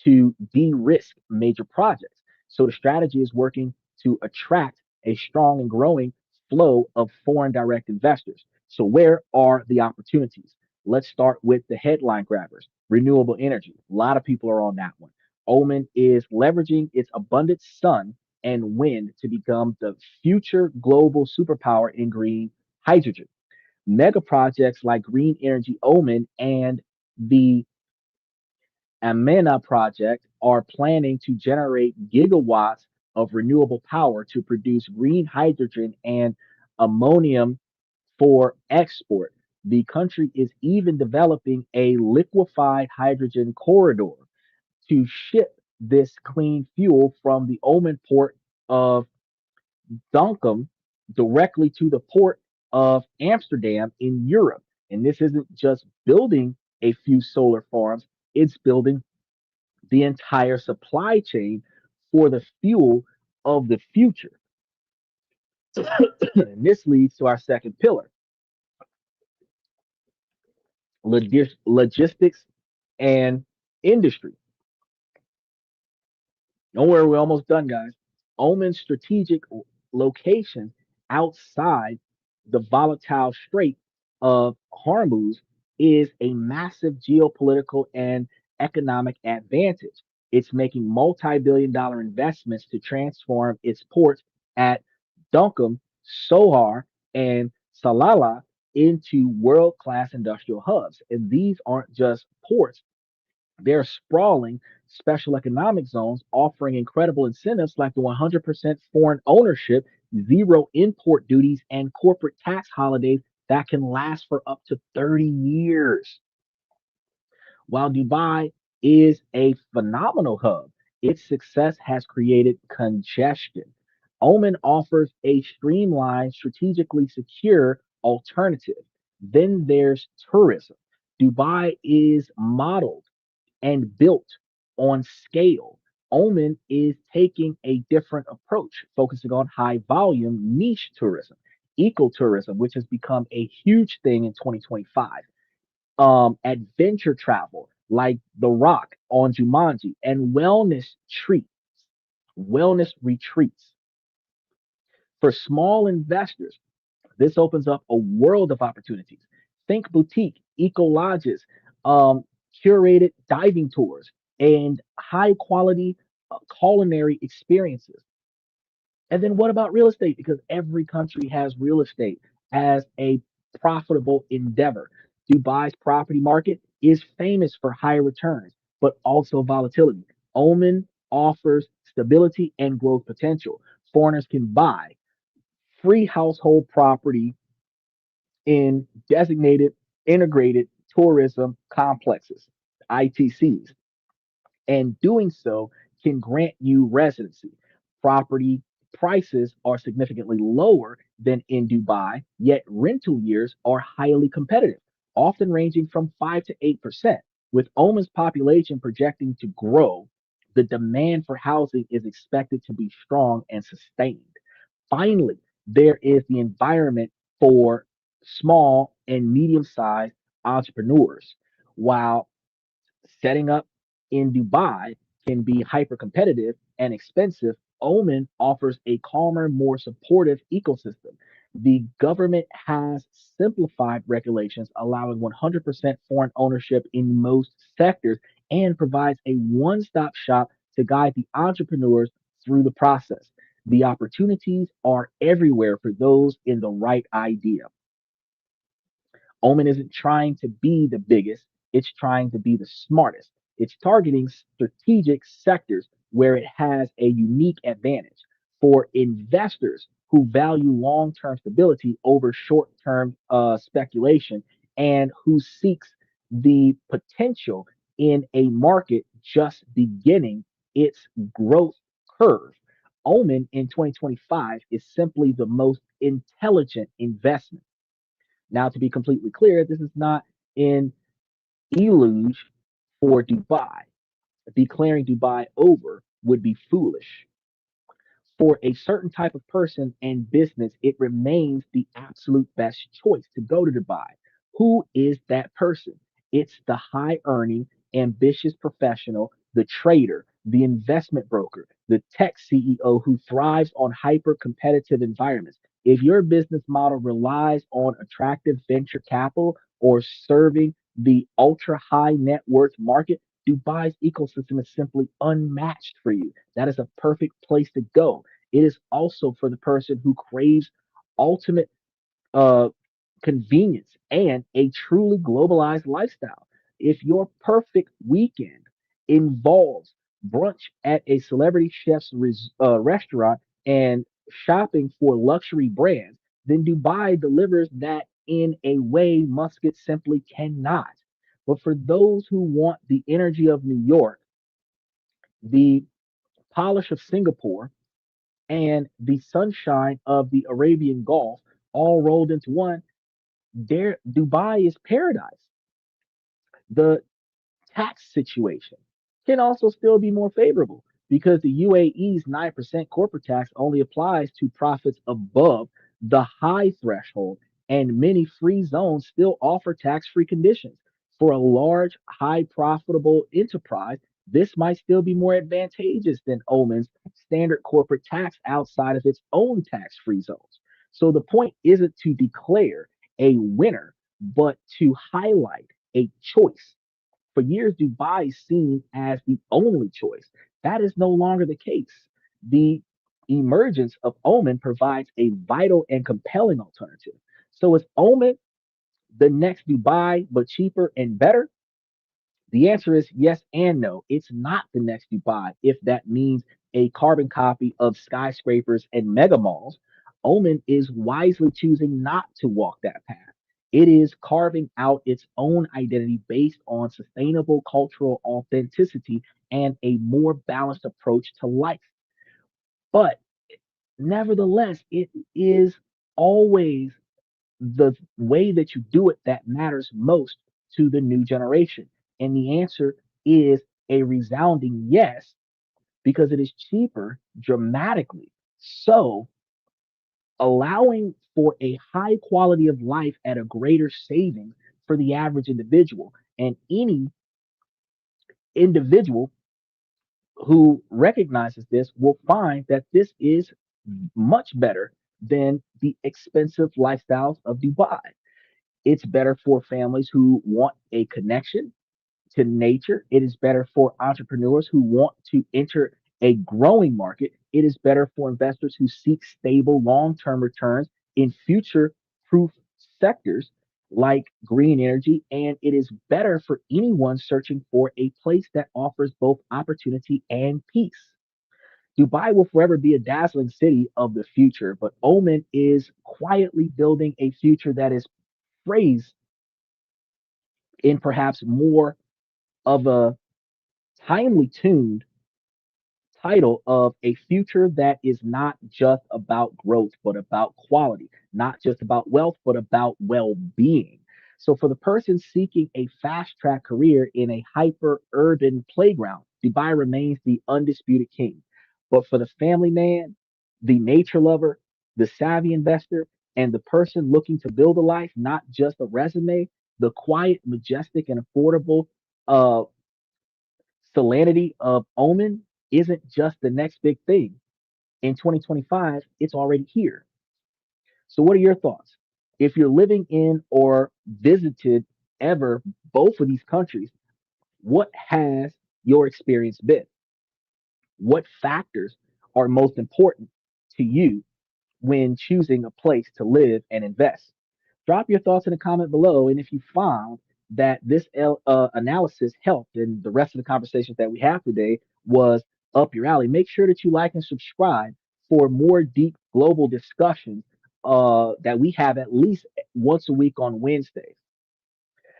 to de-risk major projects. So the strategy is working to attract a strong and growing flow of foreign direct investors. So where are the opportunities? Let's start with the headline grabbers: renewable energy. A lot of people are on that one. Oman is leveraging its abundant sun and wind to become the future global superpower in green hydrogen. Mega projects like Green Energy Oman and the Amena project are planning to generate gigawatts of renewable power to produce green hydrogen and ammonium for export. The country is even developing a liquefied hydrogen corridor to ship this clean fuel from the Oman port of Dunkum directly to the port of Amsterdam in Europe. And this isn't just building a few solar farms, it's building the entire supply chain for the fuel of the future. And this leads to our second pillar: logistics and industry. Don't worry, we're almost done, guys. Omen's strategic location outside the volatile strait of Hormuz is a massive geopolitical and economic advantage. It's making multi-billion-dollar investments to transform its ports at Duqm, Sohar, and Salalah into world-class industrial hubs. And these aren't just ports, they're sprawling special economic zones offering incredible incentives like the 100% foreign ownership, zero import duties, and corporate tax holidays that can last for up to 30 years. While Dubai is a phenomenal hub, its success has created congestion. Oman offers a streamlined, strategically secure alternative. Then there's tourism. Dubai is modeled and built on scale. Oman is taking a different approach, focusing on high volume niche tourism, ecotourism, which has become a huge thing in 2025, adventure travel like The Rock on Jumanji, and wellness retreats. For small investors, this opens up a world of opportunities. Think boutique, eco lodges, um, curated diving tours, and high quality culinary experiences. And then what about real estate? Because every country has real estate as a profitable endeavor. Dubai's property market is famous for high returns, but also volatility. Oman offers stability and growth potential. Foreigners can buy free household property in designated integrated tourism complexes, ITCs, and doing so can grant you residency. Property prices are significantly lower than in Dubai, yet rental years are highly competitive, often ranging from 5 to 8%. With Oman's population projecting to grow, the demand for housing is expected to be strong and sustained. Finally, there is the environment for small and medium sized entrepreneurs. While setting up in Dubai can be hyper competitive and expensive, Oman offers a calmer, more supportive ecosystem. The government has simplified regulations, allowing 100% foreign ownership in most sectors, and provides a one stop shop to guide the entrepreneurs through the process. The opportunities are everywhere for those in the right idea. Omen isn't trying to be the biggest, it's trying to be the smartest. It's targeting strategic sectors where it has a unique advantage. For investors who value long term stability over short term speculation and who seeks the potential in a market just beginning its growth curve. Omen in 2025 is simply the most intelligent investment. Now, to be completely clear, this is not an eloge for Dubai. Declaring Dubai over would be foolish. For a certain type of person and business, it remains the absolute best choice to go to Dubai. Who is that person? It's the high earning, ambitious professional, the trader, the investment broker, the tech CEO who thrives on hyper competitive environments. If your business model relies on attractive venture capital or serving the ultra high net worth market, Dubai's ecosystem is simply unmatched for you. That is a perfect place to go. It is also for the person who craves ultimate uh, convenience and a truly globalized lifestyle. If your perfect weekend involves brunch at a celebrity chef's restaurant and shopping for luxury brands, then Dubai delivers that in a way Muscat simply cannot. But for those who want the energy of New York, the polish of Singapore, and the sunshine of the Arabian Gulf all rolled into one, there Dubai is paradise. The tax situation can also still be more favorable because the UAE's 9% corporate tax only applies to profits above the high threshold, and many free zones still offer tax free conditions. For a large, high profitable enterprise, this might still be more advantageous than Oman's standard corporate tax outside of its own tax free zones. So the point isn't to declare a winner, but to highlight a choice. For years, Dubai is seen as the only choice. That is no longer the case. The emergence of Oman provides a vital and compelling alternative. So is Oman the next Dubai, but cheaper and better? The answer is yes and no. It's not the next Dubai if that means a carbon copy of skyscrapers and mega malls. Oman is wisely choosing not to walk that path. It is carving out its own identity based on sustainable cultural authenticity and a more balanced approach to life. But nevertheless, it is always the way that you do it that matters most to the new generation? And the answer is a resounding yes, because it is cheaper dramatically. So, allowing for a high quality of life at a greater savings for the average individual. And any individual who recognizes this will find that this is much better than the expensive lifestyles of Dubai. It's better for families who want a connection to nature. It is better for entrepreneurs who want to enter a growing market. It is better for investors who seek stable long term returns in future proof sectors like green energy. And it is better for anyone searching for a place that offers both opportunity and peace. Dubai will forever be a dazzling city of the future, but Oman is quietly building a future that is phrased in perhaps more of a timely tuned title of a future that is not just about growth, but about quality, not just about wealth, but about well being. So, for the person seeking a fast track career in a hyper urban playground, Dubai remains the undisputed king. But for the family man, the nature lover, the savvy investor, and the person looking to build a life, not just a resume, the quiet, majestic, and affordable uh, salinity of Omen isn't just the next big thing. In 2025, it's already here. So, what are your thoughts? If you're living in or visited ever both of these countries, what has your experience been? What factors are most important to you when choosing a place to live and invest? Drop your thoughts in the comment below. And if you found that this analysis helped and the rest of the conversations that we have today was up your alley, make sure that you like and subscribe for more deep global discussions that we have at least once a week on Wednesdays.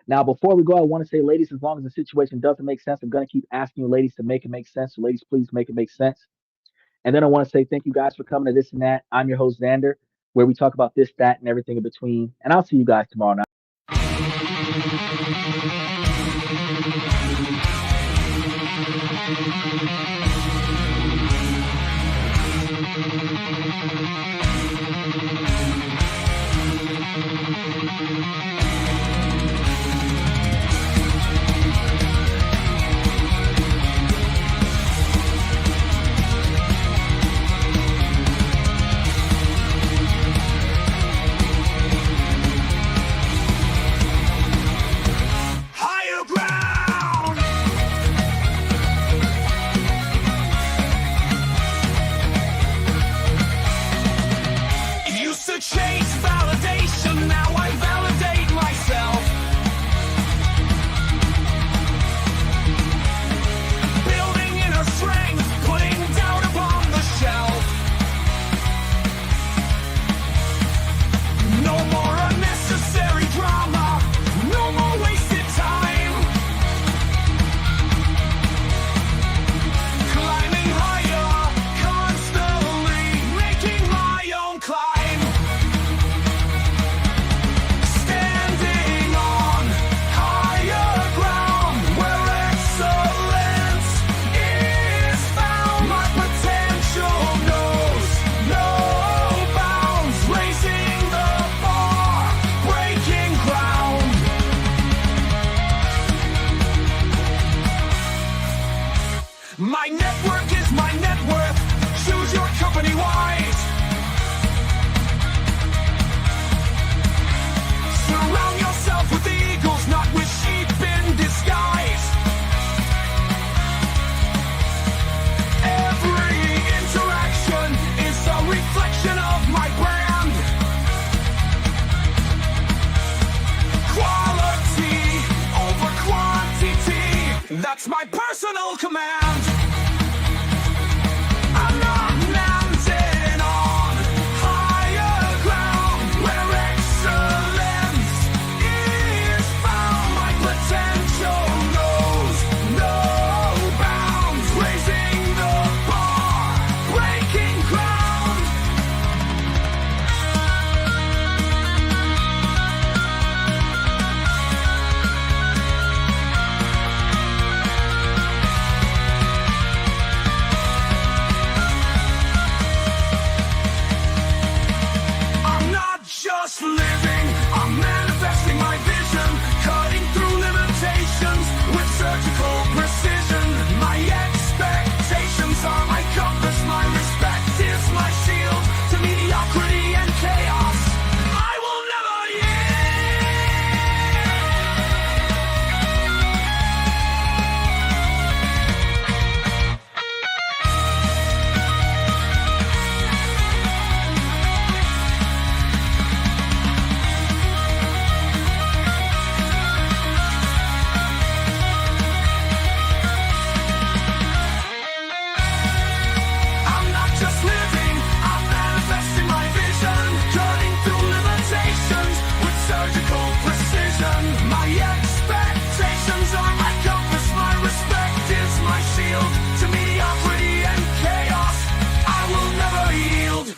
Now, before we go, I want to say, ladies, as long as the situation doesn't make sense, I'm going to keep asking you, ladies, to make it make sense. So, ladies, please make it make sense. And then I want to say thank you guys for coming to This and That. I'm your host, Xander, where we talk about this, that, and everything in between. And I'll see you guys tomorrow night. Higher ground. Used to chase validation, now I validate myself. That's my personal command. I'm not mounted on higher ground where excellence is found. My potential knows no bounds, raising the bar, breaking ground. I'm not just living, I'm manifesting my vision, cutting through limitations with surgical precision. My expectations are my compass, my respect is my shield to mediocrity and chaos. I will never I'm not just living, I'm manifesting my vision, cutting through limitations with surgical precision. My expectations are my compass, my respect is my shield to mediocrity and chaos. I will never yield.